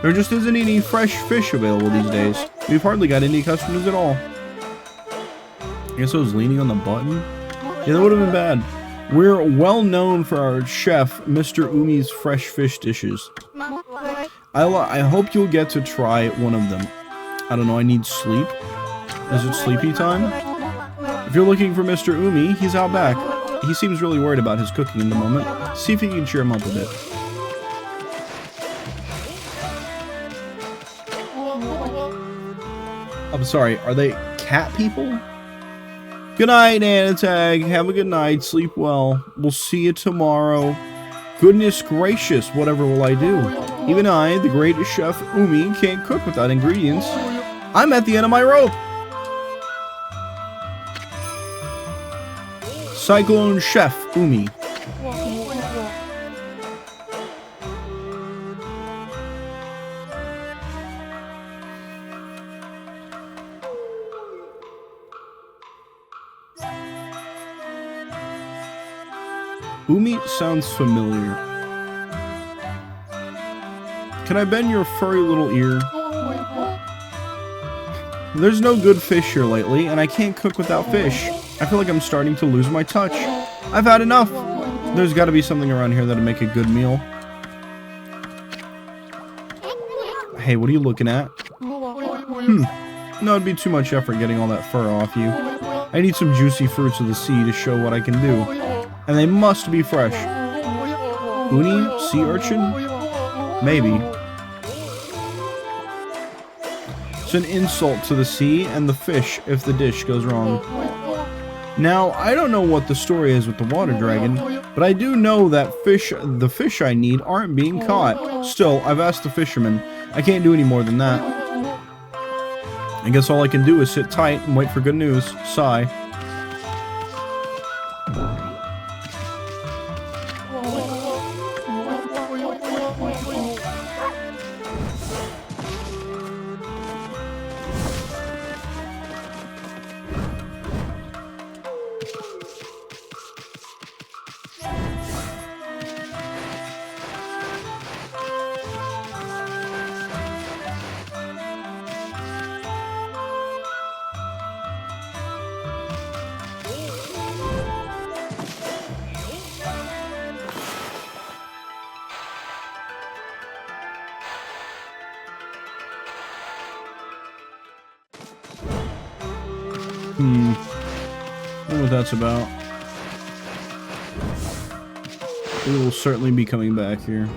There just isn't any fresh fish available these days. We've hardly got any customers at all. I guess I was leaning on the button. Yeah, that would have been bad. We're well known for our chef, Mr. Umi's fresh fish dishes. I hope you'll get to try one of them. I don't know, I need sleep. Is it sleepy time? If you're looking for Mr. Umi, he's out back. He seems really worried about his cooking in the moment. See if you can cheer him up a bit. I'm sorry, are they cat people? Good night, Anatag. Have a good night. Sleep well. We'll see you tomorrow. Goodness gracious, whatever will I do? Even I, the great chef Umi, can't cook without ingredients. I'm at the end of my rope. Cyclone Chef Umi. Umi sounds familiar. Can I bend your furry little ear? There's no good fish here lately, and I can't cook without fish. I feel like I'm starting to lose my touch. I've had enough. There's got to be something around here that'll make a good meal. Hey, what are you looking at? No, it'd be too much effort getting all that fur off you. I need some juicy fruits of the sea to show what I can do. And they must be fresh. Uni? Sea urchin? Maybe. It's an insult to the sea and the fish if the dish goes wrong. Now, I don't know what the story is with the water dragon, but I do know that the fish I need aren't being caught. Still, I've asked the fisherman. I can't do any more than that. I guess all I can do is sit tight and wait for good news. Sigh. I wonder what that's about. We will certainly be coming back here.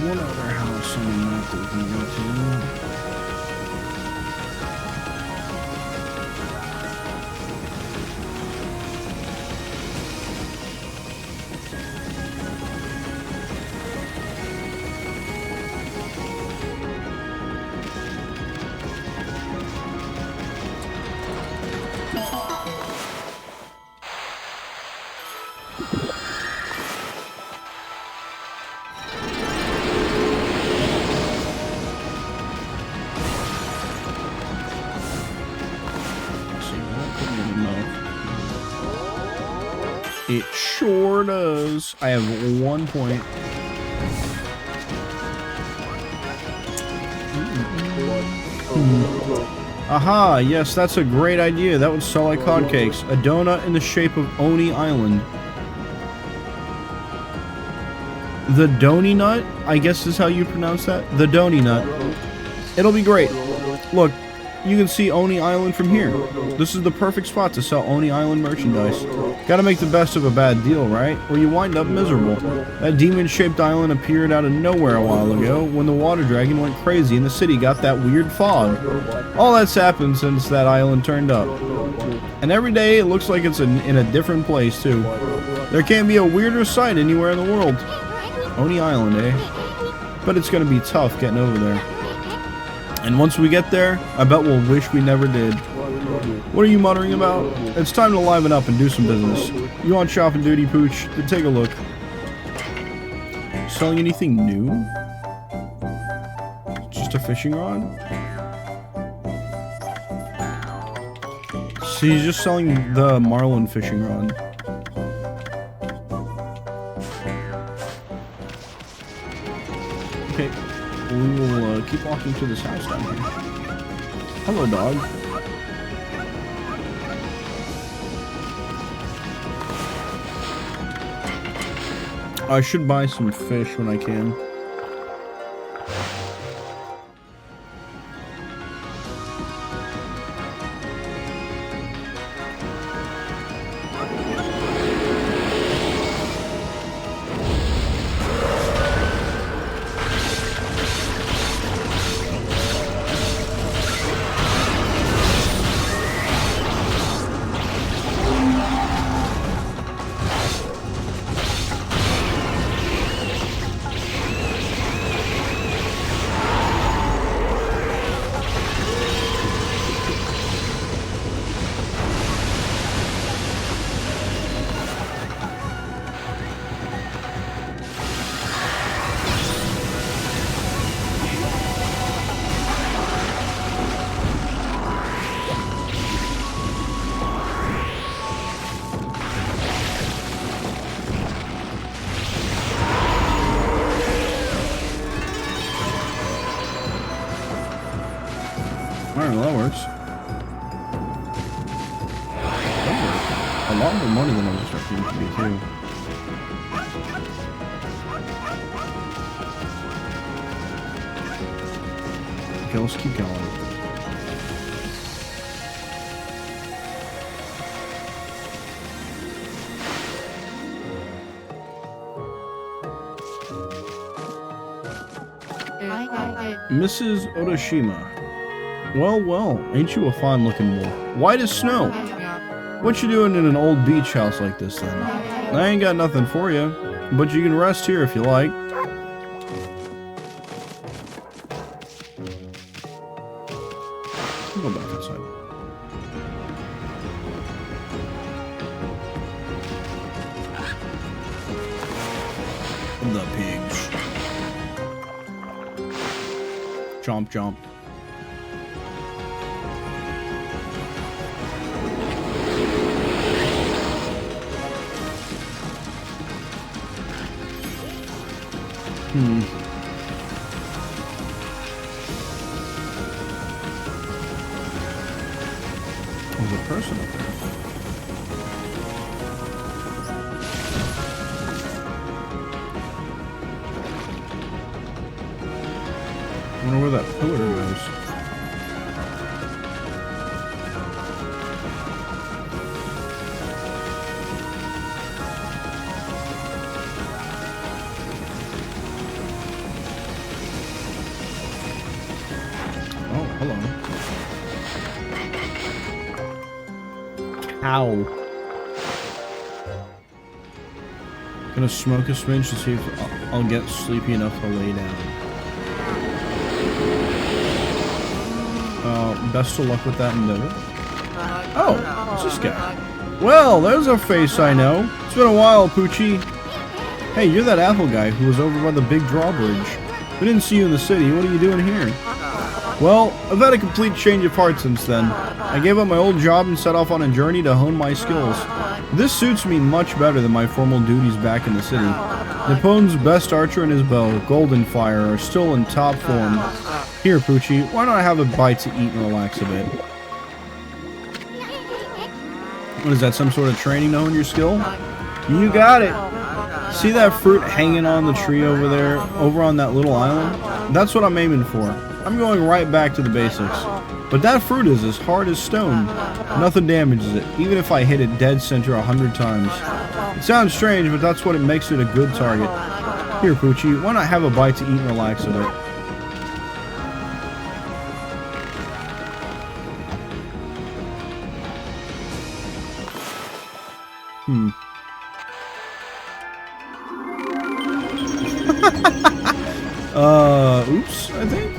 One other house on the map that we can go to. It sure does. I have 1 point. Aha, yes, that's a great idea. That would sell like hotcakes. A donut in the shape of Oni Island. The Doni Nut, I guess is how you pronounce that. The Doni Nut. It'll be great. Look, you can see Oni Island from here. This is the perfect spot to sell Oni Island merchandise. Gotta make the best of a bad deal, right? Or you wind up miserable. That demon-shaped island appeared out of nowhere a while ago when the water dragon went crazy and the city got that weird fog. All that's happened since that island turned up. And every day it looks like it's in a different place, too. There can't be a weirder sight anywhere in the world. Oni Island, eh? But it's gonna be tough getting over there. And once we get there, I bet we'll wish we never did. What are you muttering about? It's time to liven up and do some business. You on shopping duty, Pooch? Then take a look. Selling anything new? Just a fishing rod? So he's just selling the marlin fishing rod. Okay, we will keep walking to this house down here. Hello, dog. I should buy some fish when I can. Alright, well that works. A lot more money than I was expecting it to be, too. Okay, let's keep going. Mrs. Otoshima. Well, well, ain't you a fine-looking boy? White as snow. What you doing in an old beach house like this, then? I ain't got nothing for you, but you can rest here if you like. I'll go back inside. The pigs. Chomp, chomp. There's a person up there. I wonder where that pillar goes. Oh, hello. Ow. Gonna smoke a smidge to see if I'll get sleepy enough to lay down. Best of luck with that endeavor. Oh, it's this guy. Well, there's a face I know. It's been a while, Poochie. Hey, you're that apple guy who was over by the big drawbridge. We didn't see you in the city. What are you doing here? Well, I've had a complete change of heart since then. I gave up my old job and set off on a journey to hone my skills. This suits me much better than my formal duties back in the city. Nippon's best archer and his bow, Golden Fire, are still in top form. Here, Poochie, why don't I have a bite to eat and relax a bit? What is that, some sort of training to hone your skill? You got it! See that fruit hanging on the tree over there, over on that little island? That's what I'm aiming for. I'm going right back to the basics. But that fruit is as hard as stone. Nothing damages it, even if I hit it dead center 100 times. It sounds strange, but that's what it makes it a good target. Here, Poochie, why not have a bite to eat and relax with it? Oops, I think.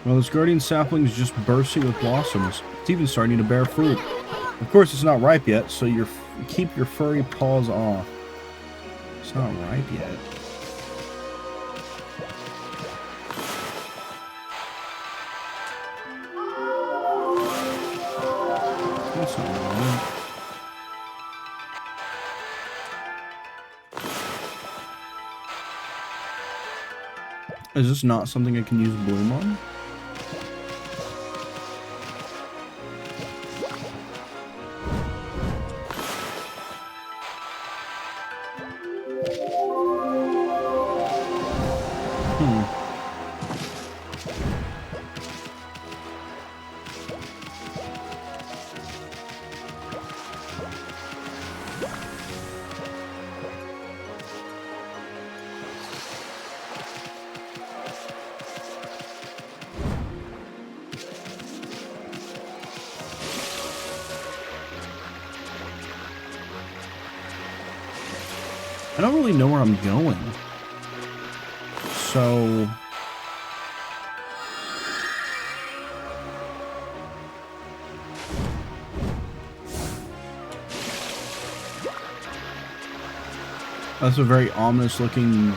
Well, this guardian sapling is just bursting with blossoms. It's even starting to bear fruit. Of course, it's not ripe yet, so keep your furry paws off. It's not ripe yet. That's not right. Is this not something I can use bloom on? I don't really know where I'm going. So... that's a very ominous looking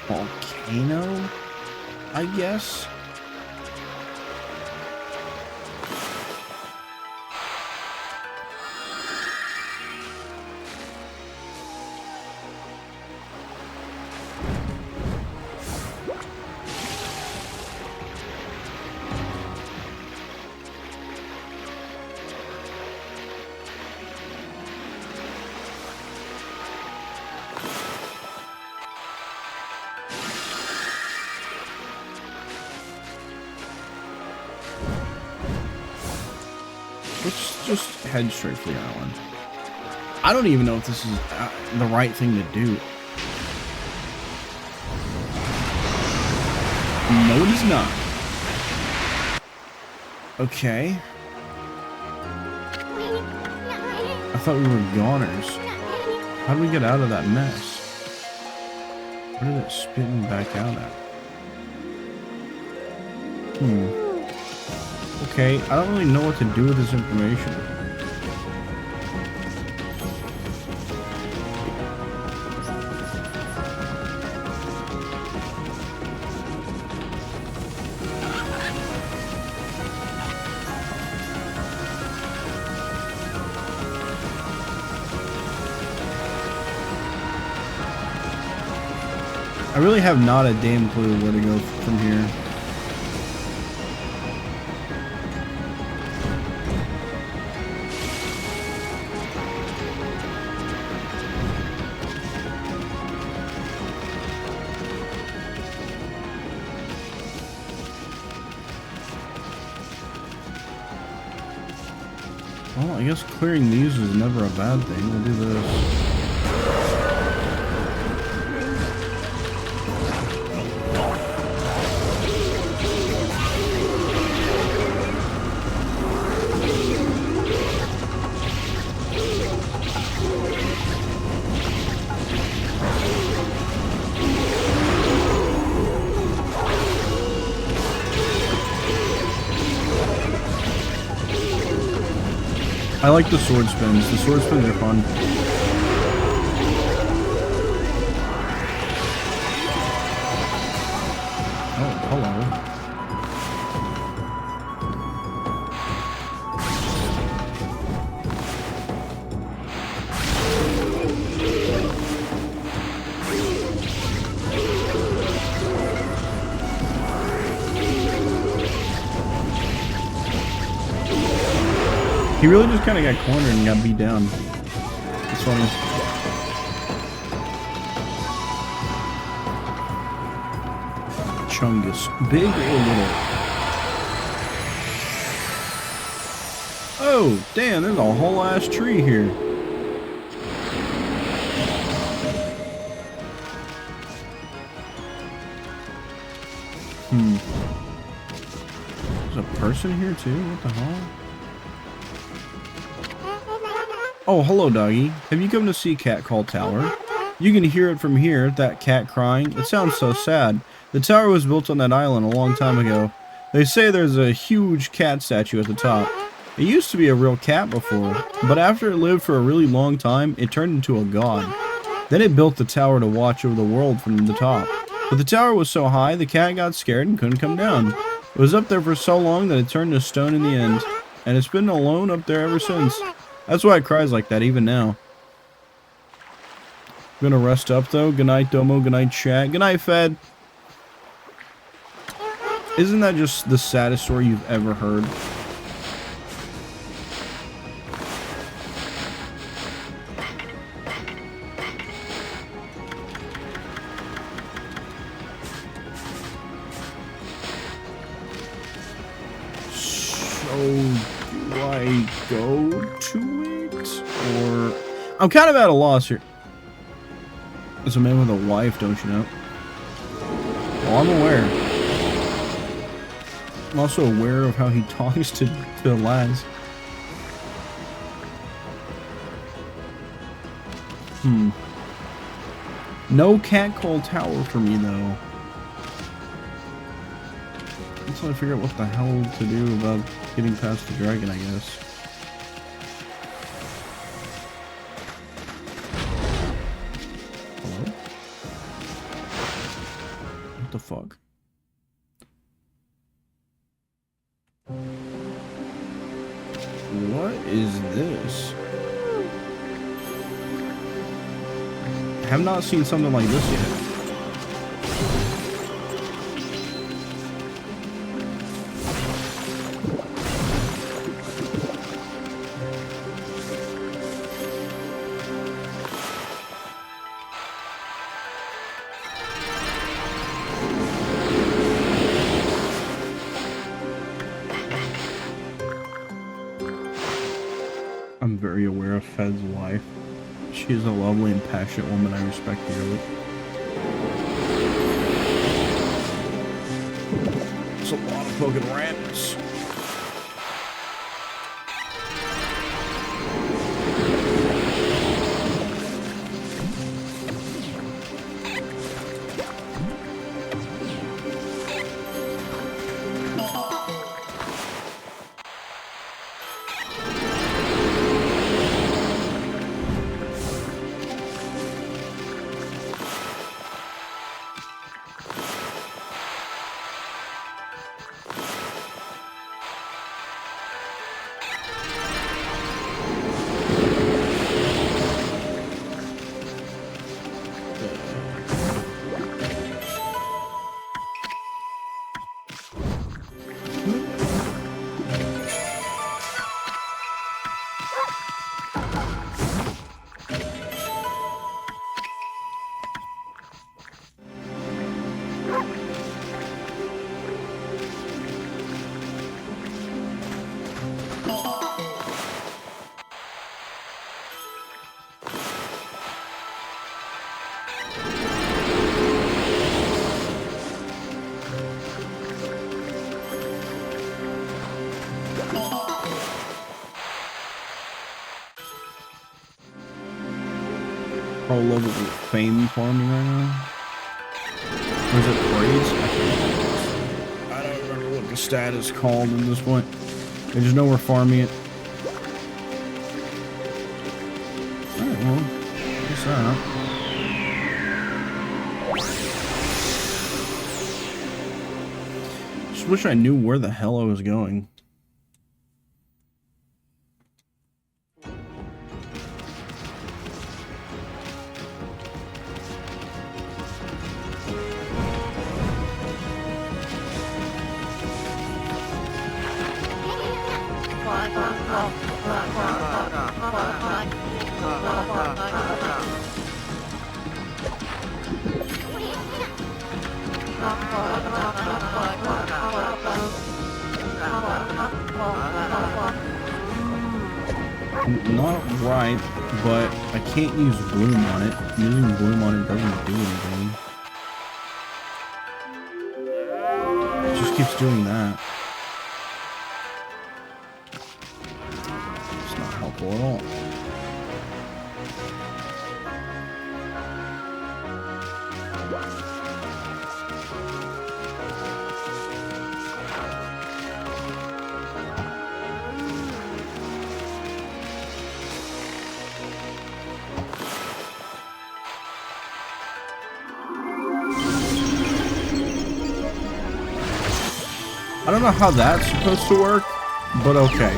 volcano, I guess. Let's just head straight for the island. I don't even know if this is the right thing to do. No, it is not. Okay. I thought we were goners. How did we get out of that mess? Where did it spit me back out at? Okay, I don't really know what to do with this information. I really have not a damn clue where to go from here. Well, I guess clearing these is never a bad thing. We'll do this. I like the sword spins. The sword spins are fun. Oh, hello. He really just kind of got cornered and got beat down. It's funny. Chungus. Big or little? Oh, damn, there's a whole ass tree here. There's a person here too? What the hell? Oh, hello, doggy. Have you come to see Cat Call Tower? You can hear it from here, that cat crying. It sounds so sad. The tower was built on that island a long time ago. They say there's a huge cat statue at the top. It used to be a real cat before, but after it lived for a really long time, it turned into a god. Then it built the tower to watch over the world from the top. But the tower was so high, the cat got scared and couldn't come down. It was up there for so long that it turned to stone in the end, and it's been alone up there ever since. That's why it cries like that, even now. I'm gonna rest up, though. Good night, Domo. Good night, chat. Good night, Fed. Isn't that just the saddest story you've ever heard? Do I go to it? Or... I'm kind of at a loss here. It's a man with a wife, don't you know? Well, I'm aware. I'm also aware of how he talks to the lads. No Cat Call Tower for me, though. Until I figure out what the hell to do about getting past the dragon, I guess. Hello? What the fuck? What is this? I have not seen something like this yet. I'm very aware of Fed's wife. She is a lovely and passionate woman I respect dearly. It's a lot of fucking rats. pro level fame farming right now. Or is it praise? I don't remember what the stat is called at this point. I just know we're farming it. Alright, well, what's that? Just wish I knew where the hell I was going. Not right, but I can't use bloom on it. Using bloom on it doesn't do anything. It just keeps doing that. It's not helpful at all. I don't know how that's supposed to work, but okay.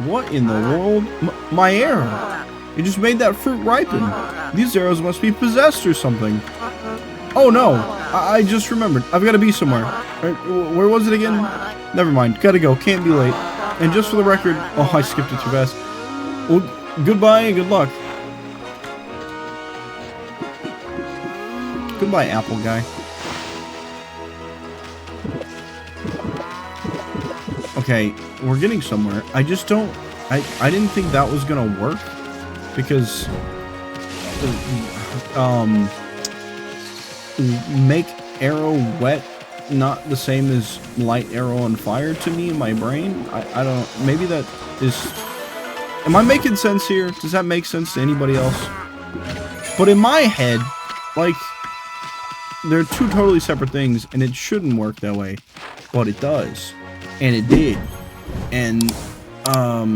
What in the world? My arrow! It just made that fruit ripen. These arrows must be possessed or something. Oh no! I just remembered. I've got to be somewhere. Where was it again? Never mind. Gotta go. Can't be late. And just for the record... Oh, I skipped it too fast. Well, goodbye and good luck. Goodbye, apple guy. Okay, we're getting somewhere. I just don't... I didn't think that was gonna work. Because... make arrow wet not the same as light arrow on fire to me in my brain. I don't... Maybe that is... Am I making sense here? Does that make sense to anybody else? But in my head, like... They're two totally separate things, and it shouldn't work that way. But it does. And it did. And, I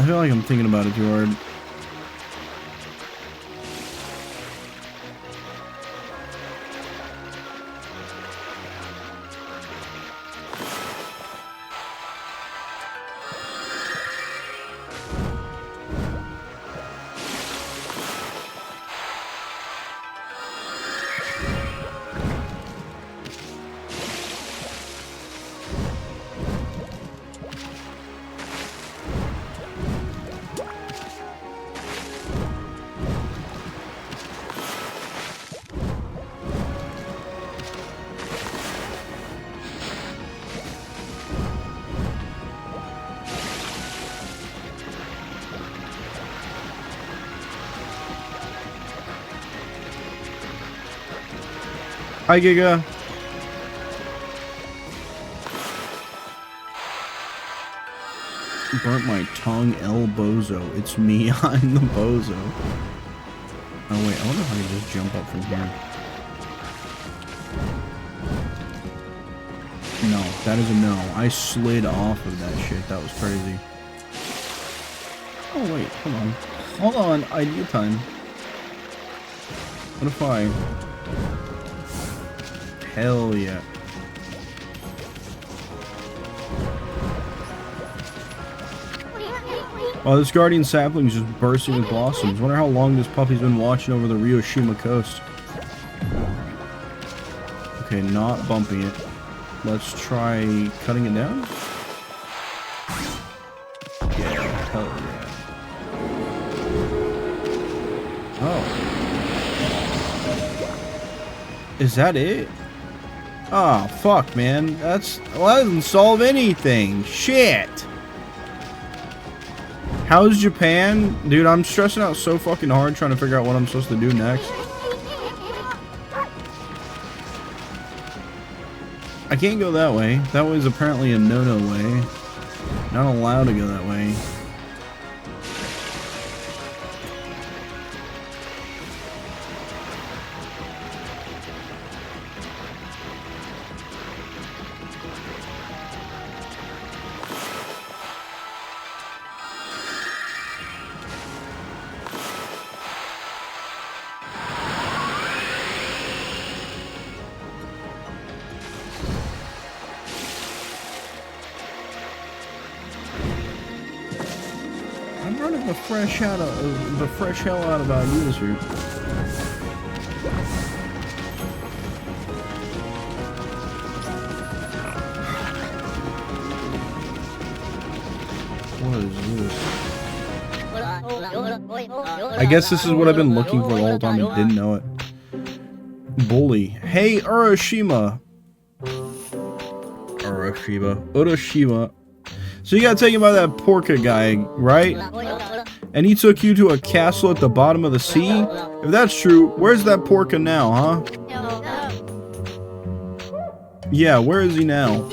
feel like I'm thinking about it too hard. Hi, Giga. Burnt my tongue, El Bozo. It's me, I'm the Bozo. Oh wait, I wonder if I can just jump up from here. No, that is a no. I slid off of that shit. That was crazy. Oh wait, hold on. Hold on, idea time. What if I... Hell yeah. Oh, this guardian sapling is just bursting with blossoms. Wonder how long this puppy's been watching over the Ryoshima coast. Okay, not bumping it. Let's try cutting it down. Yeah, hell yeah. Oh. Is that it? Oh, fuck, man. Well, that doesn't solve anything. Shit. How's Japan? Dude, I'm stressing out so fucking hard trying to figure out what I'm supposed to do next. I can't go that way. That was apparently a no-no way. Not allowed to go that way. I'm running the fresh hell out of ideas here. What is this? I guess this is what I've been looking for the whole time and didn't know it. Bully. Hey, Urashima. Urashima. So you got taken by that Porka guy, right? And he took you to a castle at the bottom of the sea? If that's true, where's that Porka now, huh? Yeah, where is he now?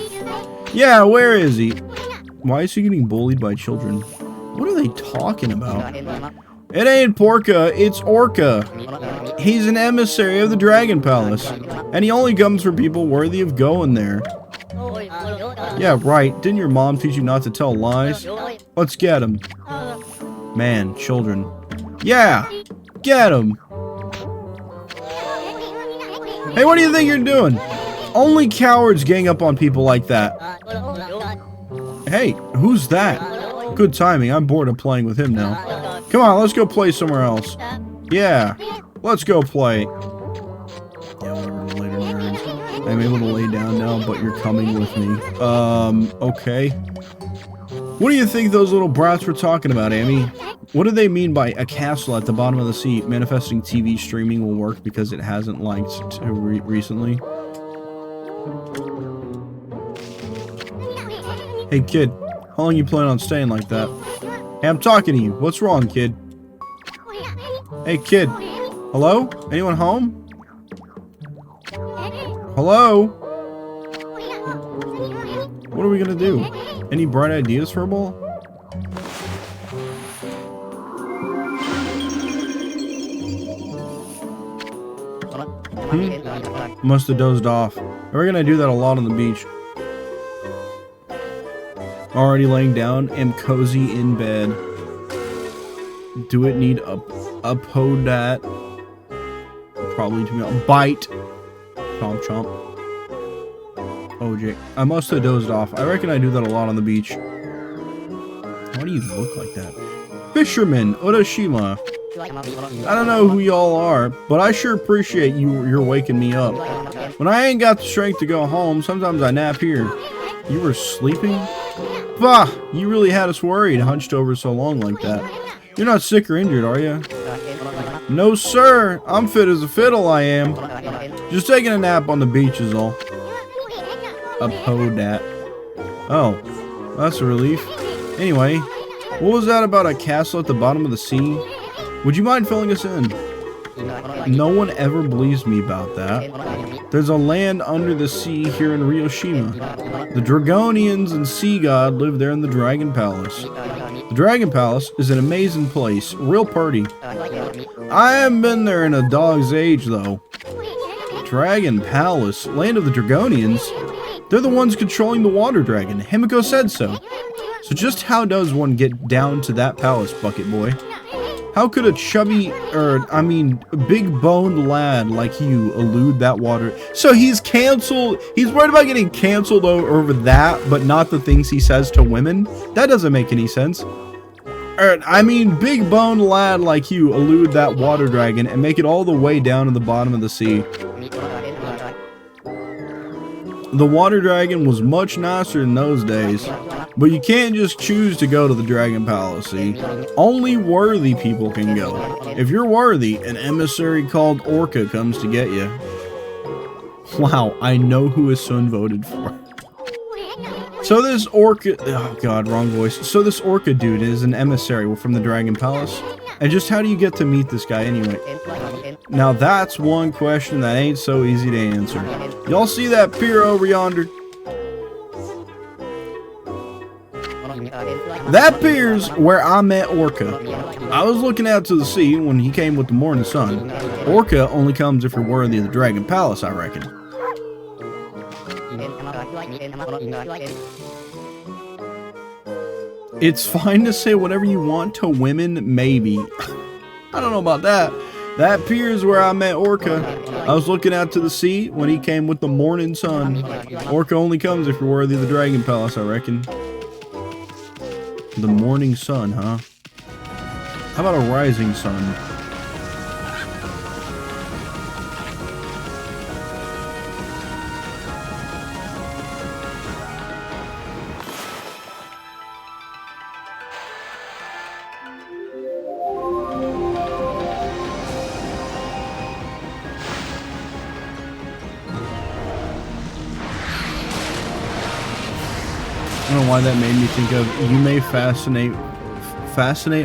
Yeah, where is he? Why is he getting bullied by children? What are they talking about? It ain't Porka, it's Orca. He's an emissary of the Dragon Palace, and he only comes for people worthy of going there. Yeah, right. Didn't your mom teach you not to tell lies? Let's get him. Man, children. Yeah! Get him! Hey, what do you think you're doing? Only cowards gang up on people like that. Hey, who's that? Good timing. I'm bored of playing with him now. Come on, let's go play somewhere else. Yeah, let's go play. Yeah, whatever, later, nerds. I'm able to lay down now, but you're coming with me. Okay. What do you think those little brats were talking about, Amy? What do they mean by a castle at the bottom of the sea? Manifesting TV streaming will work because it hasn't liked recently. Hey, kid. How long you plan on staying like that? Hey, I'm talking to you. What's wrong, kid? Hey, kid. Hello? Anyone home? Hello? What are we gonna do? Any bright ideas for a ball? Must have dozed off. We're gonna do that a lot on the beach. Already laying down, am cozy in bed. Do it need a podat? Probably to me. Bite. Chomp chomp. OJ. I must have dozed off. I reckon I do that a lot on the beach. Why do you look like that? Fisherman, Urashima. I don't know who y'all are, but I sure appreciate you're waking me up. When I ain't got the strength to go home, sometimes I nap here. You were sleeping? Bah! You really had us worried, hunched over so long like that. You're not sick or injured, are you? No, sir. I'm fit as a fiddle, I am. Just taking a nap on the beach is all. A podat. Oh, that's a relief. Anyway, what was that about a castle at the bottom of the sea? Would you mind filling us in? No one ever believes me about that. There's a land under the sea here in Ryoshima. The Dragonians and Sea God live there in the Dragon Palace. The Dragon Palace is an amazing place, real party. I haven't been there in a dog's age, though. Dragon Palace, land of the Dragonians? They're the ones controlling the water dragon. Himiko said so. So just how does one get down to that palace, Bucket Boy? How could a big-boned lad like you elude that water? So he's canceled. He's worried about getting canceled over that, but not the things he says to women? That doesn't make any sense. Big-boned lad like you elude that water dragon and make it all the way down to the bottom of the sea. The water dragon was much nicer in those days. But you can't just choose to go to the Dragon Palace, see? Only worthy people can go. If you're worthy, an emissary called Orca comes to get you. Wow, I know who his son voted for. So this Orca... Oh god, wrong voice. So this Orca dude is an emissary from the Dragon Palace? And just how do you get to meet this guy anyway? Now that's one question that ain't so easy to answer. Y'all see that pier over yonder? That appears where I met Orca. I was looking out to the sea when he came with the morning sun. Orca only comes if you're worthy of the Dragon Palace, I reckon. It's fine to say whatever you want to women, maybe. I don't know about that. That appears where I met Orca. I was looking out to the sea when he came with the morning sun. Orca only comes if you're worthy of the Dragon Palace, I reckon. The morning sun, huh? How about a rising sun? I don't know why that made me think of, you may fascinate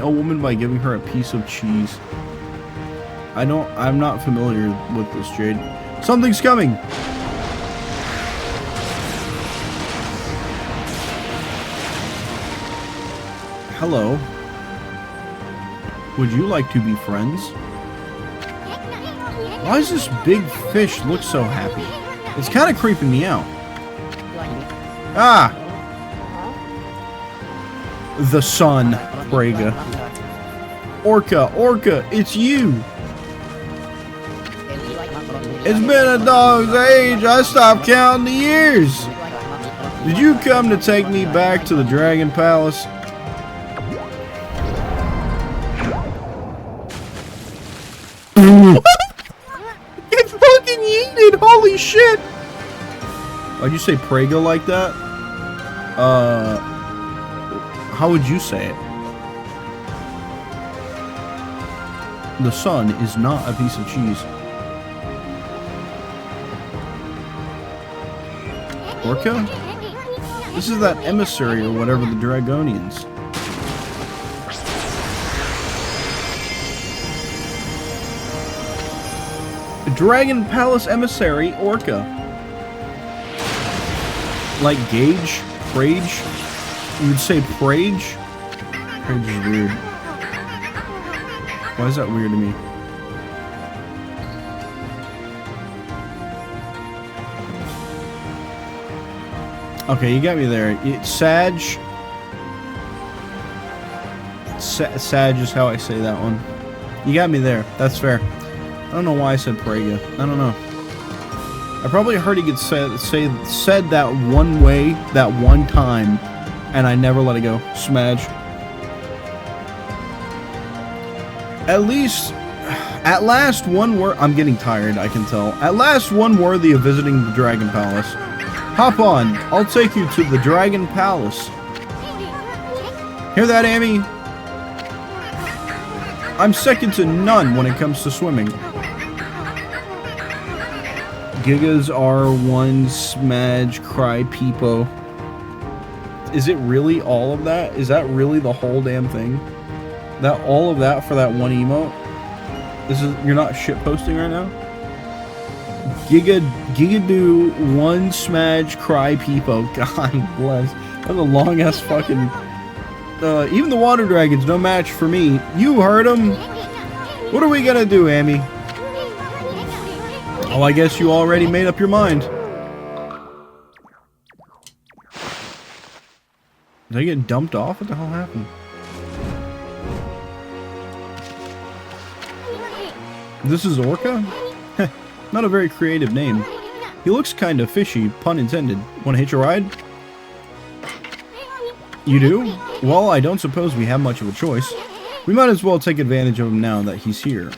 a woman by giving her a piece of cheese. I'm not familiar with this, Jade. Something's coming! Hello. Would you like to be friends? Why does this big fish look so happy? It's kind of creeping me out. Ah! The sun, Braga. Orca, it's you! It's been a dog's age, I stopped counting the years! Did you come to take me back to the Dragon Palace? It's fucking yeeted, holy shit! Why'd you say Praga like that? How would you say it? The sun is not a piece of cheese. Orca? This is that emissary or whatever, the Dragonians. Dragon Palace emissary, Orca. Like Gage? Prage? You would say Prage? Prage is weird. Why is that weird to me? Okay, you got me there. Sag. Sag is how I say that one. You got me there. That's fair. I don't know why I said Praga. I don't know. I probably heard he get said that one way, that one time, and I never let it go. Smash. At last one I'm getting tired, I can tell. At last one worthy of visiting the Dragon Palace. Hop on, I'll take you to the Dragon Palace. Hear that, Amy? I'm second to none when it comes to swimming. Gigas R1 Smudge Cry Peepo. Is it really all of that? Is that really the whole damn thing? That all of that for that one emote? You're not shit posting right now? Gigadoo one Smudge Cry Peepo. God bless. That's a long ass fucking. Even the water dragons, no match for me. You heard him. What are we gonna do, Amy? Oh, I guess you already made up your mind. Did I get dumped off? What the hell happened? This is Orca? Heh, not a very creative name. He looks kind of fishy, pun intended. Wanna hitch a ride? You do? Well, I don't suppose we have much of a choice. We might as well take advantage of him now that he's here.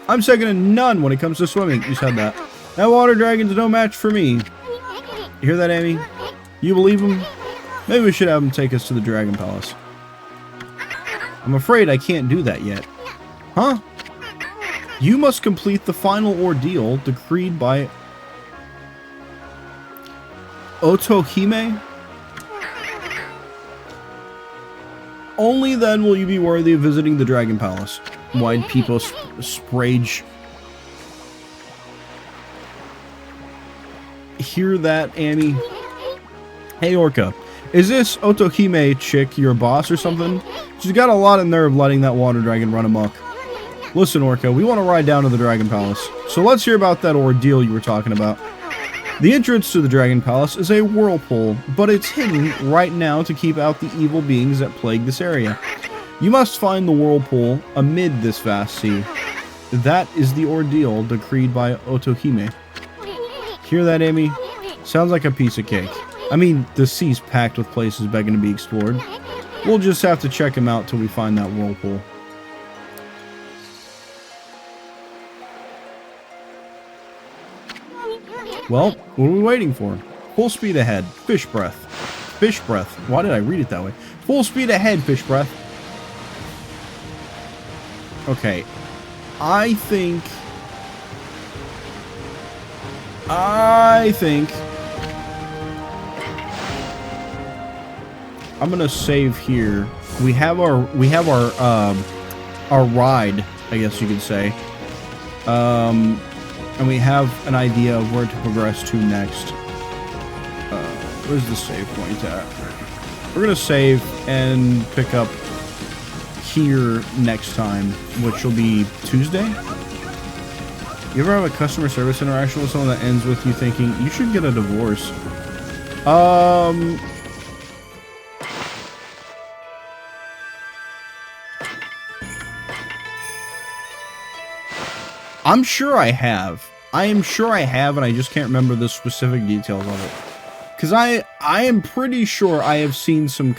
I'm second to none when it comes to swimming. You said that. That water dragon's no match for me. You hear that, Amy? You believe him? Maybe we should have him take us to the Dragon Palace. I'm afraid I can't do that yet. Huh? You must complete the final ordeal decreed by Otohime? Only then will you be worthy of visiting the Dragon Palace. Wide people sprage. Hear that, Amy? Hey, Orca. Is this Otohime chick your boss or something? She's got a lot of nerve letting that water dragon run amok. Listen, Orca, we want to ride down to the Dragon Palace. So let's hear about that ordeal you were talking about. The entrance to the Dragon Palace is a whirlpool, but it's hidden right now to keep out the evil beings that plague this area. You must find the whirlpool amid this vast sea. That is the ordeal decreed by Otohime. Hear that, Amy? Sounds like a piece of cake. I mean, the sea's packed with places begging to be explored. We'll just have to check them out till we find that whirlpool. Well, what are we waiting for? Full speed ahead. Fish breath. Fish breath. Why did I read it that way? Full speed ahead, fish breath. Okay. I think I'm gonna save here. We have our ride, I guess you could say. And we have an idea of where to progress to next. Where's the save point at? We're gonna save and pick up here next time, which will be Tuesday. You ever have a customer service interaction with someone that ends with you thinking, you should get a divorce? I'm sure I have. I am sure I have, and I just can't remember the specific details of it. Because I am pretty sure I have seen some